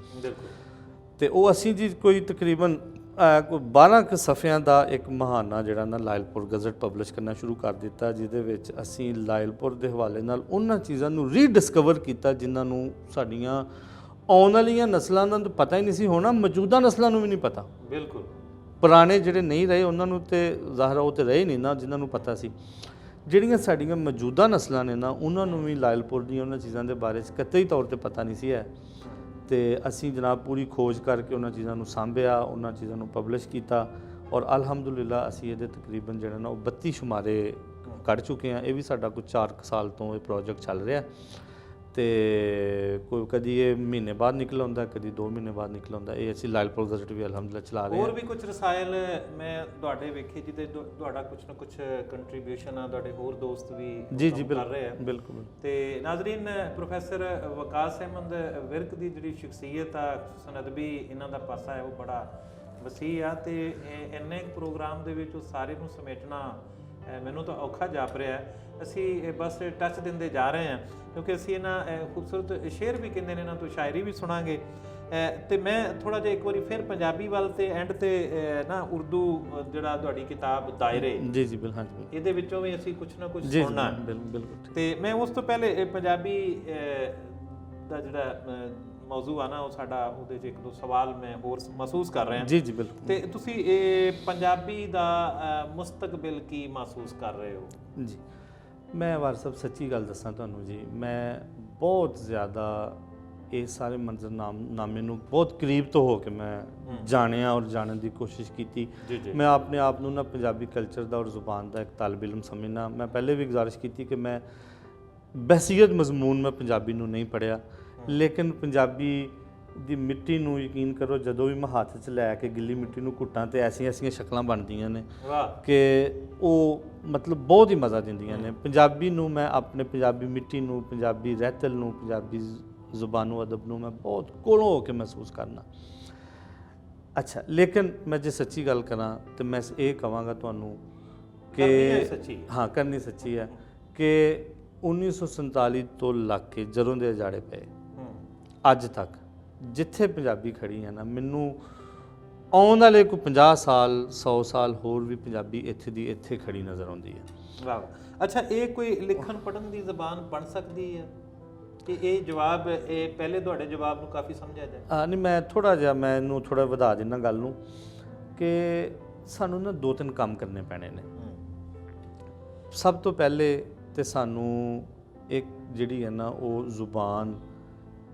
Speaker 1: ਤੇ ਉਹ ਅਸੀਂ ਜੀ ਕੋਈ ਤਕਰੀਬਨ 12 ਕੁ ਸਫ਼ਿਆਂ ਦਾ ਇੱਕ ਮਹਾਨਾ ਜਿਹੜਾ ਨਾ ਲਾਇਲਪੁਰ ਗਜ਼ਟ ਪਬਲਿਸ਼ ਕਰਨਾ ਸ਼ੁਰੂ ਕਰ ਦਿੱਤਾ, ਜਿਹਦੇ ਵਿੱਚ ਅਸੀਂ ਲਾਇਲਪੁਰ ਦੇ ਹਵਾਲੇ ਨਾਲ ਉਹਨਾਂ ਚੀਜ਼ਾਂ ਨੂੰ ਰੀਡਿਸਕਵਰ ਕੀਤਾ ਜਿਨ੍ਹਾਂ ਨੂੰ ਸਾਡੀਆਂ ਆਉਣ ਵਾਲੀਆਂ ਨਸਲਾਂ ਦਾ ਤਾਂ ਪਤਾ ਹੀ ਨਹੀਂ ਸੀ ਹੋਣਾ, ਮੌਜੂਦਾ ਨਸਲਾਂ ਨੂੰ ਵੀ ਨਹੀਂ ਪਤਾ। ਬਿਲਕੁਲ। ਪੁਰਾਣੇ ਜਿਹੜੇ ਨਹੀਂ ਰਹੇ ਉਹਨਾਂ ਨੂੰ ਤੇ ਜ਼ਾਹਰ ਉਹ ਤੇ ਰਹੇ ਨਹੀਂ ਨਾ ਜਿਨ੍ਹਾਂ ਨੂੰ ਪਤਾ ਸੀ। ਜਿਹੜੀਆਂ ਸਾਡੀਆਂ ਮੌਜੂਦਾ ਨਸਲਾਂ ਨੇ ਨਾ, ਉਹਨਾਂ ਨੂੰ ਵੀ ਲਾਇਲਪੁਰ ਦੀਆਂ ਉਹਨਾਂ ਚੀਜ਼ਾਂ ਦੇ ਬਾਰੇ 'ਚ ਕਤਈ ਤੌਰ ਤੇ ਪਤਾ ਨਹੀਂ ਸੀ ਹੈ। ਤੇ ਅਸੀਂ ਜਨਾਬ ਪੂਰੀ ਖੋਜ ਕਰਕੇ ਉਹਨਾਂ ਚੀਜ਼ਾਂ ਨੂੰ ਸਾਂਭਿਆ, ਉਹਨਾਂ ਚੀਜ਼ਾਂ ਨੂੰ ਪਬਲਿਸ਼ ਕੀਤਾ, ਔਰ ਅਲਹਮਦੁਲਿਲਾ ਅਸੀਂ ਇਹਦੇ ਤਕਰੀਬਨ ਜਿਹੜਾ ਨਾ ਉਹ 32 ਸ਼ੁਮਾਰੇ ਕੱਢ ਚੁੱਕੇ ਹਾਂ। ਇਹ ਵੀ ਸਾਡਾ ਕੁਝ 4 ਸਾਲ ਤੋਂ ਇਹ ਪ੍ਰੋਜੈਕਟ ਚੱਲ ਰਿਹਾ ਤੇ ਕੋਈ ਕਦੀ ਇਹ ਮਹੀਨੇ ਬਾਅਦ ਨਿਕਲ ਆਉਂਦਾ, ਕਦੀ 2 ਮਹੀਨੇ ਬਾਅਦ ਨਿਕਲ ਆਉਂਦਾ। ਇਹ ਅਸੀਂ ਲਾਇਲਪੁਰ ਗਜ਼ਟ ਵੀ ਅਲਹਮਦੁਲਿਲਾ ਚਲਾ ਰਹੇ ਹਾਂ।
Speaker 2: ਹੋਰ ਵੀ ਕੁਝ ਰਸਾਇਲ ਮੈਂ ਤੁਹਾਡੇ ਵੇਖੇ ਜਿਹਦੇ ਤੁਹਾਡਾ ਕੁਝ ਨਾ ਕੁਝ ਕੰਟਰੀਬਿਊਸ਼ਨ ਆ, ਤੁਹਾਡੇ ਹੋਰ ਦੋਸਤ ਵੀ
Speaker 1: ਜੀ
Speaker 2: ਕਰ ਰਹੇ ਆ।
Speaker 1: ਬਿਲਕੁਲ।
Speaker 2: ਤੇ ਨਾਜ਼ਰੀਨ, ਪ੍ਰੋਫੈਸਰ ਵਕਾਸ ਅਹਿਮਦ ਵਿਰਕ ਦੀ ਜਿਹੜੀ ਸ਼ਖਸੀਅਤ ਆ, ਸਨਅਦਬੀ ਇਹਨਾਂ ਦਾ ਪਾਸਾ ਹੈ, ਉਹ ਬੜਾ ਵਸੀਹ ਆ ਤੇ ਇੰਨੇ ਪ੍ਰੋਗਰਾਮ ਦੇ ਵਿੱਚ ਉਹ ਸਾਰੇ ਨੂੰ ਸਮੇਟਣਾ ਮੈਨੂੰ ਤਾਂ ਔਖਾ ਜਾਪ ਰਿਹਾ ਹੈ। ਅਸੀਂ ਬਸ ਟੱਚ ਦਿੰਦੇ ਜਾ ਰਹੇ ਹਾਂ ਕਿਉਂਕਿ ਅਸੀਂ ਇਹਨਾਂ ਖੂਬਸੂਰਤ ਸ਼ੇਅਰ ਵੀ ਕਹਿੰਦੇ ਨੇ, ਇਹਨਾਂ ਤੋਂ ਸ਼ਾਇਰੀ ਵੀ ਸੁਣਾਂਗੇ। ਤੇ ਮੈਂ ਥੋੜਾ ਜਿਹਾ ਇੱਕ ਵਾਰੀ ਫਿਰ ਪੰਜਾਬੀ ਵੱਲ ਤੇ ਐਂਡ ਤੇ ਨਾ ਉਰਦੂ ਜਿਹੜਾ ਤੁਹਾਡੀ ਕਿਤਾਬ ਦਾਇਰੇ
Speaker 1: ਜੀ ਬਿਲਕੁਲ, ਹਾਂਜੀ,
Speaker 2: ਇਹਦੇ ਵਿੱਚੋਂ ਵੀ ਅਸੀਂ ਕੁਝ ਨਾ ਕੁਝ ਸੁਣਨਾ।
Speaker 1: ਬਿਲਕੁਲ।
Speaker 2: ਤੇ ਮੈਂ ਉਸ ਤੋਂ ਪਹਿਲੇ ਪੰਜਾਬੀ ਦਾ ਜਿਹੜਾ ਮੌਜੂ ਆ ਨਾ, ਉਹ ਸਾਡਾ ਉਹਦੇ 'ਚ 1-2 ਸਵਾਲ ਮੈਂ ਹੋਰ ਮਹਿਸੂਸ ਕਰ ਰਿਹਾ।
Speaker 1: ਜੀ ਬਿਲਕੁਲ।
Speaker 2: ਤੇ ਤੁਸੀਂ ਇਹ ਪੰਜਾਬੀ ਦਾ ਮੁਸਤਕਬਲ ਕੀ ਮਹਿਸੂਸ ਕਰ ਰਹੇ ਹੋ? ਜੀ
Speaker 1: ਮੈਂ ਵਾਰ ਸਾਹਿਬ ਸੱਚੀ ਗੱਲ ਦੱਸਾਂ ਤੁਹਾਨੂੰ ਜੀ, ਮੈਂ ਬਹੁਤ ਜ਼ਿਆਦਾ ਇਹ ਸਾਰੇ ਮੰਜ਼ਰਨਾਮੇ ਨੂੰ ਬਹੁਤ ਕਰੀਬ ਤੋਂ ਹੋ ਕੇ ਮੈਂ ਜਾਣਿਆ ਔਰ ਜਾਣਨ ਦੀ ਕੋਸ਼ਿਸ਼ ਕੀਤੀ। ਮੈਂ ਆਪਣੇ ਆਪ ਨੂੰ ਨਾ ਪੰਜਾਬੀ ਕਲਚਰ ਦਾ ਔਰ ਜ਼ੁਬਾਨ ਦਾ ਇੱਕ ਤਾਲਿਬ ਇਲਮ ਸਮਝਣਾ। ਮੈਂ ਪਹਿਲੇ ਵੀ ਗੁਜ਼ਾਰਿਸ਼ ਕੀਤੀ ਕਿ ਮੈਂ ਬਹਿਸੀਅਤ ਮਜ਼ਮੂਨ ਮੈਂ ਪੰਜਾਬੀ ਨੂੰ ਨਹੀਂ ਪੜ੍ਹਿਆ, ਲੇਕਿਨ ਪੰਜਾਬੀ ਦੀ ਮਿੱਟੀ ਨੂੰ ਯਕੀਨ ਕਰੋ, ਜਦੋਂ ਵੀ ਮੈਂ ਹੱਥ 'ਚ ਲੈ ਕੇ ਗਿੱਲੀ ਮਿੱਟੀ ਨੂੰ ਘੁੱਟਾਂ ਤੇ ਐਸੀਆਂ ਸ਼ਕਲਾਂ ਬਣਦੀਆਂ ਨੇ ਕਿ ਉਹ ਮਤਲਬ ਬਹੁਤ ਹੀ ਮਜ਼ਾ ਦਿੰਦੀਆਂ ਨੇ। ਪੰਜਾਬੀ ਨੂੰ ਮੈਂ ਆਪਣੇ ਪੰਜਾਬੀ ਮਿੱਟੀ ਨੂੰ, ਪੰਜਾਬੀ ਰਹਿਤਲ ਨੂੰ, ਪੰਜਾਬੀ ਜ਼ੁਬਾਨੋ ਅਦਬ ਨੂੰ ਮੈਂ ਬਹੁਤ ਕੋਲੋਂ ਹੋ ਕੇ ਮਹਿਸੂਸ ਕਰਨਾ। ਅੱਛਾ, ਲੇਕਿਨ ਮੈਂ ਜੇ ਸੱਚੀ ਗੱਲ ਕਰਾਂ ਤਾਂ ਮੈਂ ਇਹ ਕਹਾਂਗਾ ਤੁਹਾਨੂੰ ਕਿ ਹਾਂ, ਕਰਨੀ ਸੱਚੀ ਹੈ ਕਿ 1947 ਤੋਂ ਲੱਗ ਕੇ ਜਦੋਂ ਦੇ ਅਜਾੜੇ ਪਏ ਅੱਜ ਤੱਕ ਜਿੱਥੇ ਪੰਜਾਬੀ ਖੜੀ ਹੈ ਨਾ, ਮੈਨੂੰ ਆਉਣ ਵਾਲੇ ਕੋਈ 50 ਸਾਲ 100 ਸਾਲ ਹੋਰ ਵੀ ਪੰਜਾਬੀ ਇੱਥੇ ਦੀ ਇੱਥੇ ਖੜੀ ਨਜ਼ਰ ਆਉਂਦੀ ਹੈ।
Speaker 2: ਵਾਹ। ਅੱਛਾ, ਇਹ ਕੋਈ ਲਿਖਣ ਪੜ੍ਹਨ ਦੀ ਜ਼ਬਾਨ ਬਣ ਸਕਦੀ ਹੈ ਕਿ ਇਹ ਜਵਾਬ, ਇਹ ਪਹਿਲੇ ਤੁਹਾਡੇ ਜਵਾਬ ਨੂੰ ਕਾਫੀ ਸਮਝਿਆ ਜਾਏ?
Speaker 1: ਨਹੀਂ, ਮੈਂ ਥੋੜਾ ਜਿਹਾ ਮੈਂ ਇਹਨੂੰ ਥੋੜਾ ਵਧਾ ਦਿੰਦਾ ਗੱਲ ਨੂੰ ਕਿ ਸਾਨੂੰ ਨਾ 2-3 ਕੰਮ ਕਰਨੇ ਪੈਣੇ ਨੇ। ਸਭ ਤੋਂ ਪਹਿਲੇ ਤੇ ਸਾਨੂੰ ਇੱਕ ਜਿਹੜੀ ਹੈ ਨਾ ਉਹ ਜ਼ੁਬਾਨ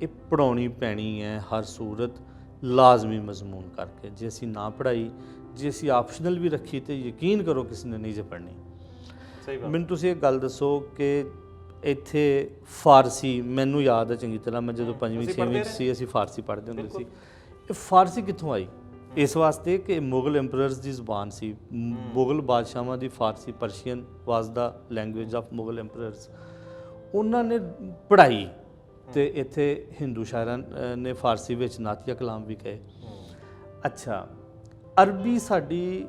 Speaker 1: ਇਹ ਪੜ੍ਹਾਉਣੀ ਪੈਣੀ ਹੈ ਹਰ ਸੂਰਤ, ਲਾਜ਼ਮੀ ਮਜ਼ਮੂਨ ਕਰਕੇ। ਜੇ ਅਸੀਂ ਨਾ ਪੜ੍ਹਾਈ, ਜੇ ਅਸੀਂ ਆਪਸ਼ਨਲ ਵੀ ਰੱਖੀ ਤੇ ਯਕੀਨ ਕਰੋ ਕਿਸੇ ਨੇ ਨਹੀਂ ਜੇ ਪੜ੍ਹਨੀ।
Speaker 2: ਸਹੀ ਬਾਤ।
Speaker 1: ਮੈਨੂੰ ਤੁਸੀਂ ਇੱਕ ਗੱਲ ਦੱਸੋ ਕਿ ਇੱਥੇ ਫਾਰਸੀ, ਮੈਨੂੰ ਯਾਦ ਹੈ ਚੰਗੀ ਤਰ੍ਹਾਂ, ਮੈਂ ਜਦੋਂ 5ਵੀਂ 6ਵੀਂ ਵਿੱਚ ਸੀ ਅਸੀਂ ਫਾਰਸੀ ਪੜ੍ਹਦੇ ਹੁੰਦੇ ਸੀ। ਇਹ ਫਾਰਸੀ ਕਿੱਥੋਂ ਆਈ? ਇਸ ਵਾਸਤੇ ਕਿ ਮੁਗਲ ਐਮਪਰਰਸ ਦੀ ਜ਼ੁਬਾਨ ਸੀ, ਮੁਗਲ ਬਾਦਸ਼ਾਹਾਂ ਦੀ Farsi, Persian was the language of Mughal emperors. ਉਹਨਾਂ ਨੇ ਪੜ੍ਹਾਈ ਤੇ ਇੱਥੇ ਹਿੰਦੂ ਸ਼ਾਇਰਾਂ ਨੇ ਫਾਰਸੀ ਵਿੱਚ ਨਾਤੀਆ ਕਲਾਮ ਵੀ ਕਹੇ। ਅੱਛਾ, ਅਰਬੀ ਸਾਡੀ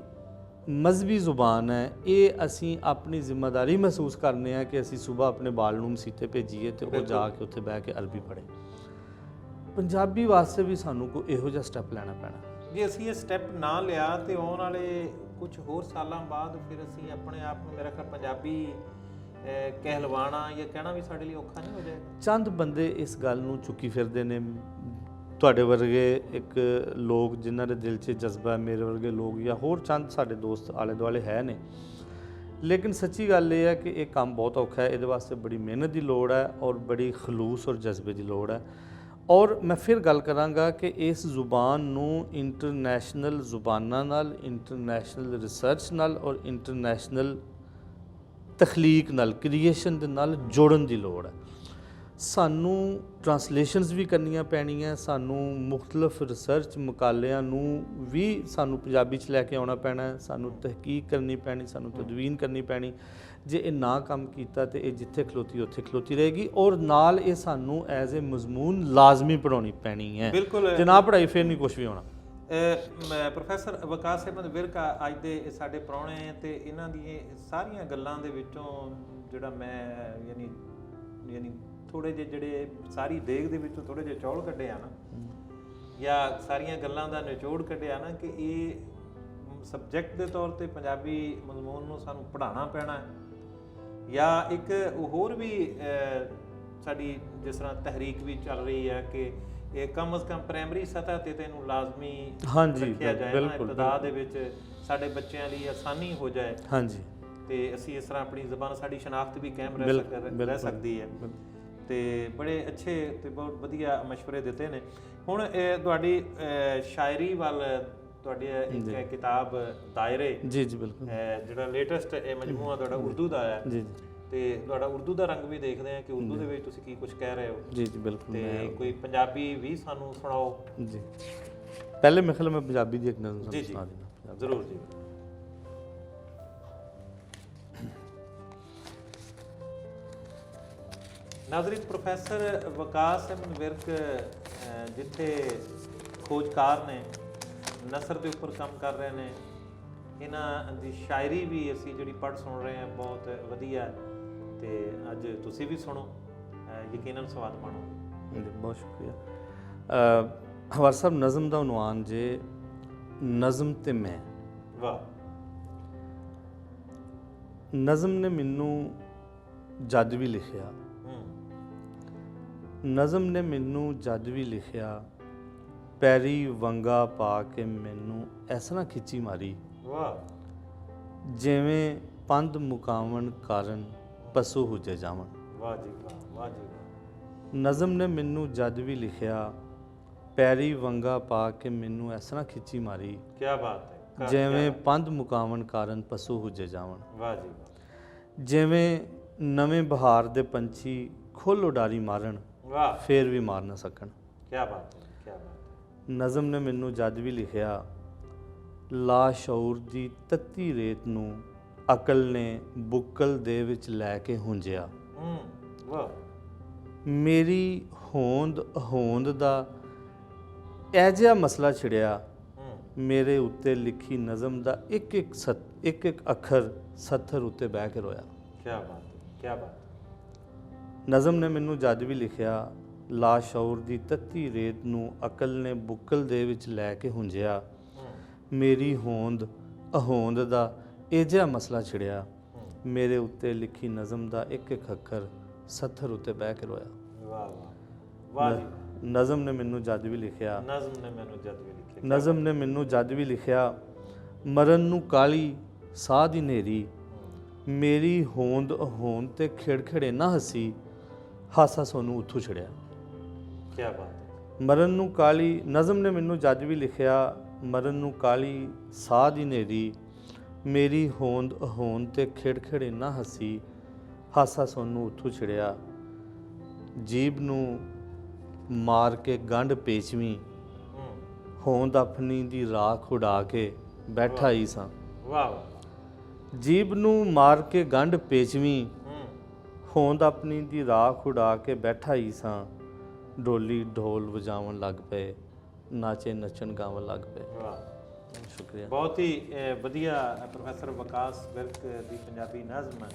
Speaker 1: ਮਜ਼ਹਬੀ ਜ਼ੁਬਾਨ ਹੈ। ਇਹ ਅਸੀਂ ਆਪਣੀ ਜ਼ਿੰਮੇਵਾਰੀ ਮਹਿਸੂਸ ਕਰਨੇ ਆ ਕਿ ਅਸੀਂ ਸਵੇਰ ਆਪਣੇ ਬਾਲ ਨੂੰ ਮਸੀਤੇ ਭੇਜੀਏ ਤੇ ਉਹ ਜਾ ਕੇ ਉੱਥੇ ਬਹਿ ਕੇ ਅਰਬੀ ਪੜ੍ਹੇ। ਪੰਜਾਬੀ ਵਾਸਤੇ ਵੀ ਸਾਨੂੰ ਕੋਈ ਇਹੋ ਜਿਹਾ ਸਟੈਪ ਲੈਣਾ ਪੈਣਾ।
Speaker 2: ਜੇ ਅਸੀਂ ਇਹ ਸਟੈਪ ਨਾ ਲਿਆ ਤੇ ਆਉਣ ਵਾਲੇ ਕੁਝ ਹੋਰ ਸਾਲਾਂ ਬਾਅਦ ਫਿਰ ਅਸੀਂ ਆਪਣੇ ਆਪ ਨੂੰ, ਮੇਰਾ ਖਿਆਲ, ਪੰਜਾਬੀ ਕਹਿਲਵਾਣਾ ਜਾਂ ਕਹਿਣਾ ਵੀ ਸਾਡੇ ਲਈ ਔਖਾ ਨਹੀਂ ਹੋ ਜਾਏਗਾ।
Speaker 1: ਚੰਦ ਬੰਦੇ ਇਸ ਗੱਲ ਨੂੰ ਚੁੱਕੀ ਫਿਰਦੇ ਨੇ, ਤੁਹਾਡੇ ਵਰਗੇ ਇੱਕ ਲੋਕ ਜਿਨ੍ਹਾਂ ਦੇ ਦਿਲ 'ਚ ਜਜ਼ਬਾ ਹੈ, ਮੇਰੇ ਵਰਗੇ ਲੋਕ ਜਾਂ ਹੋਰ ਚੰਦ ਸਾਡੇ ਦੋਸਤ ਆਲੇ ਦੁਆਲੇ ਹੈ ਨੇ। ਲੇਕਿਨ ਸੱਚੀ ਗੱਲ ਇਹ ਹੈ ਕਿ ਇਹ ਕੰਮ ਬਹੁਤ ਔਖਾ ਹੈ। ਇਹਦੇ ਵਾਸਤੇ ਬੜੀ ਮਿਹਨਤ ਦੀ ਲੋੜ ਹੈ ਔਰ ਬੜੀ ਖਲੂਸ ਔਰ ਜਜ਼ਬੇ ਦੀ ਲੋੜ ਹੈ। ਔਰ ਮੈਂ ਫਿਰ ਗੱਲ ਕਰਾਂਗਾ ਕਿ ਇਸ ਜ਼ੁਬਾਨ ਨੂੰ ਇੰਟਰਨੈਸ਼ਨਲ ਜ਼ੁਬਾਨਾਂ ਨਾਲ, ਇੰਟਰਨੈਸ਼ਨਲ ਰਿਸਰਚ ਨਾਲ ਔਰ ਇੰਟਰਨੈਸ਼ਨਲ ਤਖਲੀਕ ਨਾਲ, ਕ੍ਰੀਏਸ਼ਨ ਦੇ ਨਾਲ ਜੋੜਨ ਦੀ ਲੋੜ ਹੈ। ਸਾਨੂੰ ਟਰਾਂਸਲੇਸ਼ਨਸ ਵੀ ਕਰਨੀਆਂ ਪੈਣੀਆਂ, ਸਾਨੂੰ ਮੁਖਤਲਫ ਰਿਸਰਚ ਮਕਾਲਿਆਂ ਨੂੰ ਵੀ ਸਾਨੂੰ ਪੰਜਾਬੀ 'ਚ ਲੈ ਕੇ ਆਉਣਾ ਪੈਣਾ, ਸਾਨੂੰ ਤਹਿਕੀਕ ਕਰਨੀ ਪੈਣੀ, ਸਾਨੂੰ ਤਦਵੀਨ ਕਰਨੀ ਪੈਣੀ। ਜੇ ਇਹ ਨਾ ਕੰਮ ਕੀਤਾ ਤੇ ਇਹ ਜਿੱਥੇ ਖਲੋਤੀ ਉੱਥੇ ਖਲੋਤੀ ਰਹੇਗੀ ਔਰ ਨਾਲ ਇਹ ਸਾਨੂੰ ਐਜ਼ ਏ ਮਜ਼ਮੂਨ ਲਾਜ਼ਮੀ ਪੜ੍ਹਾਉਣੀ ਪੈਣੀ ਹੈ।
Speaker 2: ਬਿਲਕੁਲ।
Speaker 1: ਜੇ ਨਾ ਪੜ੍ਹਾਈ ਫਿਰ ਨਹੀਂ ਕੁਛ ਵੀ ਹੋਣਾ।
Speaker 2: ਪ੍ਰੋਫੈਸਰ ਵਕਾਸ ਅਹਿਮਦ ਵਿਰਕ ਅੱਜ ਦੇ ਸਾਡੇ ਪ੍ਰਾਹੁਣੇ ਤੇ ਇਹਨਾਂ ਦੀਆਂ ਸਾਰੀਆਂ ਗੱਲਾਂ ਦੇ ਵਿੱਚੋਂ ਜਿਹੜਾ ਮੈਂ ਯਾਨੀ ਥੋੜੇ ਜਿਹੇ ਜਿਹੜੇ ਸਾਰੀ ਦੇਗ ਦੇ ਵਿੱਚੋਂ ਥੋੜੇ ਜਿਹੇ ਚੌਲ ਕੱਢੇ ਆ ਨਾ, ਜਾਂ ਸਾਰੀਆਂ ਗੱਲਾਂ ਦਾ ਨਿਚੋੜ ਕੱਢਿਆ ਨਾ ਕਿ ਇਹ ਸਬਜੈਕਟ ਦੇ ਤੌਰ ਤੇ ਪੰਜਾਬੀ ਮਜ਼ਮੂਨ ਨੂੰ ਸਾਨੂੰ ਪੜ੍ਹਾਉਣਾ ਪੈਣਾ, ਜਾਂ ਇੱਕ ਹੋਰ ਵੀ ਸਾਡੀ ਜਿਸ ਤਰ੍ਹਾਂ ਤਹਿਰੀਕ ਵੀ ਚੱਲ ਰਹੀ ਹੈ ਕਿ ਇਹ ਕਮ ਅਜ਼ ਕਮ ਪ੍ਰਾਇਮਰੀ ਸਤਹ ਤੇ ਤੈਨੂੰ ਲਾਜ਼ਮੀ ਰੱਖਿਆ ਜਾਏ ਨਾ, ਇਬਤਦਾ ਦੇ ਵਿੱਚ ਸਾਡੇ ਬੱਚਿਆਂ ਲਈ ਆਸਾਨੀ ਹੋ ਜਾਏ। ਹਾਂਜੀ। ਤੇ ਅਸੀਂ ਇਸ ਤਰ੍ਹਾਂ ਆਪਣੀ ਜ਼ਬਾਨ, ਸਾਡੀ ਸ਼ਨਾਖਤ ਵੀ ਕਾਇਮ ਰਹਿ ਸਕਦੀ ਹੈ। ਤੇ ਬੜੇ ਅੱਛੇ ਤੇ ਬਹੁਤ ਵਧੀਆ ਮਸ਼ਵਰੇ ਦਿੱਤੇ ਨੇ। ਹੁਣ ਤੁਹਾਡੀ ਸ਼ਾਇਰੀ ਵੱਲ ਤੁਹਾਡੀ ਇੱਕ ਕਿਤਾਬ ਦਾਇਰੇ
Speaker 1: ਜੀ ਜੀ ਬਿਲਕੁਲ
Speaker 2: ਜਿਹੜਾ ਲੇਟੈਸਟ ਇਹ ਮਜਮੂਆ ਤੁਹਾਡਾ ਉਰਦੂ ਦਾ ਆਇਆ
Speaker 1: ਜੀ ਜੀ
Speaker 2: ਤੇ ਤੁਹਾਡਾ ਉਰਦੂ ਦਾ ਰੰਗ ਵੀ ਦੇਖਦੇ ਆ ਕਿ ਉਰਦੂ ਦੇ ਵਿੱਚ ਤੁਸੀਂ ਕੀ ਕੁਝ ਕਹਿ ਰਹੇ ਹੋ
Speaker 1: ਜੀ ਜੀ ਬਿਲਕੁਲ
Speaker 2: ਤੇ ਕੋਈ ਪੰਜਾਬੀ ਵੀ ਸਾਨੂੰ ਸੁਣਾਓ
Speaker 1: ਜੀ ਪਹਿਲੇ ਮੇਰੇ ਖਿਆਲ ਮੈਂ ਪੰਜਾਬੀ ਦੀ ਇੱਕ ਨਜ਼ਮ
Speaker 2: ਜੀ ਜੀ
Speaker 1: ਸੁਣਾ ਦੇਣਾ
Speaker 2: ਜ਼ਰੂਰ ਜੀ ਨਾਜ਼ਰੀਨ ਪ੍ਰੋਫੈਸਰ ਵਕਾਸ ਅਹਿਮਦ ਵਿਰਕ ਜਿੱਥੇ ਖੋਜਕਾਰ ਨੇ ਨਸਰ ਦੇ ਉੱਪਰ ਕੰਮ ਕਰ ਰਹੇ ਨੇ ਇਹਨਾਂ ਦੀ ਸ਼ਾਇਰੀ ਵੀ ਅਸੀਂ ਜਿਹੜੀ ਪੜ੍ਹ ਸੁਣ ਰਹੇ ਹਾਂ ਬਹੁਤ ਵਧੀਆ ਤੇ ਅੱਜ ਤੁਸੀਂ ਵੀ ਸੁਣੋ ਯਕੀਨਨ ਸਵਾਦ ਮਾਣੋ
Speaker 1: ਜੀ ਬਹੁਤ ਸ਼ੁਕਰੀਆ ਹਵਾਰ ਸਾਹਿਬ ਨਜ਼ਮ ਦਾ ਉਨਵਾਨ ਜੇ ਨਜ਼ਮ ਤੇ ਮੈਂ
Speaker 2: ਵਾਹ
Speaker 1: ਨਜ਼ਮ ਨੇ ਮੈਨੂੰ ਜਦ ਵੀ ਲਿਖਿਆ ਨਜ਼ਮ ਨੇ ਮੈਨੂੰ ਜਦ ਵੀ ਲਿਖਿਆ ਪੈਰੀ ਵੰਗਾ ਪਾ ਕੇ ਮੈਨੂੰ ਐਸਾ ਨਾ ਖਿੱਚੀ ਮਾਰੀ
Speaker 2: ਵਾਹ
Speaker 1: ਜਿਵੇਂ ਪੰਧ ਮੁਕਾਵਣ ਕਾਰਨ ਪਸੂ ਹੁਜੇ ਜਾਵਣ
Speaker 2: ਵਾਹ ਜੀ ਵਾਹ ਵਾਹ ਜੀ ਵਾਹ
Speaker 1: ਨਜ਼ਮ ਨੇ ਮੈਨੂੰ ਜਦ ਵੀ ਲਿਖਿਆ ਪੈਰੀ ਵੰਗਾ ਪਾ ਕੇ ਮੈਨੂੰ ਐਸਾ ਨਾ ਖਿੱਚੀ ਮਾਰੀ
Speaker 2: ਕੀ ਬਾਤ ਹੈ
Speaker 1: ਜਿਵੇਂ ਪੰਧ ਮੁਕਾਵਣ ਕਾਰਨ ਪਸੂ ਹੁਜੇ ਜਾਵਣ
Speaker 2: ਵਾਹ ਜੀ ਵਾਹ
Speaker 1: ਜਿਵੇਂ ਨਵੇਂ ਬਹਾਰ ਦੇ ਪੰਛੀ ਖੁੱਲ ਉਡਾਰੀ ਮਾਰਨ
Speaker 2: ਵਾਹ
Speaker 1: ਫੇਰ ਵੀ ਮਾਰ ਨਾ ਸਕਣ
Speaker 2: ਕੀ ਬਾਤ ਹੈ ਕੀ ਬਾਤ ਹੈ
Speaker 1: ਨਜ਼ਮ ਨੇ ਮੈਨੂੰ ਜਦ ਵੀ ਲਿਖਿਆ ਲਾ ਸ਼ਊਰ ਦੀ ਤੱਤੀ ਰੇਤ ਨੂੰ ਅਕਲ ਨੇ ਬੁੱਕਲ ਦੇ ਵਿੱਚ ਲੈ ਕੇ ਹੁੰਜਿਆ
Speaker 2: ਵਾਹ
Speaker 1: ਮੇਰੀ ਹੋਂਦ ਦਾ ਇਹ ਜਿਹਾ ਮਸਲਾ ਛਿੜਿਆ ਮੇਰੇ ਉੱਤੇ ਲਿਖੀ ਨਜ਼ਮ ਦਾ ਇੱਕ ਇੱਕ ਅੱਖਰ ਸੱਥਰ ਉੱਤੇ ਬਹਿ ਕੇ ਰੋਇਆ
Speaker 2: ਕੀ ਬਾਤ ਹੈ ਕੀ ਬਾਤ
Speaker 1: ਨਜ਼ਮ ਨੇ ਮੈਨੂੰ ਜਦ ਵੀ ਲਿਖਿਆ ਲਾ ਸ਼ਊਰ ਦੀ ਤੱਤੀ ਰੇਤ ਨੂੰ ਅਕਲ ਨੇ ਬੁੱਕਲ ਦੇ ਵਿੱਚ ਲੈ ਕੇ ਹੁੰਜਿਆ ਮੇਰੀ ਹੋਂਦ ਦਾ ਇਹ ਜਿਹਾ ਮਸਲਾ ਛਿੜਿਆ ਮੇਰੇ ਉੱਤੇ ਲਿਖੀ ਨਜ਼ਮ ਦਾ ਇੱਕ ਇੱਕ ਅੱਖਰ ਸੱਥਰ ਉੱਤੇ ਬਹਿ ਕੇ ਰੋਇਆ
Speaker 2: ਵਾਹ ਵਾਹ ਵਾਹ ਜੀ
Speaker 1: ਨਜ਼ਮ ਨੇ ਮੈਨੂੰ ਜਦ ਵੀ ਲਿਖਿਆ
Speaker 2: ਨਜ਼ਮ ਨੇ ਮੈਨੂੰ ਜਦ ਵੀ ਲਿਖਿਆ
Speaker 1: ਨਜ਼ਮ ਨੇ ਮੈਨੂੰ ਜਦ ਵੀ ਲਿਖਿਆ ਮਰਨ ਨੂੰ ਕਾਲੀ ਸਾਹ ਦੀ ਨੇਰੀ ਮੇਰੀ ਹੋਂਦ ਤੇ ਖੇੜੇ ਨਾ ਹੱਸੀ ਹਾਸਾ ਸੋਨੂੰ ਉੱਥੋਂ ਛੜਿਆ
Speaker 2: ਕੀ ਬਾਤ ਹੈ
Speaker 1: ਮਰਨ ਨੂੰ ਕਾਲੀ ਨਜ਼ਮ ਨੇ ਮੈਨੂੰ ਜਦ ਵੀ ਲਿਖਿਆ ਮਰਨ ਨੂੰ ਕਾਲੀ ਸਾਹ ਦੀ ਨੇਰੀ ਮੇਰੀ ਹੋਂਦ ਤੇ ਖੇੜੇ ਨਾ ਹੱਸੀ ਹਾਸਾ ਸੋਨੂੰ ਉੱਥੋਂ ਛੜਿਆ ਜੀਬ ਨੂੰ ਮਾਰ ਕੇ ਗੰਢ ਪੇਚਵੀਂ ਹੋਂਦ ਆਪਣੀ ਦੀ ਰਾਖ ਉਡਾ ਕੇ ਬੈਠਾ ਹੀ ਸਾਂ
Speaker 2: ਵਾਹ ਵਾਹ
Speaker 1: ਜੀਬ ਨੂੰ ਮਾਰ ਕੇ ਗੰਢ ਪੇਚਵੀਂ ਹੋਂਦ ਆਪਣੀ ਦੀ ਰਾਖ ਉਡਾ ਕੇ ਬੈਠਾ ਹੀ ਸਾਂ ਢੋਲੀ ਢੋਲ ਵਜਾਉਣ ਲੱਗ ਪਏ ਨਾਚੇ ਨੱਚਣ ਗਾਵਣ ਲੱਗ ਪਏ
Speaker 2: ਵਾਹ
Speaker 1: ਸ਼ੁਕਰੀਆ
Speaker 2: ਬਹੁਤ ਹੀ ਵਧੀਆ ਪ੍ਰੋਫੈਸਰ ਵਕਾਸ ਵਿਰਕ ਦੀ ਪੰਜਾਬੀ ਨਜ਼ਮ ਹੈ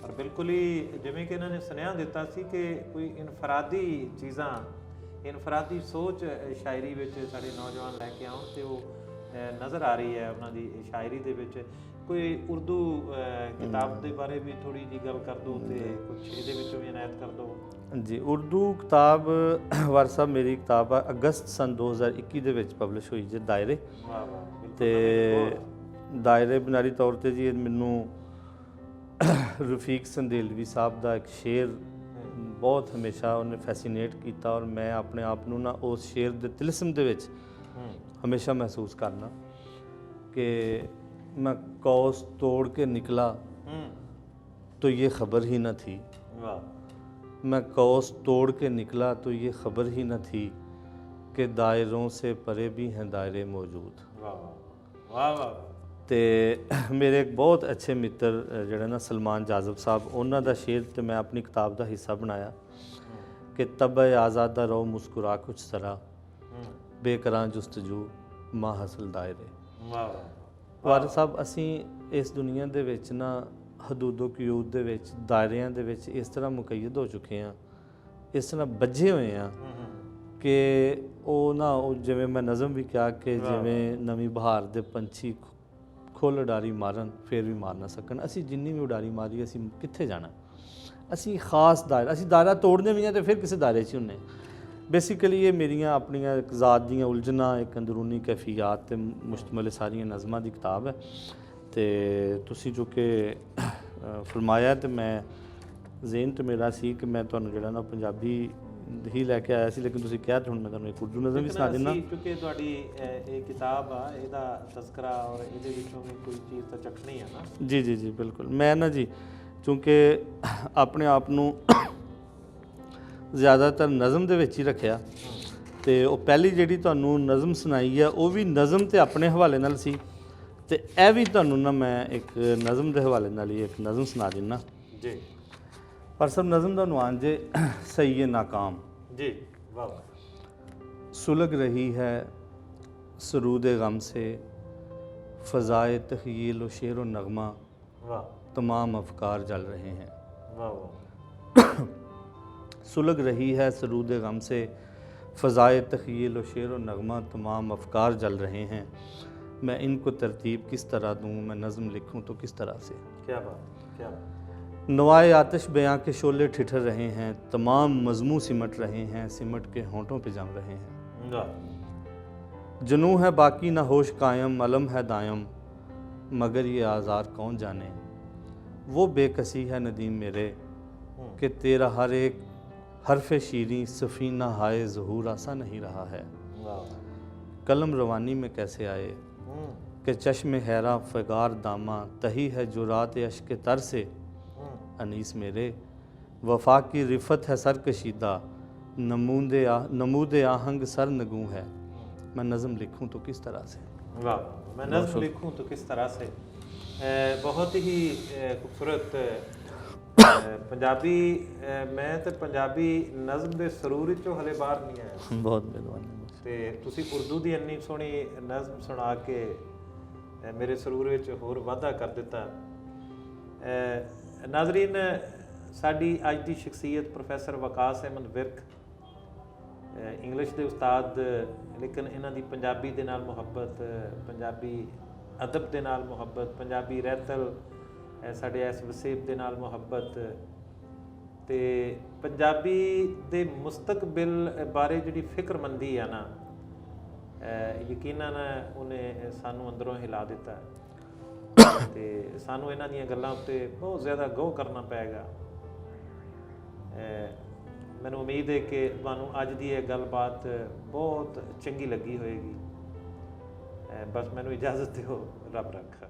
Speaker 2: ਔਰ ਬਿਲਕੁਲ ਹੀ ਜਿਵੇਂ ਕਿ ਇਹਨਾਂ ਨੇ ਸੁਨੇਹਾ ਦਿੱਤਾ ਸੀ ਕਿ ਕੋਈ ਇਨਫਰਾਦੀ ਚੀਜ਼ਾਂ ਇਨਫਰਾਦੀ ਸੋਚ ਸ਼ਾਇਰੀ ਵਿੱਚ ਸਾਡੇ ਨੌਜਵਾਨ ਲੈ ਕੇ ਆਉਣ ਤੇ ਉਹ ਨਜ਼ਰ ਆ ਰਹੀ ਹੈ ਉਹਨਾਂ ਦੀ ਸ਼ਾਇਰੀ ਦੇ ਵਿੱਚ ਕੋਈ ਉਰਦੂ ਕਿਤਾਬ ਦੇ ਬਾਰੇ ਵੀ ਥੋੜੀ ਜੀ ਗੱਲ ਕਰ ਦਿਓ ਤੇ ਕੁਝ ਇਹਦੇ ਵਿੱਚੋਂ ਵੀ ਇਨਾਇਤ ਕਰ ਦਿਓ
Speaker 1: ਜੀ ਉਰਦੂ ਕਿਤਾਬ ਵਾਰ ਸਾਹਿਬ ਮੇਰੀ ਕਿਤਾਬ ਆ ਅਗਸਤ ਸਨ 2021 ਦੇ ਵਿੱਚ ਪਬਲਿਸ਼ ਹੋਈ ਜੀ ਦਾਇਰੇ
Speaker 2: ਵਾਹ ਵਾਹ
Speaker 1: ਤੇ ਦਾਇਰੇ ਬੁਨਿਆਦੀ ਤੌਰ ਤੇ ਜੀ ਮੈਨੂੰ ਰਫੀਕ ਸੰਦੇਲਵੀ ਸਾਹਿਬ ਦਾ ਇੱਕ ਸ਼ੇਰ ਬਹੁਤ ਹਮੇਸ਼ਾ ਉਹਨੇ ਫੈਸੀਨੇਟ ਕੀਤਾ ਔਰ ਮੈਂ ਆਪਣੇ ਆਪ ਨੂੰ ਨਾ ਉਸ ਸ਼ੇਰ ਦੇ ਤਿਲਸਮ ਦੇ ਵਿੱਚ ਹਮੇਸ਼ਾ ਮਹਿਸੂਸ ਕਰਨਾ ਕਿ मैं कौस तोड़ के निकला तो ये खबर ही न थी मैं कौस तोड़ के निकला तो ये खबर ही न थी कि दायरों से परे भी हैं दायरे मौजूद ਤੇ ਮੇਰੇ ਇੱਕ ਬਹੁਤ ਅੱਛੇ ਮਿੱਤਰ ਜਿਹੜੇ ਨਾ ਸਲਮਾਨ ਜਾਜ਼ਬ ਸਾਹਿਬ ਉਹਨਾਂ ਦਾ ਸ਼ੇਰ ਤੇ ਮੈਂ ਆਪਣੀ ਕਿਤਾਬ ਦਾ ਹਿੱਸਾ ਬਣਾਇਆ ਕਿ ਤਬੇ ਆਜ਼ਾਦਾ ਰਹੋ ਮੁਸਕਰਾ ਕੁਛ ਸਰਾ ਬੇਕਰਾਂ ਜੁਸਤਜੂ ਮਾ ਹਸਲ ਦਾਇਰੇ ਵਾਰ ਸਾਹਿਬ ਅਸੀਂ ਇਸ ਦੁਨੀਆ ਦੇ ਵਿੱਚ ਨਾ ਹਦੂਦੋ ਕਿਊਦ ਦੇ ਵਿੱਚ ਦਾਇਰਿਆਂ ਦੇ ਵਿੱਚ ਇਸ ਤਰ੍ਹਾਂ ਮੁਕੱਯਦ ਹੋ ਚੁੱਕੇ ਹਾਂ ਇਸ ਤਰ੍ਹਾਂ ਬੱਝੇ ਹੋਏ ਹਾਂ ਕਿ ਉਹ ਜਿਵੇਂ ਮੈਂ ਨਜ਼ਮ ਵੀ ਕਿਹਾ ਕਿ ਜਿਵੇਂ ਨਵੀਂ ਬਹਾਰ ਦੇ ਪੰਛੀ ਖੁੱਲ੍ਹ ਉਡਾਰੀ ਮਾਰਨ ਫਿਰ ਵੀ ਮਾਰ ਨਾ ਸਕਣ ਅਸੀਂ ਜਿੰਨੀ ਵੀ ਉਡਾਰੀ ਮਾਰੀ ਅਸੀਂ ਕਿੱਥੇ ਜਾਣਾ ਅਸੀਂ ਖਾਸ ਦਾਇਰਾ ਅਸੀਂ ਦਾਇਰਾ ਤੋੜਦੇ ਵੀ ਹਾਂ ਤੇ ਫਿਰ ਕਿਸੇ ਦਾਇਰੇ 'ਚ ਹੀ ਹੁੰਦੇ ਬੇਸਿਕਲੀ ਇਹ ਮੇਰੀਆਂ ਆਪਣੀਆਂ ਇੱਕ ਜ਼ਾਤ ਦੀਆਂ ਉਲਝਣਾਂ ਇੱਕ ਅੰਦਰੂਨੀ ਕੈਫੀਆਤ 'ਤੇ ਮੁਸ਼ਤਮਲ ਸਾਰੀਆਂ ਨਜ਼ਮਾਂ ਦੀ ਕਿਤਾਬ ਹੈ ਅਤੇ ਤੁਸੀਂ ਜੋ ਕਿ ਫਰਮਾਇਆ ਅਤੇ ਮੈਂ ਜ਼ੇਨ 'ਤੇ ਮੇਰਾ ਸੀ ਕਿ ਮੈਂ ਤੁਹਾਨੂੰ ਜਿਹੜਾ ਨਾ ਪੰਜਾਬੀ ਹੀ ਲੈ ਕੇ ਆਇਆ ਸੀ, ਲੇਕਿਨ ਤੁਸੀਂ ਕਿਹਾ ਤੇ ਹੁਣ ਮੈਂ ਤੁਹਾਨੂੰ ਇੱਕ ਉਰਦੂ ਨਜ਼ਮ ਵੀ ਸੁਣਾ ਦਿੰਦਾ।
Speaker 2: ਕਿਉਂਕਿ ਤੁਹਾਡੀ ਇਹ ਕਿਤਾਬ ਆ, ਇਹਦਾ ਤਜ਼ਕਰਾ ਔਰ ਇਹਦੇ ਵਿੱਚੋਂ ਵੀ ਕੋਈ ਚੀਜ਼ ਤਾਂ ਚੱਕਣੀ ਆ ਨਾ।
Speaker 1: ਜੀ ਜੀ ਜੀ ਬਿਲਕੁਲ। ਮੈਂ ਨਾ ਜੀ ਕਿਉਂਕਿ ਆਪਣੇ ਆਪ ਨੂੰ ਜ਼ਿਆਦਾਤਰ ਨਜ਼ਮ ਦੇ ਵਿੱਚ ਹੀ ਰੱਖਿਆ, ਤੇ ਉਹ ਪਹਿਲੀ ਜਿਹੜੀ ਤੁਹਾਨੂੰ ਨਜ਼ਮ ਸੁਣਾਈ ਆ ਉਹ ਵੀ ਨਜ਼ਮ ਤੇ ਆਪਣੇ ਹਵਾਲੇ ਨਾਲ ਸੀ, ਤੇ ਇਹ ਵੀ ਤੁਹਾਨੂੰ ਨਾ ਮੈਂ ਇੱਕ ਨਜ਼ਮ ਦੇ ਹਵਾਲੇ ਨਾਲ ਹੀ ਇੱਕ ਨਜ਼ਮ ਸੁਣਾ ਦਿੰਦਾ
Speaker 2: ਜੀ।
Speaker 1: ਪਰ ਸਭ ਨਜ਼ਮ ਦਾ नुआन जे सही है नाकाम
Speaker 2: जी। वाह।
Speaker 1: सुलग रही है सरूद गम से फ़ज़ाए तख़यील व शेर व नगमा,
Speaker 2: वाह।
Speaker 1: तमाम अफकार जल रहे हैं।
Speaker 2: वाह।
Speaker 1: सुलग रही है सरूद गम से फ़ज़ाए तख़यील व शेर व नगमा, तमाम अफकार जल रहे हैं। मैं इनको तरतीब किस तरह दूँ, मैं नज़म लिखूँ तो किस तरह से।
Speaker 2: क्या बात, क्या बात।
Speaker 1: नवाए आतिश बयां के शोले ठिठर रहे हैं, तमाम मजमू सिमट रहे हैं, सिमट के होंठों पे जम रहे हैं।
Speaker 2: वाह।
Speaker 1: जनू है बाकी न होश कायम, अलम है दायम, मगर ये आज़ार कौन जाने। वो बेकसी है नदीम मेरे कि तेरा हर एक हरफ शीरी सफ़ीना हाय ज़हूर आसा नहीं रहा है।
Speaker 2: वाह।
Speaker 1: कलम रवानी में कैसे आए कि चश्म हैरा फ़गार दामा, तही है जुरात अश्क तर से अनीस मेरे। वफा की रिफत है सर कशीदा, नमूद आहंग सर नगू है, मैं नज़म लिखूं तो किस तरह से।
Speaker 2: वाह। मैं नज़म लिखूं तो किस तरह से। बहुत ही खूबसूरत पंजाबी। मैं तो पंजाबी नज़म के सरूर चो हले बाहर नहीं आया।
Speaker 1: बहुत मेहरबानी।
Speaker 2: तो तुसी उर्दू की इन्नी सोहनी नज़म सुना के मेरे सरूर विच होर वाधा कर दिता। नाज़रीन, साडी अज की शख्सियत प्रोफैसर वकास अहमद विर्क, इंग्लिश के उस्ताद, लेकिन इन्हां दी पंजाबी दे नाल मुहब्बत, पंजाबी अदब दे नाल मुहब्बत, पंजाबी रहतल साडे इस वसेब दे नाल मुहब्बत, ते पंजाबी दे मुस्तकबिल बारे जिहड़ी फिक्रमंदी है ना, यकीनन उन्हें सानू अंदरों हिला दिता है। ਤੇ ਸਾਨੂੰ ਇਹਨਾਂ ਦੀਆਂ ਗੱਲਾਂ ਉੱਤੇ ਬਹੁਤ ਜ਼ਿਆਦਾ ਗੌਰ ਕਰਨਾ ਪਏਗਾ। ਮੈਨੂੰ ਉਮੀਦ ਹੈ ਕਿ ਤੁਹਾਨੂੰ ਅੱਜ ਦੀ ਇਹ ਗੱਲਬਾਤ ਬਹੁਤ ਚੰਗੀ ਲੱਗੀ ਹੋਏਗੀ। ਬਸ ਮੈਨੂੰ ਇਜਾਜ਼ਤ ਦਿਓ। ਰੱਬ ਰੱਖਾ।